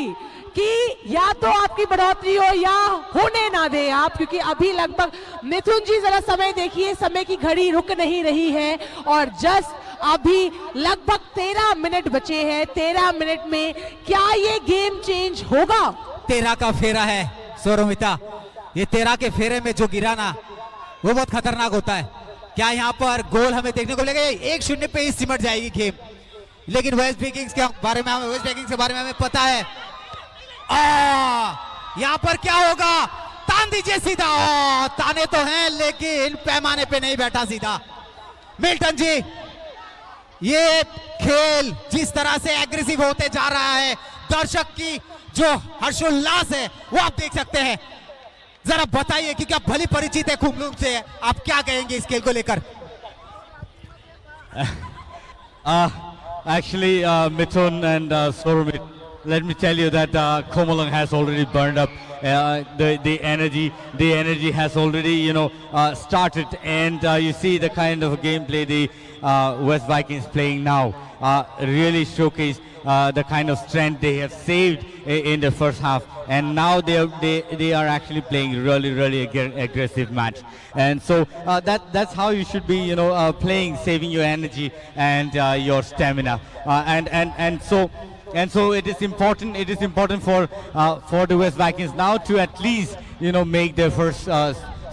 S3: कि या तो आपकी बढ़ोतरी हो या होने ना दे आप, क्योंकि अभी लगभग मिथुन जी जरा समय देखिए, समय की घड़ी रुक नहीं रही है और जस्ट अभी लगभग 13 मिनट बचे हैं। 13 मिनट में क्या ये गेम चेंज होगा?
S4: 13 का फेरा है सौरमिता, ये 13 के फेरे में जो गिरा ना वो बहुत खतरनाक होता है। क्या यहाँ पर गोल हमें देखने को मिलेगा? 1-0 पे ही सिमट जाएगी गेम। लेकिन वेस्ट विकिंग्स के बारे में हमें पता है यहाँ पर क्या होगा, तान दीजिए सीधा। ताने तो हैं लेकिन पैमाने पे नहीं बैठा सीधा। मिल्टन जी, ये खेल जिस तरह से एग्रेसिव होते जा रहा है, दर्शक की जो हर्षोल्लास है वो आप देख सकते हैं। जरा बताइए कि क्या भली परिचित है खुमलुम से, आप क्या कहेंगे इस खेल को लेकर?
S1: Actually, Mithun and Soromit, let me tell you that Komalung has already burned up. The energy has already started, and you see the kind of gameplay the West Vikings playing now really showcase the kind of strength they have saved in the first half, and now they are actually playing really aggressive match, and so that's how you should be playing, saving your energy and your stamina, and so it is important for the West Vikings now to at least make their first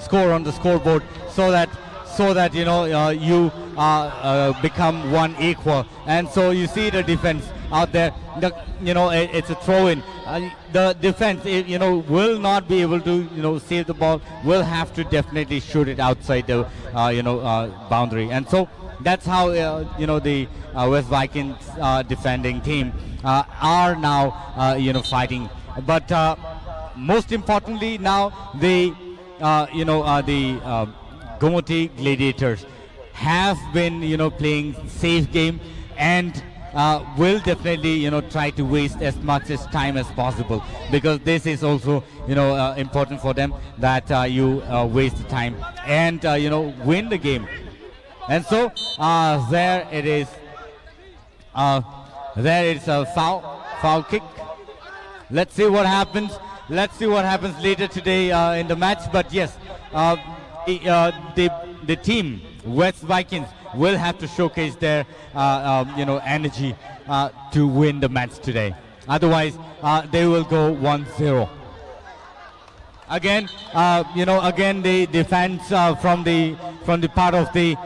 S1: score on the scoreboard, so that you become one equal. And so you see the defense out there, it's a throw-in. The defense will not be able to save the ball, will have to definitely shoot it outside the boundary. And so that's how the West Vikings defending team are now fighting. But most importantly now the Gomoti Gladiators have been playing safe game, and will definitely try to waste as much as time as possible, because this is also important for them, that you waste the time and win the game. And so there it is. There it's a foul kick. Let's see what happens. Let's see what happens later today in the match. But yes, the team West Vikings will have to showcase their energy to win the match today. Otherwise, they will go 1-0. Again, again the defense from the part of the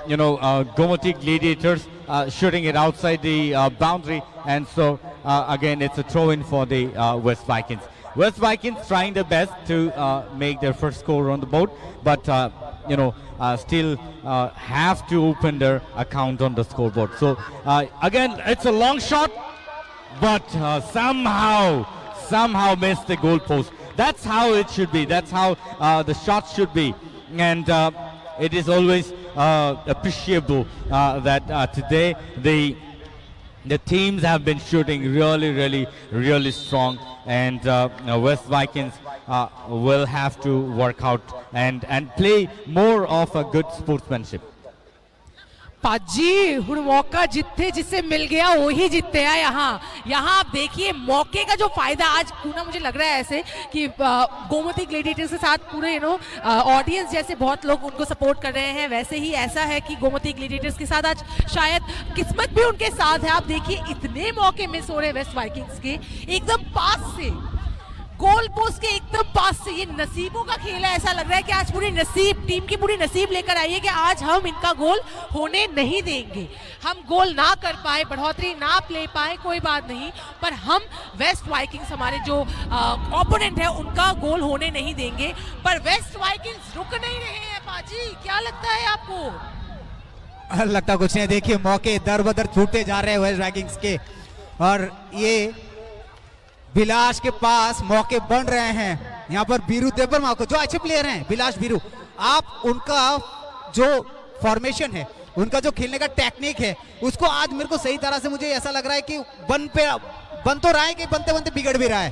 S1: Gomoti Gladiators shooting it outside the boundary, and so again it's a throw-in for the West Vikings. West Vikings trying their best to make their first score on the board, but still have to open their account on the scoreboard. So again, it's a long shot, but somehow missed the goal post. That's how it should be. That's how the shots should be, and it is always appreciable that today the teams have been shooting really strong, and West Vikings will have to work out and play more of a good sportsmanship.
S3: पाजी हुण मौका जितने जिससे मिल गया वही जीतते हैं। यहाँ आप देखिए मौके का जो फायदा आज पूरा, मुझे लग रहा है ऐसे कि गोमती ग्लेडिएटर्स के साथ पूरे ऑडियंस जैसे बहुत लोग उनको सपोर्ट कर रहे हैं, वैसे ही ऐसा है कि गोमती ग्लेडिएटर्स के साथ आज शायद किस्मत भी उनके साथ है। आप देखिए इतने मौके मिस हो रहे हैं वेस्ट वाइकिंग्स के, एकदम पास से, गोल पोस्ट के एकदम पास से। ये नसीबों का खेल है, ऐसा लग रहा है कि आज पूरी नसीब, टीम की पूरी नसीब लेकर आई है कि आज हम इनका गोल होने नहीं देंगे। हम गोल ना कर पाए, बढ़ोतरी ना ले पाए, कोई बात नहीं, पर हम वेस्ट वाइकिंग्स हमारे जो ओपोनेंट है उनका गोल होने नहीं देंगे। पर वेस्ट वाइकिंग्स रुक नहीं रहे हैं। पाजी क्या लगता है आपको?
S4: लगता कुछ नहीं, देखिए मौके दर बदर छूटते जा रहे हैं वेस्ट वाइकिंग्स के, और ये बिलाश के पास मौके बन रहे हैं। यहाँ पर बीरू देबरमा को, जो अच्छे प्लेयर हैं बिलाश बीरू, आप उनका जो फॉर्मेशन है, उनका जो खेलने का टेक्निक है, उसको आज मेरे को सही तरह से मुझे ऐसा लग रहा है कि बन तो रहा है कि बनते बनते बिगड़ भी रहा है।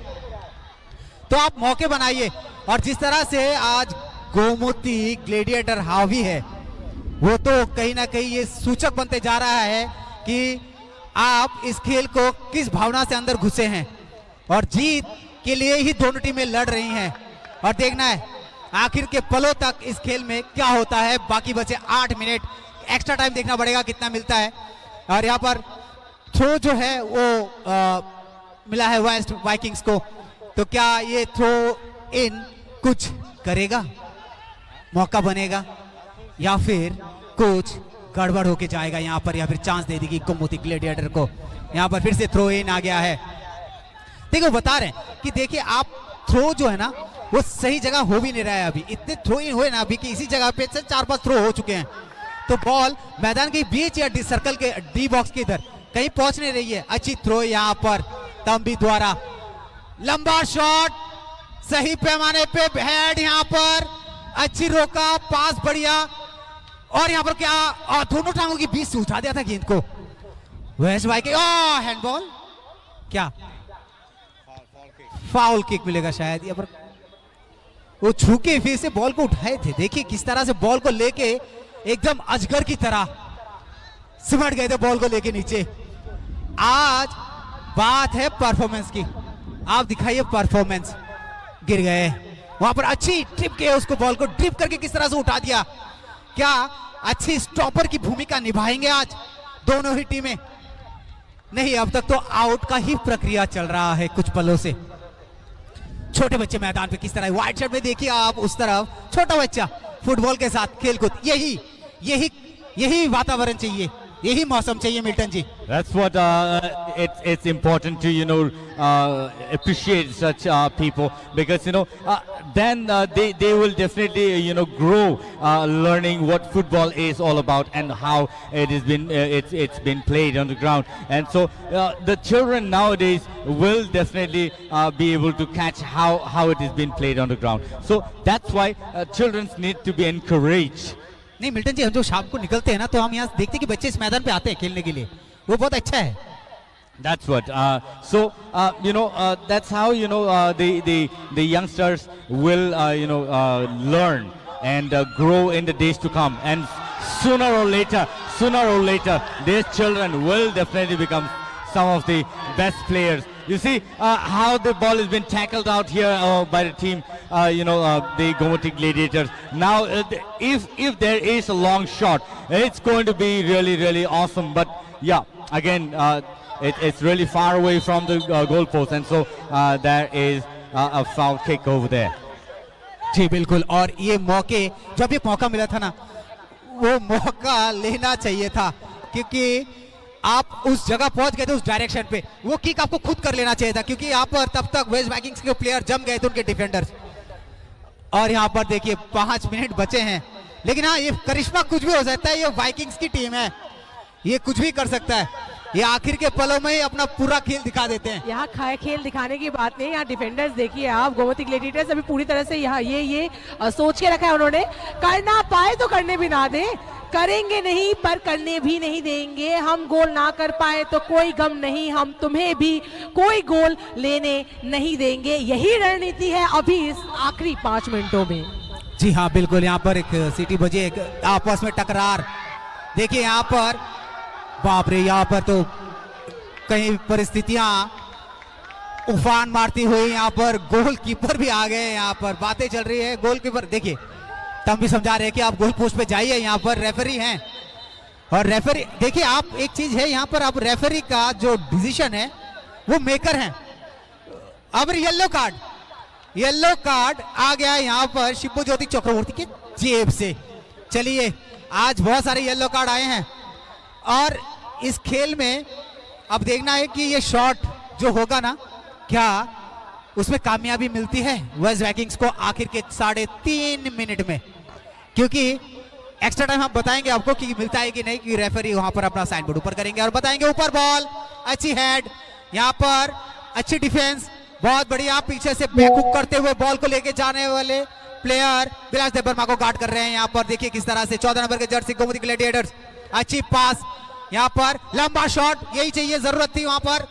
S4: तो आप मौके बनाइए, और जिस तरह से आज गोमती ग्लेडिएटर हावी है, वो तो कहीं ना कहीं ये सूचक बनते जा रहा है कि आप इस खेल को किस भावना से अंदर घुसे हैं, और जीत के लिए ही दोनों टीमें लड़ रही हैं। और देखना है आखिर के पलों तक इस खेल में क्या होता है। बाकी बचे 8 मिनट, एक्स्ट्रा टाइम देखना पड़ेगा कितना मिलता है। और यहाँ पर थ्रो जो है वो मिला है वेस्ट वाइकिंग्स को, तो क्या ये थ्रो इन कुछ करेगा, मौका बनेगा, या फिर कुछ गड़बड़ होके जाएगा यहाँ पर, या फिर चांस दे देगी गोमती ग्लेडिएटर को। यहाँ पर फिर से थ्रो इन आ गया है। देखिए वो बता रहे हैं कि देखिए आप थ्रो जो है ना वो सही जगह हो भी नहीं रहा है अभी, इतने थ्रो इन हुए ना अभी कि इसी जगह पे से 4-5 थ्रो हो चुके हैं, तो बॉल मैदान के बीच या डी सर्कल के डी बॉक्स के इधर कहीं पहुंच नहीं रही है। अच्छी थ्रो यहाँ पर तंबी द्वारा, लंबा शॉट सही पैमाने पे, हेड यहाँ पर अच्छी रोका, पास बढ़िया, और यहाँ पर क्या दोनों टांगों के बीच से उठा दिया था गेंद को वेस्ट भाई के। हैंडबॉल, क्या फाउल किक मिलेगा शायद यहाँ पर, वो छू के फिर से बॉल को उठाए थे। देखिए किस तरह से बॉल को लेके एकदम अजगर की तरह सिमट गए थे बॉल को लेके नीचे। आज बात है परफॉर्मेंस की, आप दिखाइए परफॉर्मेंस। गिर गए वहां पर, अच्छी ट्रिप के उसको बॉल को ड्रिप करके किस तरह से उठा दिया। क्या अच्छी स्टॉपर की भूमिका निभाएंगे आज दोनों ही टीमें? नहीं, अब तक तो आउट का ही प्रक्रिया चल रहा है कुछ पलों से। छोटे बच्चे मैदान पे किस तरह, व्हाइट शर्ट में देखिए आप उस तरफ, छोटा बच्चा फुटबॉल के साथ खेलकूद, यही यही यही वातावरण चाहिए, यही मौसम चाहिए Milton ji.
S1: That's what it's important to appreciate such people, because then they will definitely grow learning what football is all about and how it's been played on the ground, and so the children nowadays will definitely be able to catch how it is being played on the ground. So that's why children need to be encouraged.
S4: नहीं मिल्टन जी, हम जो शाम को निकलते हैं ना तो हम यहाँ देखते हैं कि बच्चे इस मैदान पे आते हैं खेलने के लिए, वो बहुत अच्छा है।
S1: That's what. That's how the youngsters will learn and grow in the days to come, and sooner or later, these children will definitely become some of the best players. You see how the ball has been tackled out here by the team, the Gomotik Gladiators. Now, if there is a long shot, it's going to be really, really awesome. But yeah, again, it's really far away from the goalpost, and so there is a foul kick over there.
S4: जी बिल्कुल, और ये मौके, जब ये मौका मिला था ना, वो मौका लेना चाहिए था, क्योंकि आप उस जगह पहुंच गए थे उस डायरेक्शन पे, वो किक आपको खुद कर लेना चाहिए था, क्योंकि यहाँ पर तब तक वेस्ट वाइकिंग्स के प्लेयर जम गए थे, उनके डिफेंडर्स। और यहाँ पर देखिए 5 मिनट बचे हैं, लेकिन हाँ ये करिश्मा कुछ भी हो सकता है, ये वाइकिंग्स की टीम है, ये कुछ भी कर सकता है, ये आखिर के पलों में ही अपना पूरा खेल दिखा देते हैं।
S3: यहाँ खेल दिखाने की बात नहीं, यहाँ डिफेंडर्स देखिए आप, गोमतिक ग्लैडिएटर्स अभी पूरी तरह से यहाँ ये सोच के रखा है उन्होंने, करना पाए तो करने भी ना दे, करेंगे नहीं पर करने भी नहीं देंगे, हम गोल ना कर पाए तो कोई गम नहीं, हम तुम्हें भी कोई गोल लेने नहीं देंगे। यही रणनीति है अभी इस आखिरी 5 मिनटों में।
S4: जी हाँ बिल्कुल, यहाँ पर एक सीटी बजी, एक आपस में टकरार, देखिए यहाँ पर, बाप रे, यहाँ पर तो कई परिस्थितियां उफान मारती हुई, यहाँ पर गोलकीपर भी आ गए, यहाँ पर बातें चल रही है, गोलकीपर देखिए तब भी समझा रहे हैं कि आप गोल पोस्ट पे जाइए, यहाँ पर रेफरी हैं, और रेफरी देखिए आप, एक चीज है यहाँ पर, आप रेफरी का जो डिसीजन है वो मेकर हैं। अब येलो कार्ड आ गया यहाँ पर शिबू ज्योति चक्रवर्ती के जेब से। चलिए, आज बहुत सारे येलो कार्ड आए हैं, और इस खेल में अब देखना है कि ये शॉट जो होगा ना, क्या उसमें कामयाबी मिलती है वेस्ट वाइकिंग्स को आखिर के 3.5 मिनट में, क्योंकि एक्स्ट्रा टाइम हम बताएंगे आपको कि मिलता है कि नहीं, कि रेफरी वहां पर अपना साइन बोर्ड ऊपर करेंगे और बताएंगे। ऊपर बॉल, अच्छी हेड, यहाँ पर अच्छी डिफेंस, बहुत बढ़िया, पीछे से बैकहुक करते हुए बॉल को लेके जाने वाले प्लेयर बिलास देवर्मा को गार्ड कर रहे हैं। यहाँ पर देखिए किस तरह से 14 नंबर के जर्सी गोमती ग्लैडिएटर्स, अच्छी पास, यहाँ पर लंबा शॉट, यही चाहिए, जरूरत थी, वहां पर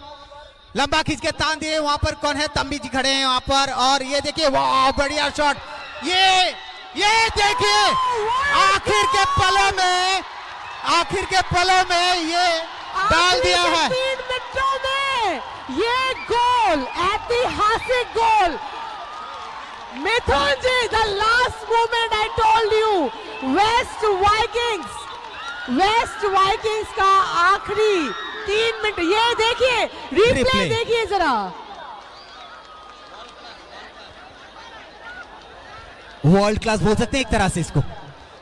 S4: लंबा खींच के तान दिए, वहां पर कौन है, तंबी जी खड़े हैं वहां पर, और ये देखिए वाह बढ़िया शॉट, ये देखिए आखिर के पलों में ये डाल दिया है।
S3: 3 मिनटों में ये गोल, ऐतिहासिक goal, Mithun ji, the last moment I told you, west Vikings का आखिरी 3 मिनट, ये देखिए रिप्ले देखिए जरा,
S4: वर्ल्ड क्लास बोल सकते हैं एक तरह से इसको,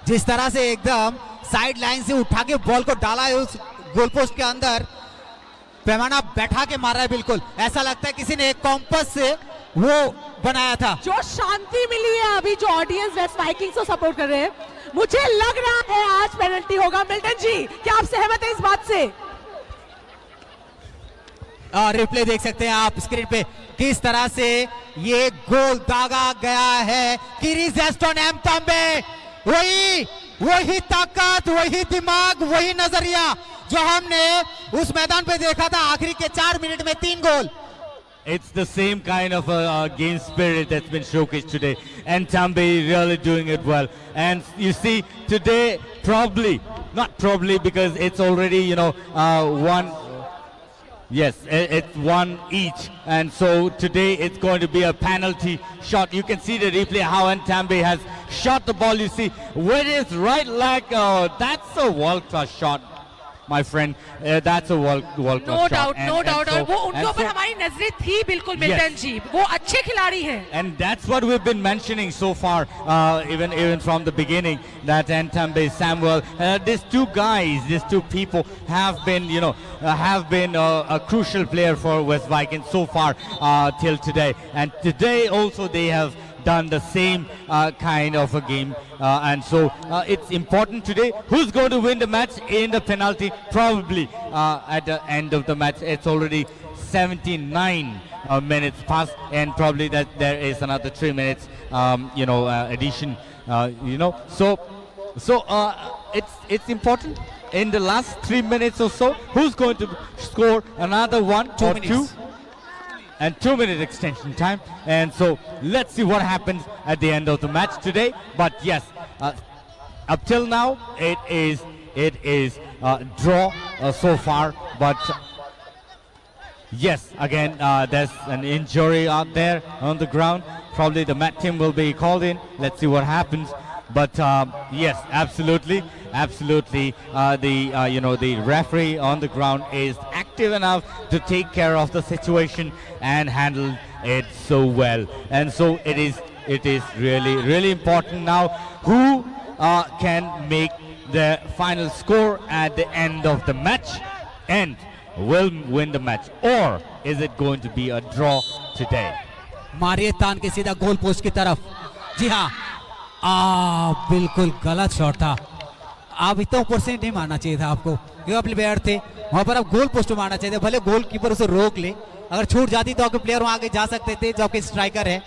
S4: जिस तरह से एकदम साइड लाइन से उठा के बॉल को डाला है उस गोल पोस्ट के अंदर, पैमाना बैठा के मारा है, बिल्कुल ऐसा लगता है किसी ने एक कॉम्पस से वो बनाया था।
S3: जो शांति मिली है अभी, जो ऑडियंस वेस्ट वाइकिंग्स को सपोर्ट कर रहे हैं, मुझे लग रहा है आज पेनल्टी होगा। मिल्टन जी, क्या आप सहमत हैं इस बात से?
S4: रिप्ले देख सकते हैं आप स्क्रीन पे, किस तरह से ये गोल दागा गया है। किरीज एस्टन एम्थम्बे, वही ताकत, वही दिमाग, वही नजरिया जो हमने उस मैदान पे देखा था। आखिरी के 4 मिनट में 3 गोल।
S1: It's the same kind of game spirit that's been showcased today, and Tambe really doing it well. And you see today, not probably because it's already one. Yes, it's one each, and so today it's going to be a penalty shot. You can see the replay how Ntambe has shot the ball. You see with his right leg. That's a world-class shot, my friend. That's a world-class
S3: no
S1: shot.
S3: Doubt, no doubt. और वो उनके
S1: and
S3: ऊपर
S1: so-
S3: हमारी नजरें थी बिल्कुल मिल्टन जी, वो अच्छे खिलाड़ी हैं।
S1: And that's what we've been mentioning so far, even from the beginning, that Ntambe, Samuel, these two guys, these two people have been, a crucial player for West Vikings so far till today. And today also they have done the same kind of a game, and so it's important today. Who's going to win the match in the penalty? Probably at the end of the match. It's already 79 minutes past, and probably that there is another 3 minutes, addition. So it's important in the last 3 minutes or so. Who's going to score another one
S4: Two
S1: or
S4: minutes.
S1: two? And 2-minute extension time, and so let's see what happens at the end of the match today. But yes, up till now it is draw so far. But yes, again there's an injury out there on the ground. Probably the mat team will be called in. Let's see what happens. But yes, absolutely. The referee on the ground is active enough to take care of the situation and handle it so well. And so it is really important now who can make the final score at the end of the match and will win the match, or is it going to be a draw today?
S4: मारिए तान के सीधा गोल पोस्ट की तरफ। जी हाँ, बिल्कुल गलत शॉट था। आप इतना ऊपर से नहीं मारना चाहिए था आपको, क्योंकि अपने प्लेयर थे वहां पर। आप गोल पोस्ट मारना चाहिए था, भले गोलकीपर उसे रोक ले। अगर छूट जाती तो आपके प्लेयर वहां आगे जा सकते थे, जो आपके स्ट्राइकर है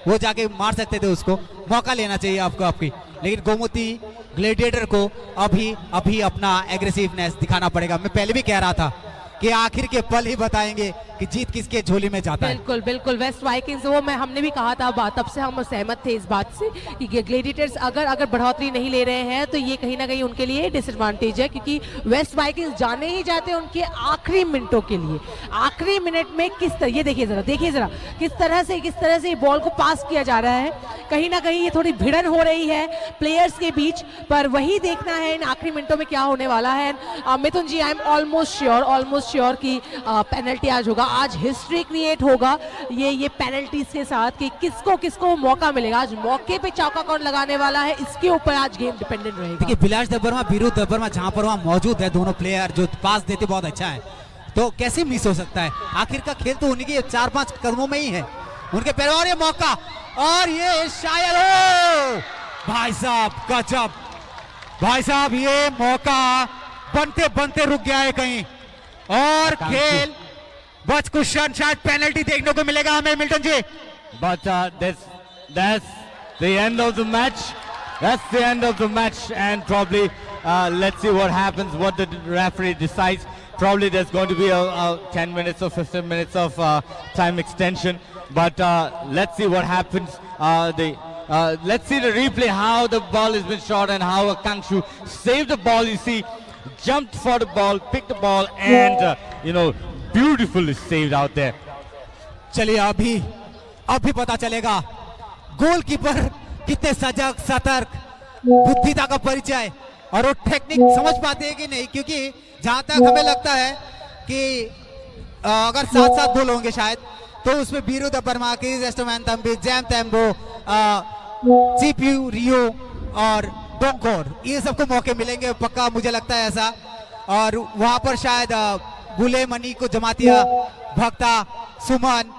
S4: वो जाके मार सकते थे, उसको मौका लेना चाहिए आपको आपकी। लेकिन गोमती ग्लेडिएटर को अभी अपना एग्रेसिवनेस दिखाना पड़ेगा। मैं पहले भी कह रहा था कि आखिर के पल ही बताएंगे कि जीत किसके झोली में जाता है।
S3: बिल्कुल वेस्ट वाइकिंग्स, वो हमने भी कहा था, तब से हम सहमत थे इस बात से कि ग्लेडिएटर्स अगर बढ़ोतरी नहीं ले रहे हैं तो ये कहीं ना कहीं उनके लिए डिसएडवांटेज है, क्योंकि वेस्ट वाइकिंग्स जाने ही जाते हैं उनके आखिरी मिनटों के लिए। आखिरी मिनट में किस तरह, ये देखिए जरा किस तरह से बॉल को पास किया जा रहा है। कहीं ना कहीं ये थोड़ी भिड़न हो रही है प्लेयर्स के बीच, पर वही देखना है इन आखिरी मिनटों में क्या होने वाला है। मिथुन ji, I am almost sure कि पेनल्टी आज होगा। आज हिस्ट्री क्रिएट होगा ये पेनल्टीज के साथ कि किसको मौका मिलेगा। आज मौके पे चौका कौन लगाने वाला है, इसके ऊपर आज गेम डिपेंडेंट रहेगा।
S4: देखिए, बिलास दबरमा, बीरू दबरमा जहां पर वहां मौजूद है, दोनों प्लेयर जो पास देते बहुत अच्छा है, तो कैसे मिस हो सकता है? आखिर का खेल तो उन्हीं के 4-5 कदमों में ही है, उनके पैरों। और ये मौका, और ये शायद हो भाई साहब, गजब भाई साहब, ये मौका बनते रुक गया है कहीं, और खेल बच कुछ क्षण, शायद पेनल्टी देखने को मिलेगा हमें Milton ji.
S1: But that's the end of the match. That's the end of the match, and probably let's see what happens, what the referee decides. Probably there's going to be a 10 minutes or 15 minutes of time extension. But let's see what happens. Let's see the replay, how the ball has been shot and how Kangshu saved the ball. You see, jumped for the ball, picked the ball, and beautifully saved out there.
S4: चलिए अभी पता चलेगा गोलकीपर कितने सजग, सतर्क, बुद्धिता का परिचय और वो टेक्निक समझ पाते हैं कि नहीं, क्योंकि जहां तक हमें लगता है कि अगर 7-7 गोल होंगे शायद, तो उसमें बीरू दबरमा, एस्टोमैन तंबी, जैम तैम्बो, सीपीयू रियो और डोंकोर, ये सबको मौके मिलेंगे पक्का, मुझे लगता है ऐसा। और वहां पर शायद बुले मनी को जमातिया, भक्ता, सुमन,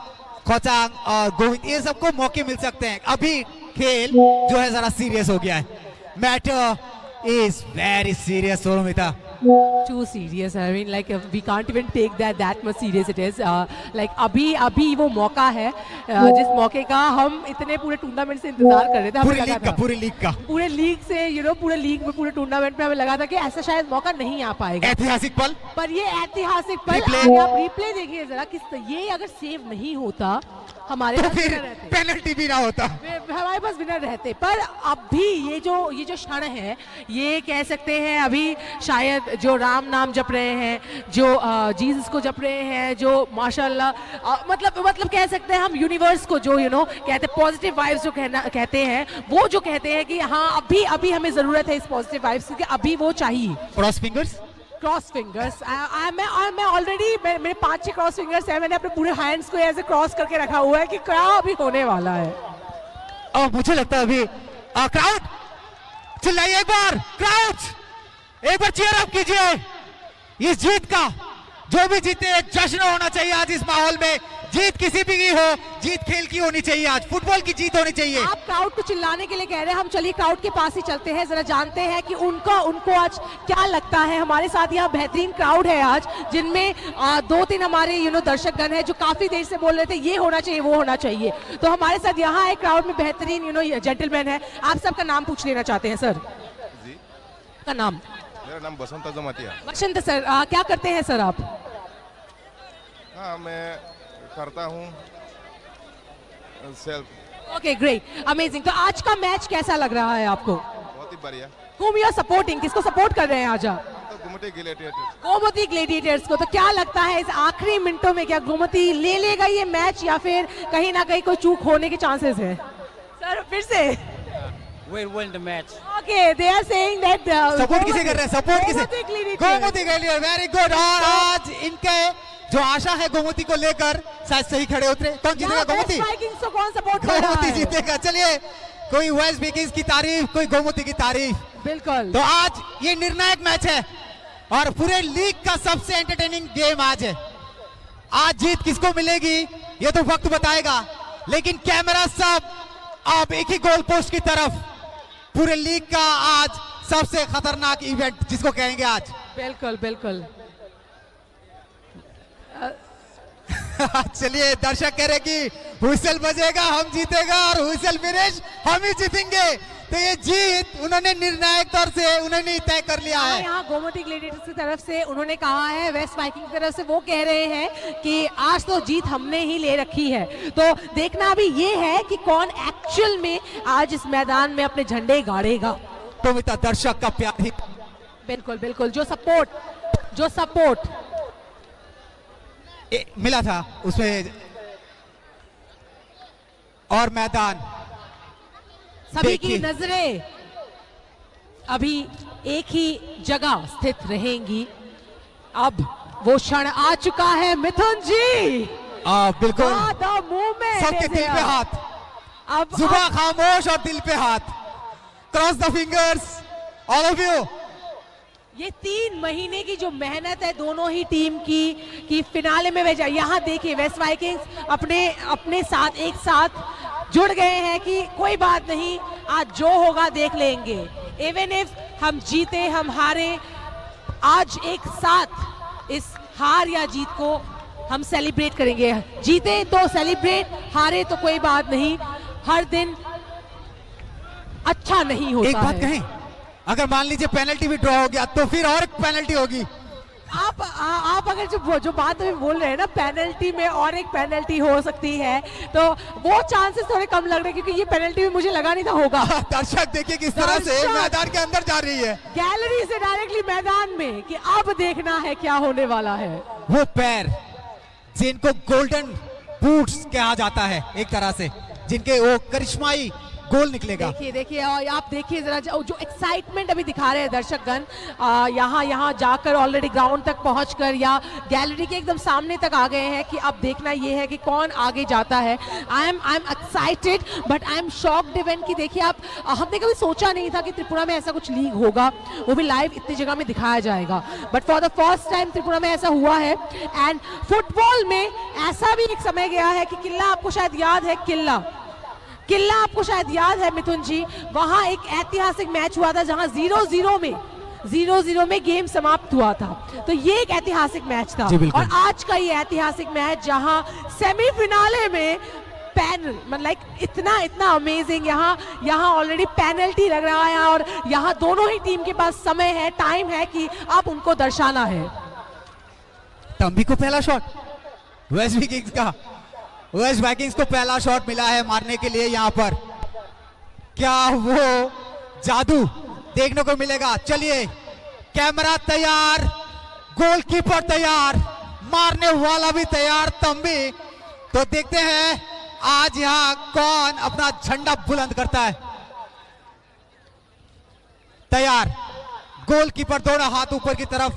S4: खोचांग और गोविंद, ये सबको मौके मिल सकते हैं। अभी खेल जो है जरा सीरियस हो गया है। Matter is very serious Sonmita.
S3: Too serious. I mean, like we can't even take that much serious it is. Like अभी वो मौका है जिस मौके का हम इतने पूरे टूर्नामेंट से इंतजार कर रहे थे। हमें लगा था
S4: पूरी लीग से पूरे लीग में पूरे टूर्नामेंट में हमें लगा था कि ऐसा शायद मौका नहीं आ पाएगा। ऐतिहासिक पल,
S3: पर ये ऐतिहासिक पल,
S4: Replay।
S3: आगे आप रिप्ले देखिए जरा, ये अगर सेव नहीं होता हमारे
S4: तो
S3: पास
S4: फिर
S3: विनर रहते,
S4: पेनल्टी भी ना होता।
S3: हमारे पास विनर रहते। पर अभी ये जो क्षण है, ये कह सकते हैं अभी शायद जो राम नाम जप रहे हैं, जो जीसस को जप रहे हैं, जो माशाल्लाह मतलब कह सकते हैं हम यूनिवर्स को जो कहते हैं पॉजिटिव वाइब्स जो कहते हैं, वो जो कहते हैं कि हाँ अभी हमें जरूरत है इस पॉजिटिव वाइब्स की, अभी वो चाहिए। क्रॉस फिंगर्स मैं ऑलरेडी मेरे 5-6 क्रॉस फिंगर्स हैं। मैंने अपने पूरे हैंड्स को ऐसे क्रॉस करके रखा हुआ है कि क्या अभी होने वाला है।
S4: और मुझे लगता है अभी क्राउड चिल्लाइए एक बार, क्राउड एक बार चीयर अप कीजिए। इस जीत का जो भी जीते एक जश्न होना चाहिए आज इस माहौल में। जीत किसी भी की हो, जीत खेल की होनी चाहिए, आज फुटबॉल की जीत होनी चाहिए।
S3: आप क्राउड को चिल्लाने के लिए कह रहे हैं, हम चलिए क्राउड के पास ही चलते हैं, जरा जानते हैं कि उनको आज क्या लगता है। हमारे साथ यहाँ बेहतरीन क्राउड है आज, जिनमें 2-3 हमारे दर्शकगण हैं जो काफी देर से बोल रहे थे ये होना चाहिए वो होना चाहिए। तो हमारे साथ यहाँ एक क्राउड में बेहतरीन जेंटलमैन है। आप सबका नाम पूछ लेना चाहते हैं सर।
S8: जी,
S3: का नाम?
S8: मेरा नाम बसंत जमातिया।
S3: बसंत सर, क्या करते हैं सर आप?
S8: हाँ, मैं करता हूँ सेल्फ।
S3: Okay, great, amazing. तो आज का मैच कैसा लग रहा है आपको?
S8: बहुत ही बढ़िया।
S3: Whom you are supporting? किसको सपोर्ट कर रहे हैं आज आप?
S8: तो गोमती ग्लैडिएटर्स।
S3: गोमती ग्लेडिएटर्स को। तो क्या लगता है इस आखिरी मिनटों में क्या गोमती ले लेगा ये मैच, या फिर कहीं ना कहीं कोई चूक होने के चांसेस है? सर फिर से
S7: We'll win the match.
S3: Okay, they are saying that
S4: support किसे कर रहे हैं? सपोर्ट किसे?
S3: Gomti gladiators.
S4: Gomti gladiators, very good. और आज इनके जो आशा है गोमती को लेकर शायद सही खड़े उतरे। कौन जीतेगा? गोमती।
S3: वेस्ट वाइकिंग्स को कौन सपोर्ट कर रहा
S4: गोमती
S3: है?
S4: जीतेगा। चलिए, कोई वेस्ट वाइकिंग्स की तारीफ, कोई गोमती की तारीफ।
S3: बिल्कुल।
S4: तो आज ये निर्णायक मैच है और पूरे लीग का सबसे एंटरटेनिंग गेम आज है। आज जीत किसको मिलेगी ये तो वक्त बताएगा, लेकिन कैमरा सब अब एक ही गोल पोस्ट की तरफ। पूरे लीग का आज सबसे खतरनाक इवेंट जिसको कहेंगे आज।
S3: बिल्कुल बिल्कुल।
S4: चलिए, दर्शक कह रहे कि हुइसल बजेगा हम जीतेगा और हुइसल फिनिश हम ही जीतेंगे। तो ये जीत उन्होंने निर्णायक तौर से उन्होंने तय कर लिया है।
S3: यहाँ गोमती ग्लेडिएटर्स की तरफ से उन्होंने कहा है, वेस्ट वाइकिंग की तरफ से वो कह रहे हैं कि आज तो जीत हमने ही ले रखी है। तो देखना अभी ये है कि कौन एक्चुअल में आज इस मैदान में अपने झंडे गाड़ेगा।
S4: तो मिता दर्शक का प्यार ही।
S3: बिल्कुल बिल्कुल, जो सपोर्ट
S4: मिला था उसमें, और मैदान
S3: सभी की
S4: देखिए।
S3: नजरें अभी एक ही जगह स्थित रहेंगी। अब वो क्षण आ चुका है मिथुन जी।
S4: बिल्कुल,
S3: मूवमेंट
S4: सबके दिल पे हाथ,
S3: अब
S4: जुबां खामोश और दिल पे हाथ। Cross the fingers all of you.
S3: ये 3 महीने की जो मेहनत है दोनों ही टीम की कि फिनाले में भेजा। यहाँ देखिए वेस्ट वाइकिंग्स अपने साथ एक साथ जुड़ गए हैं कि कोई बात नहीं, आज जो होगा देख लेंगे। इवन इफ हम जीते हम हारे, आज एक साथ इस हार या जीत को हम सेलिब्रेट करेंगे। जीते तो सेलिब्रेट, हारे तो कोई बात नहीं। हर दिन अच्छा नहीं होता
S4: एक बात
S3: है।
S4: कहें, अगर मान लीजिए पेनल्टी भी ड्रॉ हो गया तो फिर और एक पेनल्टी होगी।
S3: आप अगर जो बात अभी बोल रहे हैं ना, पेनल्टी में और एक पेनल्टी हो सकती है, तो वो चांसेस थोड़े कम लग रहे हैं क्योंकि ये पेनल्टी में मुझे लगा नहीं था होगा।
S4: दर्शक देखिए किस तरह से
S3: दर्शक
S4: मैदान के अंदर जा रही है,
S3: गैलरी से डायरेक्टली मैदान में, कि अब देखना है क्या होने वाला है।
S4: वो पैर जिनको गोल्डन बूट्स कहा जाता है एक तरह से, जिनके वो करिश्माई गोल निकलेगा।
S3: देखिए देखिए, और आप देखिए जरा जो एक्साइटमेंट अभी दिखा रहे हैं दर्शकगण, यहाँ जाकर ऑलरेडी ग्राउंड तक पहुंचकर या गैलरी के एकदम सामने तक आ गए हैं कि अब देखना ये है कि कौन आगे जाता है। I am excited but I am shocked even कि देखिए आप, हमने कभी सोचा नहीं था कि त्रिपुरा में ऐसा कुछ लीग होगा, वो भी लाइव इतनी जगह में दिखाया जाएगा। But for the first time Tripura में ऐसा हुआ है। एंड फुटबॉल में ऐसा भी एक समय गया है कि किला, आपको शायद याद है किला आपको शायद याद है मिथुन जी, वहां एक ऐतिहासिक मैच हुआ था जहां 0-0 में गेम समाप्त हुआ था। तो ये एक ऐतिहासिक मैच था।
S4: जी, बिल्कुल।
S3: और आज का ये ऐतिहासिक मैच जहां सेमीफिनाले में लाइक इतना अमेजिंग, यहाँ ऑलरेडी पेनल्टी लग रहा है और यहाँ दोनों ही टीम के पास समय है, टाइम है कि अब उनको दर्शाना है।
S4: तंबी को पहला शॉट वेस्ट वाइकिंग्स का, वेस्ट वाइकिंग्स को पहला शॉट मिला है मारने के लिए। यहाँ पर क्या वो जादू देखने को मिलेगा? चलिए, कैमरा तैयार, गोलकीपर तैयार, मारने वाला भी तैयार, तंबी। तो देखते हैं आज यहाँ कौन अपना झंडा बुलंद करता है। तैयार, गोलकीपर दोनों हाथ ऊपर की तरफ,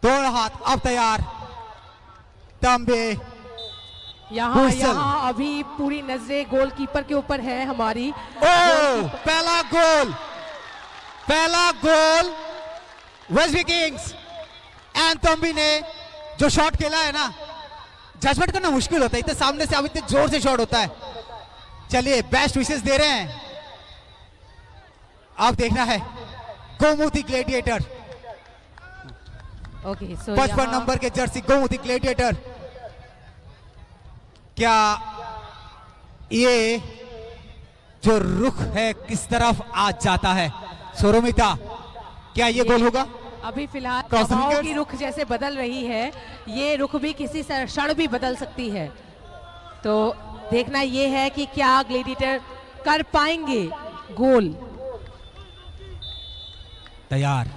S4: दोनों हाथ अब तैयार। तंबी,
S3: यहाँ
S4: Whistle।
S3: अभी पूरी नजरें गोलकीपर के ऊपर है हमारी।
S4: पहला गोल वेस्ट विकिंग्स। एंड तंबी ने जो शॉट खेला है ना, जजमेंट करना मुश्किल होता है, इतने सामने से अब इतने जोर से शॉट होता है। चलिए, बेस्ट विशेस दे रहे हैं। अब देखना है गोमती ग्लेडिएटर,
S3: ओके, सो
S4: 55 नंबर के जर्सी गोमती ग्लेडिएटर। क्या ये जो रुख है किस तरफ आज जाता है? सोरोमिता, क्या ये गोल होगा?
S3: अभी फिलहाल
S4: Cross
S3: हवाओं
S4: wickets।
S3: की रुख जैसे बदल रही है, ये रुख भी किसी क्षण भी बदल सकती है। तो देखना ये है कि क्या ग्लेडिएटर कर पाएंगे गोल।
S4: तैयार,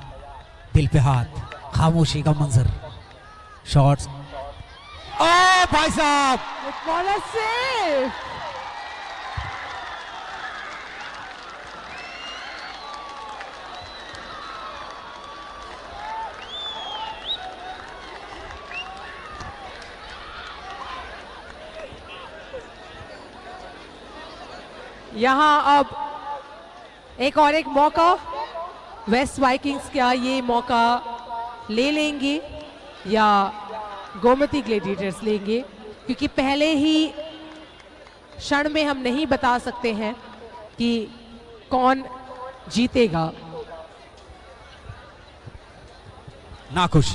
S4: दिल पे हाथ, खामोशी का मंजर, शॉट्स। ओ भाई साहब,
S3: बॉलर सेव। यहाँ अब एक और एक मौका, वेस्ट वाइकिंग्स क्या ये मौका ले लेंगे या गोमती ग्लेडिएटर्स लेंगे? क्योंकि पहले ही क्षण में हम नहीं बता सकते हैं कि कौन जीतेगा।
S4: नाखुश।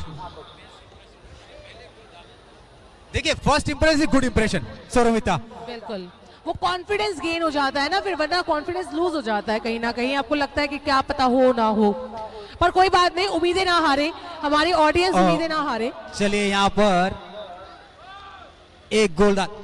S4: देखिए, फर्स्ट इंप्रेशन गुड इंप्रेशन सोरोमिता।
S3: बिल्कुल, वो कॉन्फिडेंस गेन हो जाता है ना, फिर वरना कॉन्फिडेंस लूज हो जाता है कहीं ना कहीं। आपको लगता है कि क्या पता हो ना हो, पर कोई बात नहीं, उम्मीदें ना हारे, हमारी ऑडियंस उम्मीदें ना हारे।
S4: चलिए, यहाँ पर एक गोलदान,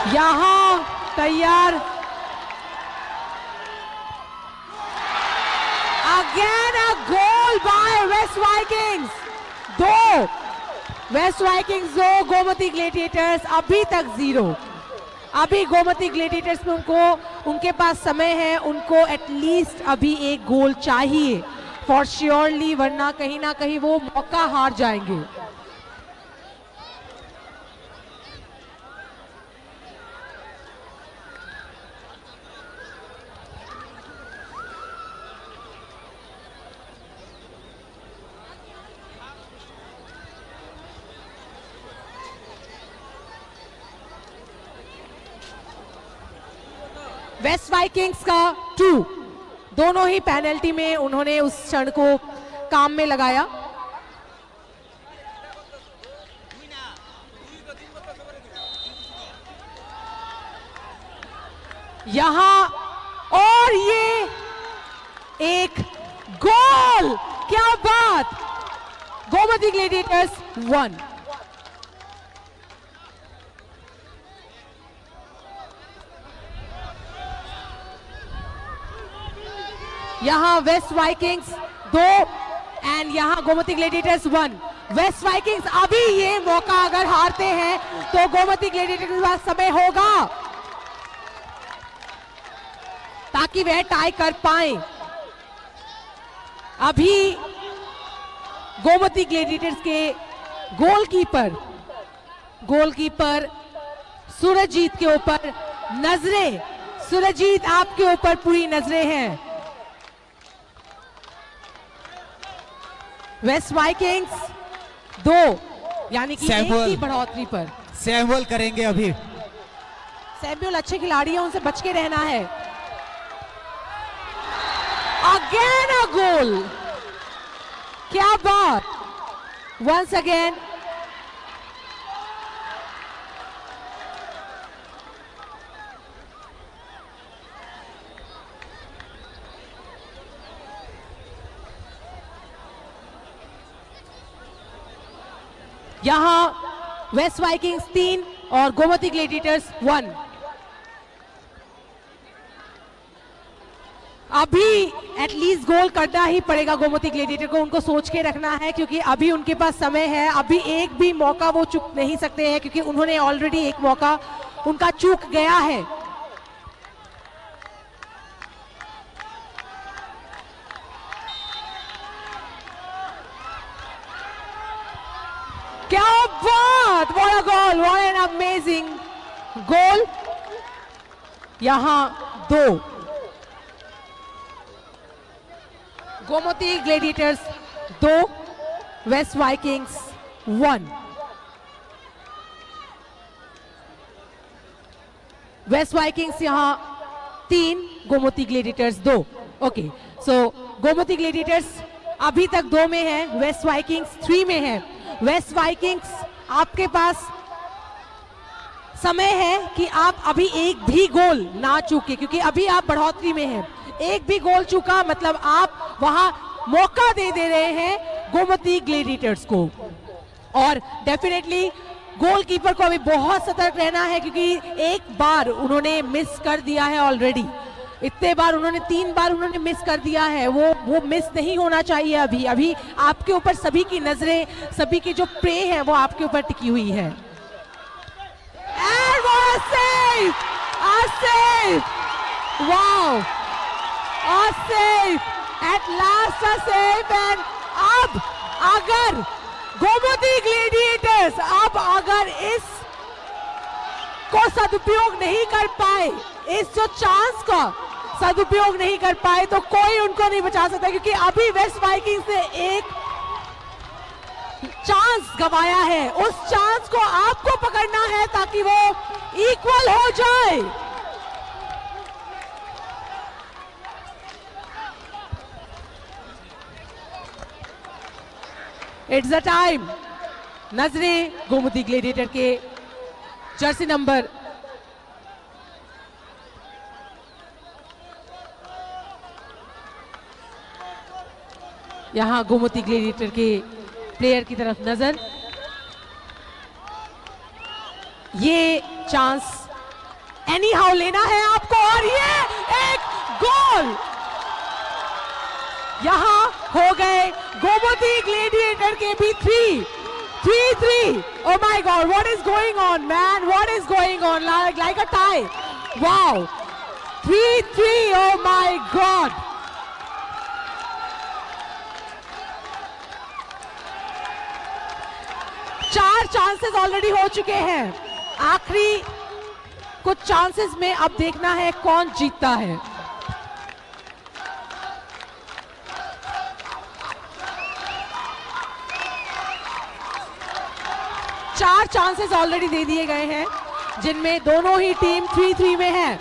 S3: यहाँ तैयार, again a goal by West Vikings. 2 waste Vikings 2, Gomati Gladiators अभी तक 0। अभी गोमती ग्लेडिएटर्स में उनके पास समय है, उनको एटलीस्ट अभी एक गोल चाहिए फॉर श्योरली, वरना कहीं ना कहीं वो मौका हार जाएंगे। वेस्ट वाइकिंग्स का 2, दोनों ही पेनल्टी में उन्होंने उस क्षण को काम में लगाया। यहां और ये एक गोल, क्या बात! गोमती ग्लेडिएटर्स 1। यहां वेस्ट वाइकिंग्स 2 एंड यहां गोमती ग्लेडिएटर्स 1। वेस्ट वाइकिंग्स अभी ये मौका अगर हारते हैं तो गोमती ग्लेडिएटर्स के पास समय होगा ताकि वह टाई कर पाए। अभी गोमती ग्लेडिएटर्स के गोलकीपर सूरजजीत के ऊपर नजरें, सूरजजीत आपके ऊपर पूरी नजरें हैं। वेस्ट वाइकिंग्स 2 यानी कि 1 की बढ़ोतरी पर
S4: सैमुअल करेंगे अभी।
S3: सैमुअल अच्छे खिलाड़ी हैं, उनसे बच के रहना है। अगेन अ गोल, क्या बात! वंस अगेन यहां वेस्ट वाइकिंग्स 3 और गोमती ग्लेडिएटर्स 1। अभी एटलीस्ट गोल करना ही पड़ेगा गोमती ग्लेडिएटर को, उनको सोच के रखना है क्योंकि अभी उनके पास समय है। अभी एक भी मौका वो चूक नहीं सकते हैं क्योंकि उन्होंने ऑलरेडी एक मौका उनका चूक गया है। क्या बात! What a goal, what an amazing goal. यहां 2 Gomati Gladiators 2 waste Vikings 1। West Vikings यहां 3 Gomati Gladiators 2। Okay, so Gomati Gladiators अभी तक 2 में है, वेस्ट वाइकिंग्स 3 में है। वेस्ट वाइकिंग्स आपके पास समय है कि आप अभी एक भी गोल ना चूके क्योंकि अभी आप बढ़ोतरी में हैं। एक भी गोल चूका मतलब आप वहां मौका दे रहे हैं गोमती ग्लेडिएटर्स को। और डेफिनेटली गोलकीपर को अभी बहुत सतर्क रहना है क्योंकि एक बार उन्होंने मिस कर दिया है ऑलरेडी। इतने बार उन्होंने 3 बार उन्होंने मिस कर दिया है, वो मिस नहीं होना चाहिए। अभी आपके ऊपर सभी की नजरें, सभी की जो प्रे है वो आपके ऊपर टिकी हुई है। And what a save! A save! Wow! A save! At last a save and अब अगर गोमती ग्लेडिएटर्स अगर इस को सदुपयोग नहीं कर पाए, इस जो चांस का सदुपयोग नहीं कर पाए तो कोई उनको नहीं बचा सकता क्योंकि अभी वेस्ट वाइकिंग्स ने एक चांस गवाया है। उस चांस को आपको पकड़ना है ताकि वो इक्वल हो जाए। It's the time. नजरें गोमती ग्लेडिएटर के जर्सी नंबर यहां गोमती ग्लेडिएटर के प्लेयर की तरफ नजर। ये चांस एनी हाउ लेना है आपको और ये एक गोल यहां हो गए गोमती ग्लेडिएटर के भी 3-3। Oh my God, what is going on, man? What is going on? Like a tie. Wow. 3-3. Oh my God. चार चांसेस ऑलरेडी हो चुके हैं। आखिरी कुछ चांसेस में अब देखना है कौन जीतता है। चार चांसेस ऑलरेडी दे दिए गए हैं जिनमें दोनों ही टीम 3-3 में है।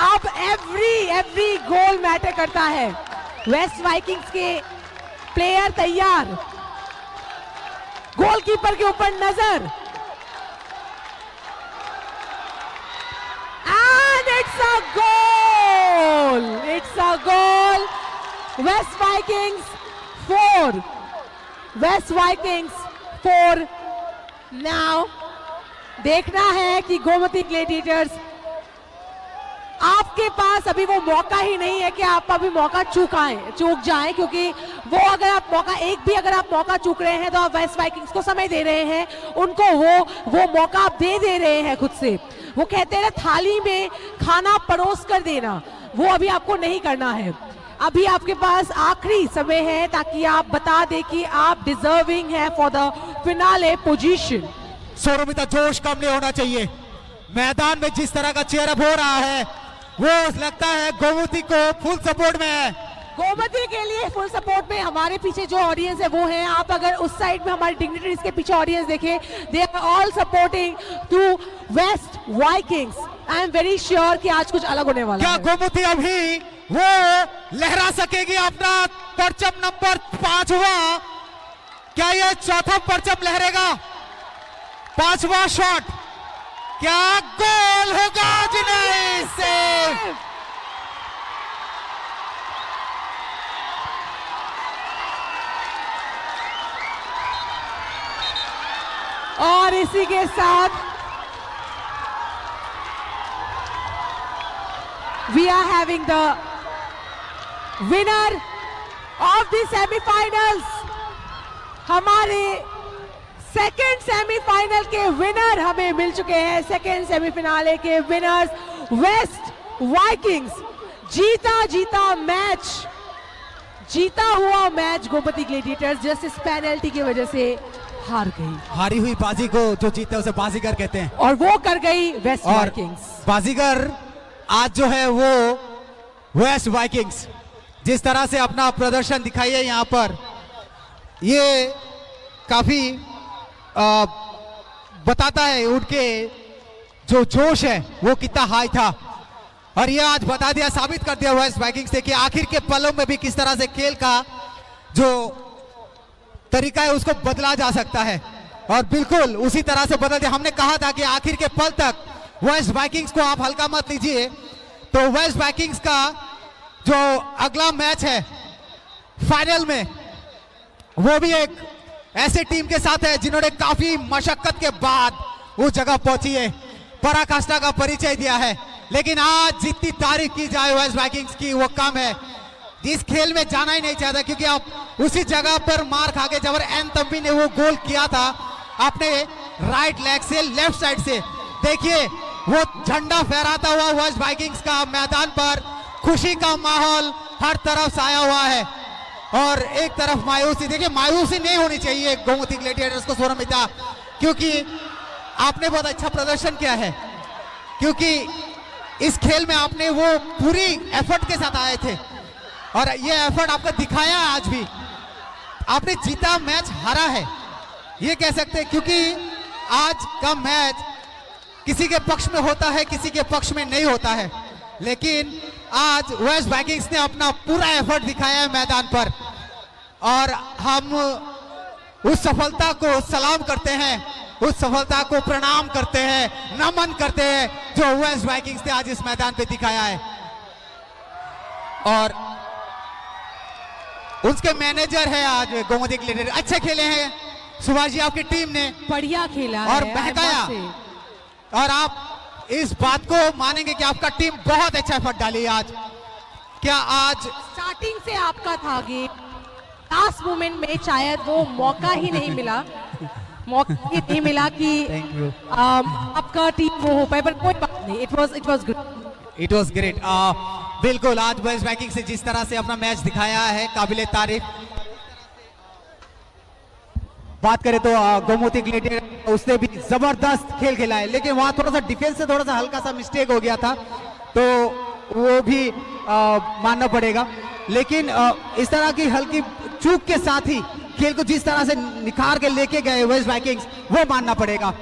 S3: अब एवरी गोल मैटर करता है। वेस्ट वाइकिंग्स के प्लेयर तैयार, गोलकीपर के ऊपर नजर, and It's a goal! It's a goal! West Vikings 4. West Vikings 4. Now, देखना है कि गोमती ग्लैडिएटर्स, आपके पास अभी वो मौका ही नहीं है कि आप अभी मौका चूक जाएं, क्योंकि वो अगर आप मौका अगर आप मौका चूक रहे हैं तो आप वेस्ट वाइकिंग्स को समय दे रहे हैं, उनको वो मौका आप दे रहे हैं खुद से। वो कहते हैं थाली में खाना परोस कर देना, वो अभी आपको नहीं करना है। अभी आपके पास आखिरी समय है ताकि आप बता दें कि आप डिजर्विंग है फॉर द फिनाले पोजीशन।
S4: सौरमिता, जोश कम नहीं होना चाहिए। मैदान में जिस तरह का चेयरअप हो रहा है वो लगता है गोमती को फुल सपोर्ट में है।
S3: गोमती के लिए फुल सपोर्ट में हमारे पीछे जो ऑडियंस है वो है, आप अगर उस साइड में हमारे डिग्निटरीज के पीछे ऑडियंस देखें, they are all supporting to West Vikings. I am very sure कि आज कुछ अलग होने वाला
S4: क्या
S3: है।
S4: गोमती अभी वो लहरा सकेगी अपना परचम नंबर 5वां? क्या ये चौथा परचम लहरेगा? 5वां शॉट, क्या गोल होगा? जिन्हें से
S3: और इसी के साथ we are having the winner of the semifinals. हमारे सेकेंड सेमीफाइनल के विनर हमें मिल चुके हैं। सेकेंड सेमीफिनाले के विनर्स वेस्ट वाइकिंग्स। जीता हुआ मैच गोमती ग्लैडिएटर्स जस्ट इस पेनल्टी की वजह से हार गई।
S4: हारी हुई बाजी को जो जीते उसे बाजीगर कहते हैं,
S3: और वो कर गई वेस्ट
S4: और
S3: वाइकिंग्स।
S4: बाजीगर आज जो है वो वेस्ट वाइकिंग्स। जिस तरह से अपना प्रदर्शन दिखाई है यहाँ पर, ये काफी बताता है उनके जो जोश है वो कितना हाई था। और ये आज बता दिया, साबित कर दिया वेस्ट वाइकिंग्स ने कि आखिर के पलों में भी किस तरह से खेल का जो तरीका है उसको बदला जा सकता है। और बिल्कुल उसी तरह से बदल दिया। हमने कहा था कि आखिर के पल तक वेस्ट वाइकिंग्स को आप हल्का मत लीजिए। तो वेस्ट वाइकिंग्स का जो अगला मैच है फाइनल में, वो भी एक ऐसे टीम के साथ है जिन्होंने काफी मशक्कत के बाद उस जगह पहुंची है, पराकाष्ठा का परिचय दिया है। लेकिन आज जितनी तारीफ की जाए वेस्ट वाइकिंग्स की वो कम है। इस खेल में जाना ही नहीं चाहता, क्योंकि आप उसी जगह पर मार खा के जब एन तंबी ने वो गोल किया था अपने राइट लेग से, लेफ्ट साइड से, देखिए वो झंडा फहराता हुआ वेस्ट वाइकिंग्स का मैदान पर खुशी का माहौल हर तरफ छाया हुआ है। और एक तरफ मायूसी, देखिए मायूसी नहीं होनी चाहिए गोमती ग्लैडिएटर्स को सौरमिता, क्योंकि आपने बहुत अच्छा प्रदर्शन किया है, क्योंकि इस खेल में आपने वो पूरी एफर्ट के साथ आए थे और ये एफर्ट आपका दिखाया है। आज भी आपने जीता, मैच हारा है ये कह सकते हैं, क्योंकि आज का मैच किसी के पक्ष में होता है, किसी के पक्ष में नहीं होता है। लेकिन आज वेस्ट वाइकिंग्स ने अपना पूरा एफर्ट दिखाया है मैदान पर, और हम उस सफलता को सलाम करते हैं, उस सफलता को प्रणाम करते हैं, नमन करते हैं जो वेस्ट वाइकिंग्स ने आज इस मैदान पे दिखाया है। और उसके मैनेजर है आज गोमती ग्लैडिएटर्स, अच्छे खेले हैं सुभाष जी, आपकी टीम ने
S3: बढ़िया खेला
S4: और
S3: है,
S4: बहकाया। और आप इस बात को मानेंगे कि आपका टीम बहुत अच्छा एफर्ट डाली आज। क्या आज
S3: स्टार्टिंग से आपका था गेम, लास्ट मोमेंट में शायद वो मौका ही नहीं मिला, कि आपका टीम वो हो पाए, पर कोई बात नहीं, इट वाज
S4: ग्रेट। बिल्कुल आज वेस्ट वाइकिंग्स ने जिस तरह से अपना मैच दिखाया है काबिले तारीफ। बात करें तो गोमती ग्लैडिएटर्स उसने भी जबरदस्त खेल खेला है, लेकिन वहां थोड़ा सा डिफेंस से थोड़ा सा हल्का सा मिस्टेक हो गया था, तो वो भी मानना पड़ेगा। लेकिन इस तरह की हल्की चूक के साथ ही खेल को जिस तरह से निखार के लेके गए वेस्ट वाइकिंग्स, वो मानना पड़ेगा।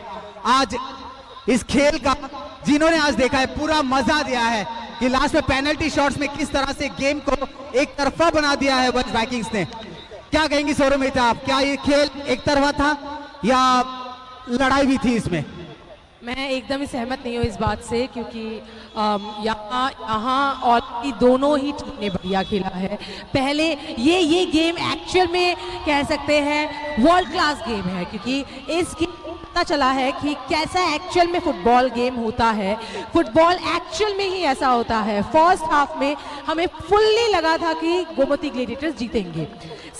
S4: आज इस खेल का जिन्होंने आज देखा है पूरा मजा दिया है कि लास्ट में पेनल्टी शॉट्स में किस तरह से गेम को एक तरफा बना दिया है वेस्ट वाइकिंग्स ने। क्या कहेंगी सौरमिता आप, क्या ये खेल एक तरफा था या लड़ाई भी थी इसमें?
S3: मैं एकदम ही सहमत नहीं हूँ इस बात से क्योंकि यहाँ ऑलरेडी दोनों ही टीम ने बढ़िया खेला है। पहले ये गेम एक्चुअल में कह सकते हैं वर्ल्ड क्लास गेम है क्योंकि इस गेम पता चला है कि कैसा एक्चुअल में फुटबॉल गेम होता है। फुटबॉल एक्चुअल में ही ऐसा होता है। फर्स्ट हाफ में हमें फुल्ली लगा था कि गोमती ग्लेडिएटर्स जीतेंगे।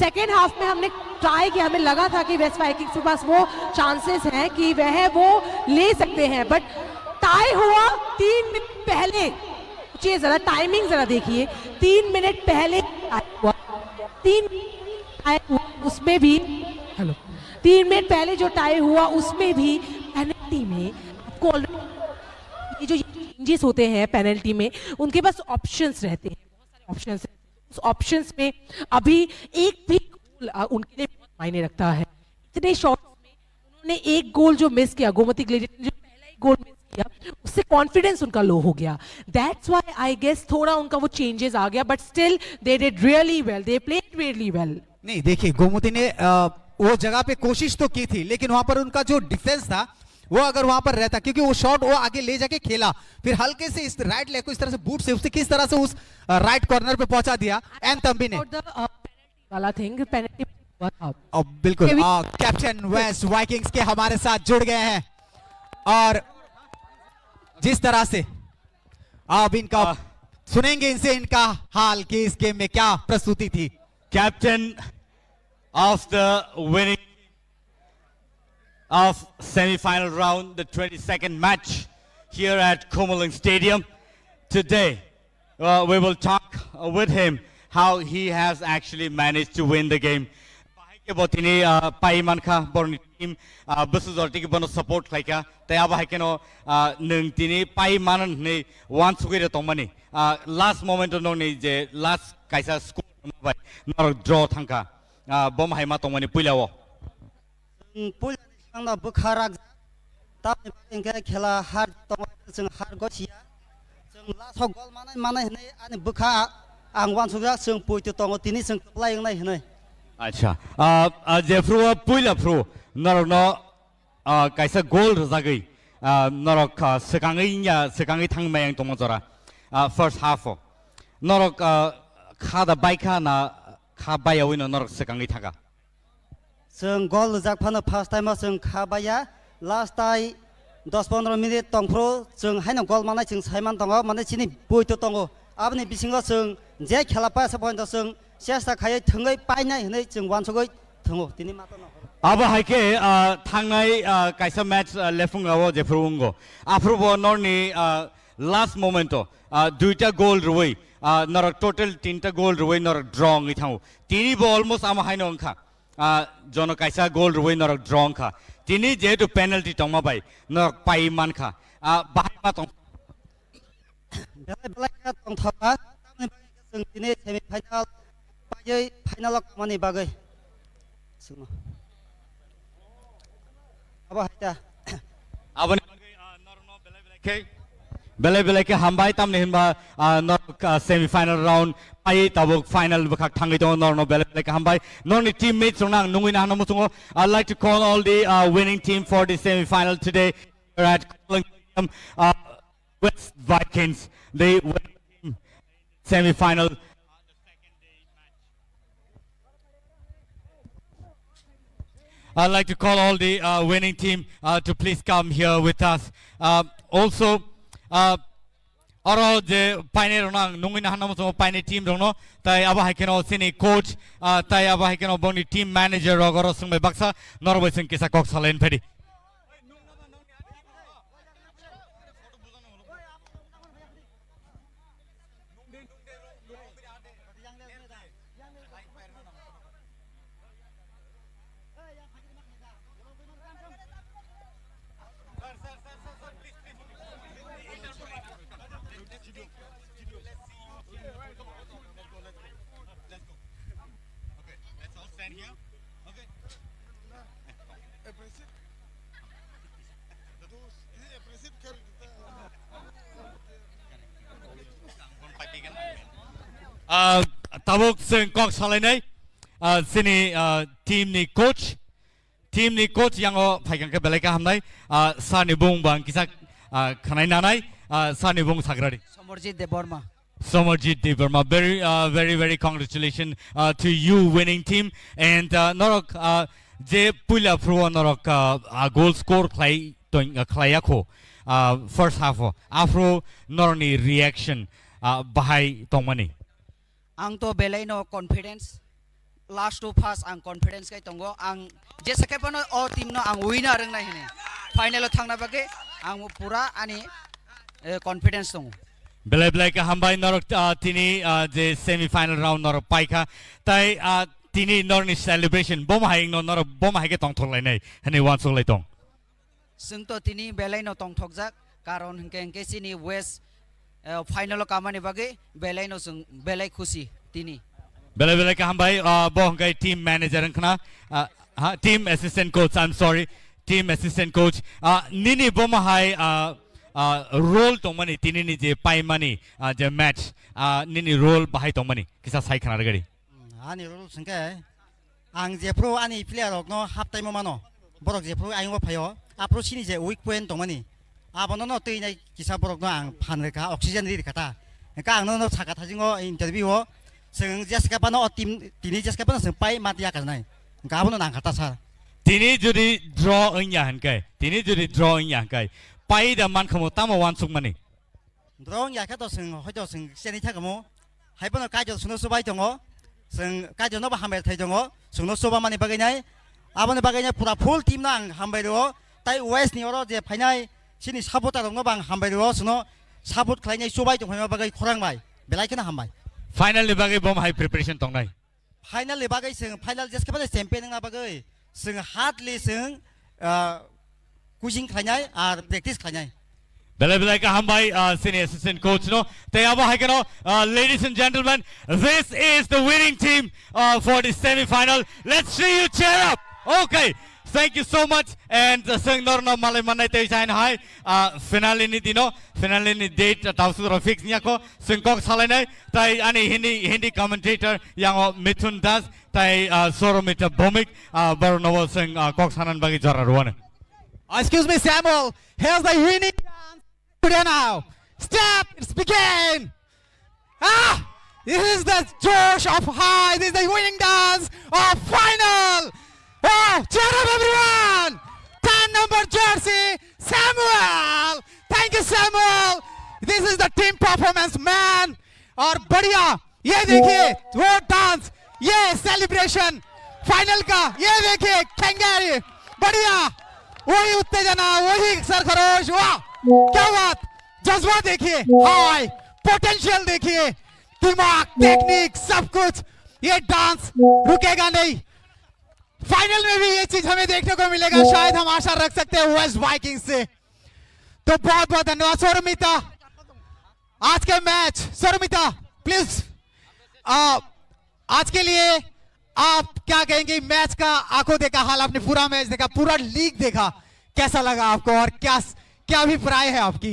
S3: सेकेंड हाफ में हमने ट्राई किया, हमें लगा था कि वेस्ट वाइकिंग्स के पास वो चांसेस हैं कि वह वो ले सकते हैं, बट टाई हुआ 3 मिनट पहले। सोचिए जरा, टाइमिंग जरा देखिए, 3 मिनट पहले टाई हुआ, 3 उसमें भी 3 मिनट पहले जो टाई हुआ उसमें भी पेनल्टी में आपको ये जो चेंजेस होते हैं पेनल्टी में, उनके पास ऑप्शंस रहते हैं, बहुत सारे ऑप्शंस। उस ऑप्शंस में अभी एक भी गोल उनके लिए बहुत मायने रखता है। इतने शॉट्स में उन्होंने एक गोल जो मिस किया, गोमती ग्लेडिएटर्स ने जो पहला एक गोल मिस किया, उससे कॉन्फिडेंस उनका लो हो गया। दैट्स व्हाई आई गेस थोड़ा उनका वो चेंजेस आ गया, but still they did really well, they played really well.
S4: नहीं देखिए, गोमती ने वो जगह पे कोशिश तो की थी, लेकिन वहां पर उनका जो डिफेंस था वो अगर वहां पर रहता, क्योंकि वो शॉट वो आगे ले जाके खेला, फिर हल्के से इस राइट लेग को इस तरह से बूट से उससे किस तरह से उस राइट कॉर्नर पे पहुंचा दिया एन तंबी ने
S3: वाला थिंग पेनल्टी हुआ था।
S4: अब बिल्कुल कैप्टन वेस्ट वाइकिंग्स के हमारे साथ जुड़ गए हैं और जिस तरह से अब इनका सुनेंगे इनसे इनका हाल कि इस गेम में क्या प्रस्तुति थी।
S1: Captain of the winning of semi-final round, the 22nd match here at Kumuling Stadium. Today, we will talk with him how he has actually managed to win the game. Botini Paiman ka born team busu zorti ki bono support khaika taya ba keno nung tini Paiman ne one sugire tomani last moment no ni je last kaisa score bai nor draw thangka bom haima tomani puilawo
S6: पुल सांगना बुखाराग ताप इनके खेला हार तो जों हार गसिया जों लास्ट गोल माने हने आनि बुखा आं वान सुगा जों पुइतो तंगो तिनि जों प्लायंनाय हने।
S1: अच्छा जेफ्रु पुइला फ्रु नरनो काइसा गोल रजागै नरक सेकाङै थांमायं तंगो जरा फर्स्ट हाफ नरक खादा बाइखा ना खा बायावैनो नरक सेकाङै थागा
S6: जों गोल जागफानो फार्स्ट टाइम जों खाबाया लास्ट टाइ 10-15 मिनिट तंफ्रो जों हाइनो गोल मानाय जों साइमान दङ माने सिनि बुइतो दङ आबनि बिसिङो जों जे खेला पास पॉइंट जों चेष्टा खायै थोङै पाइनाय हनै जों वानसगै थङो तिनि मातो न
S1: अब हाइके थांनाय काइसा मैच लेफुङाव जेफ्रुंगो आफ्रुबो नरनि लास्ट मोमेंटो दुइटा गोल रुवै नरक टोटल 3टा गोल रुवै नरक ड्रॉ ngै थाङो तिनि बो अलमोस्ट आमा हाइनो अंखा जनो काइसा गोल रुवै नरक ड्रॉ खा तिनी जेतु पेनल्टी तंमा बाय नरक पाइ मान खा बाहाय मा तं
S6: बेले बेले तं थाबा तामनि जों तिनि सेमि फाइनाल पायै फाइनाल कमानि बागै सुनो अब हाइता
S1: abani नरनो बेले बेले के हामबाय तामने हिनबा नरक सेमी फाइनल राउंड पायै ताबो फाइनल बखा थाङै दङ नरनो बेले के हामबाय नरनि टीममेट्स रंना नुङै ना मुसुङो I'd like to call all the winning team for the semi final today here at West Vikings, the semi final. I'd like to call all the winning team to please come here with us. Also, oro je paine ronang nungin na hanam so paine team rono tai aba haikeno sini coach tai aba haikeno boni team manager rogoro sungme baksa norway sing kisa kok salen phedi tabuk sing kok salenai sini team ni coach team ni coach yang o phaikan ke belai ka hamnai sani bung bang kisa khanai nanai sani bung sagrari
S7: Somerjit Deborma.
S1: Somerjit Deborma, very congratulations to you winning team and norok je pula pro norok goal score khlai toing khlai akho first half afro norni reaction bahai tongmani
S7: Ang to belay no confidence. Last two pass ang confidence kay tongo ang je sakay no o team no ang winner ang na hini. Final thang na bagi ang pura ani confidence tongo.
S1: belai ka hambai norok tini je semi final round norok paika tai tini norni celebration bom haing no norok bom haike tong tholai nai hani wan so lai tong
S7: Sung to tini belay no tong thokjak karon hingke sini west final kamani bagi belay no sung belay khushi tini.
S1: belai ka hambai bo hangkai team manager khna team assistant coach I'm sorry team assistant coach nini bom hai role tongmani tini ni je pai mani je match nini role bahai tongmani kisa sai khana gari
S6: Ani rule sengke ang je pro ani player rok no half time mano borok je pro ayo phayo apro sini je weak point tongmani abono no tui nai kisa borok no ang phan ka oxygen ri kata ka ang no chaka thajingo interview o seng jeska pano team tini jeska pano seng pai matia ka nai ka abono nang kata sa
S1: tini jodi draw nya hankai tini jodi draw nya hankai pai da man khamo tamo wan suk mani
S6: drong ya ka to seng hojo seng seni tha kamo hai pano ka jo suno subai tongo seng ka jo no ba hamel thai tongo suno suba mani bagai nai abono bagai nai pura full team nang hambai ro tai west ni oro je phainai sini sapota rong no bang hambai ro suno sapot khlainai subai tong phai bagai khorang bai belai kana hambai
S1: final le bagai bom high preparation tong nai
S6: final le bagai seng final just ka ba champion na bagai seng hardly seng coaching khlainai ar practice khlainai
S1: belai ka hambai senior assistant coach no te aba hai kano ladies and gentlemen this is the winning team for the semi final let's see you cheer up okay thank you so much and sing norno malai manai te jain hai finale ni dino finale ni date tausu ro fix nya ko sing kok salai nai tai ani hindi commentator yang Mithun Das tai Soromita Bomik barnowo sing kok sanan bagi jara ruane
S4: Excuse me, Samuel. Here's the winning dance. Today now. Step. It's begin. This is the Josh of high. This is the winning dance of final. Cheer up, everyone. 10 number jersey, Samuel. Thank you, Samuel. This is the team performance, man. और बढ़िया ये देखिए वो डांस ये सेलिब्रेशन फाइनल का ये देखिए खंगारी बढ़िया वही उत्तेजना वही सरखरोश वाह क्या बात जज्बा देखिए हाय पोटेंशियल देखिए दिमाग टेक्निक सब कुछ ये डांस रुकेगा नहीं फाइनल में भी ये चीज हमें देखने को मिलेगा शायद हम आशा रख सकते हैं वेस्ट वाइकिंग्स से तो बहुत बहुत धन्यवाद सौरमिता आज के मैच सौरमिता प्लीज आज के लिए आप क्या कहेंगे मैच का आंखों देखा हाल आपने पूरा मैच देखा पूरा लीग देखा कैसा लगा आपको और क्या क्या अभिप्राय है आपकी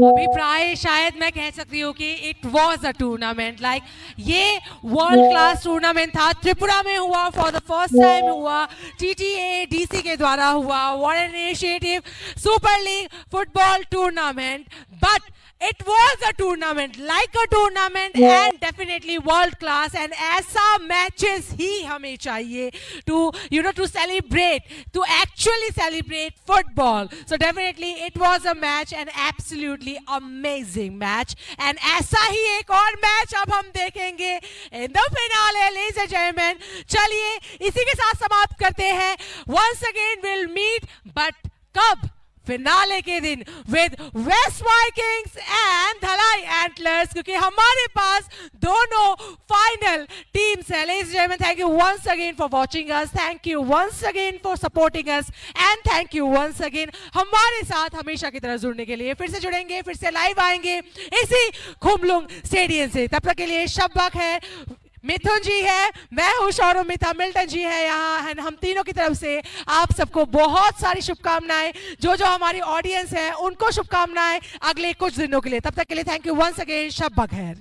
S3: अभिप्राय शायद मैं कह सकती हूँ कि it was a tournament like ये वर्ल्ड क्लास टूर्नामेंट था त्रिपुरा में हुआ फॉर द फर्स्ट टाइम हुआ TTA DC के द्वारा हुआ what an initiative super league football tournament but it was a tournament like a tournament and definitely world class and ऐसा matches ही हमें चाहिए to to celebrate to actually celebrate football so definitely it was a match and absolutely amazing match and ऐसा ही एक और match अब हम देखेंगे in the finale ladies and gentlemen चलिए इसी के साथ समाप्त करते हैं once again we'll meet but कब फिनाले के दिन with West Vikings and Dhalai Antlers क्योंकि हमारे पास दोनों फाइनल टीम्स है ladies and gentleman thank you once again for watching us thank you once again for supporting us and thank you once again हमारे साथ हमेशा की तरह जुड़ने के लिए फिर से जुड़ेंगे फिर से लाइव आएंगे इसी खुमलुंग स्टेडियम से तब तक के लिए शब है मिथुन जी है मैं हूँ सौरमिता मिल्टन जी है यहाँ हम तीनों की तरफ से आप सबको बहुत सारी शुभकामनाएं जो हमारी ऑडियंस है उनको शुभकामनाएं अगले कुछ दिनों के लिए तब तक के लिए थैंक यू वंस अगेन शब बखैर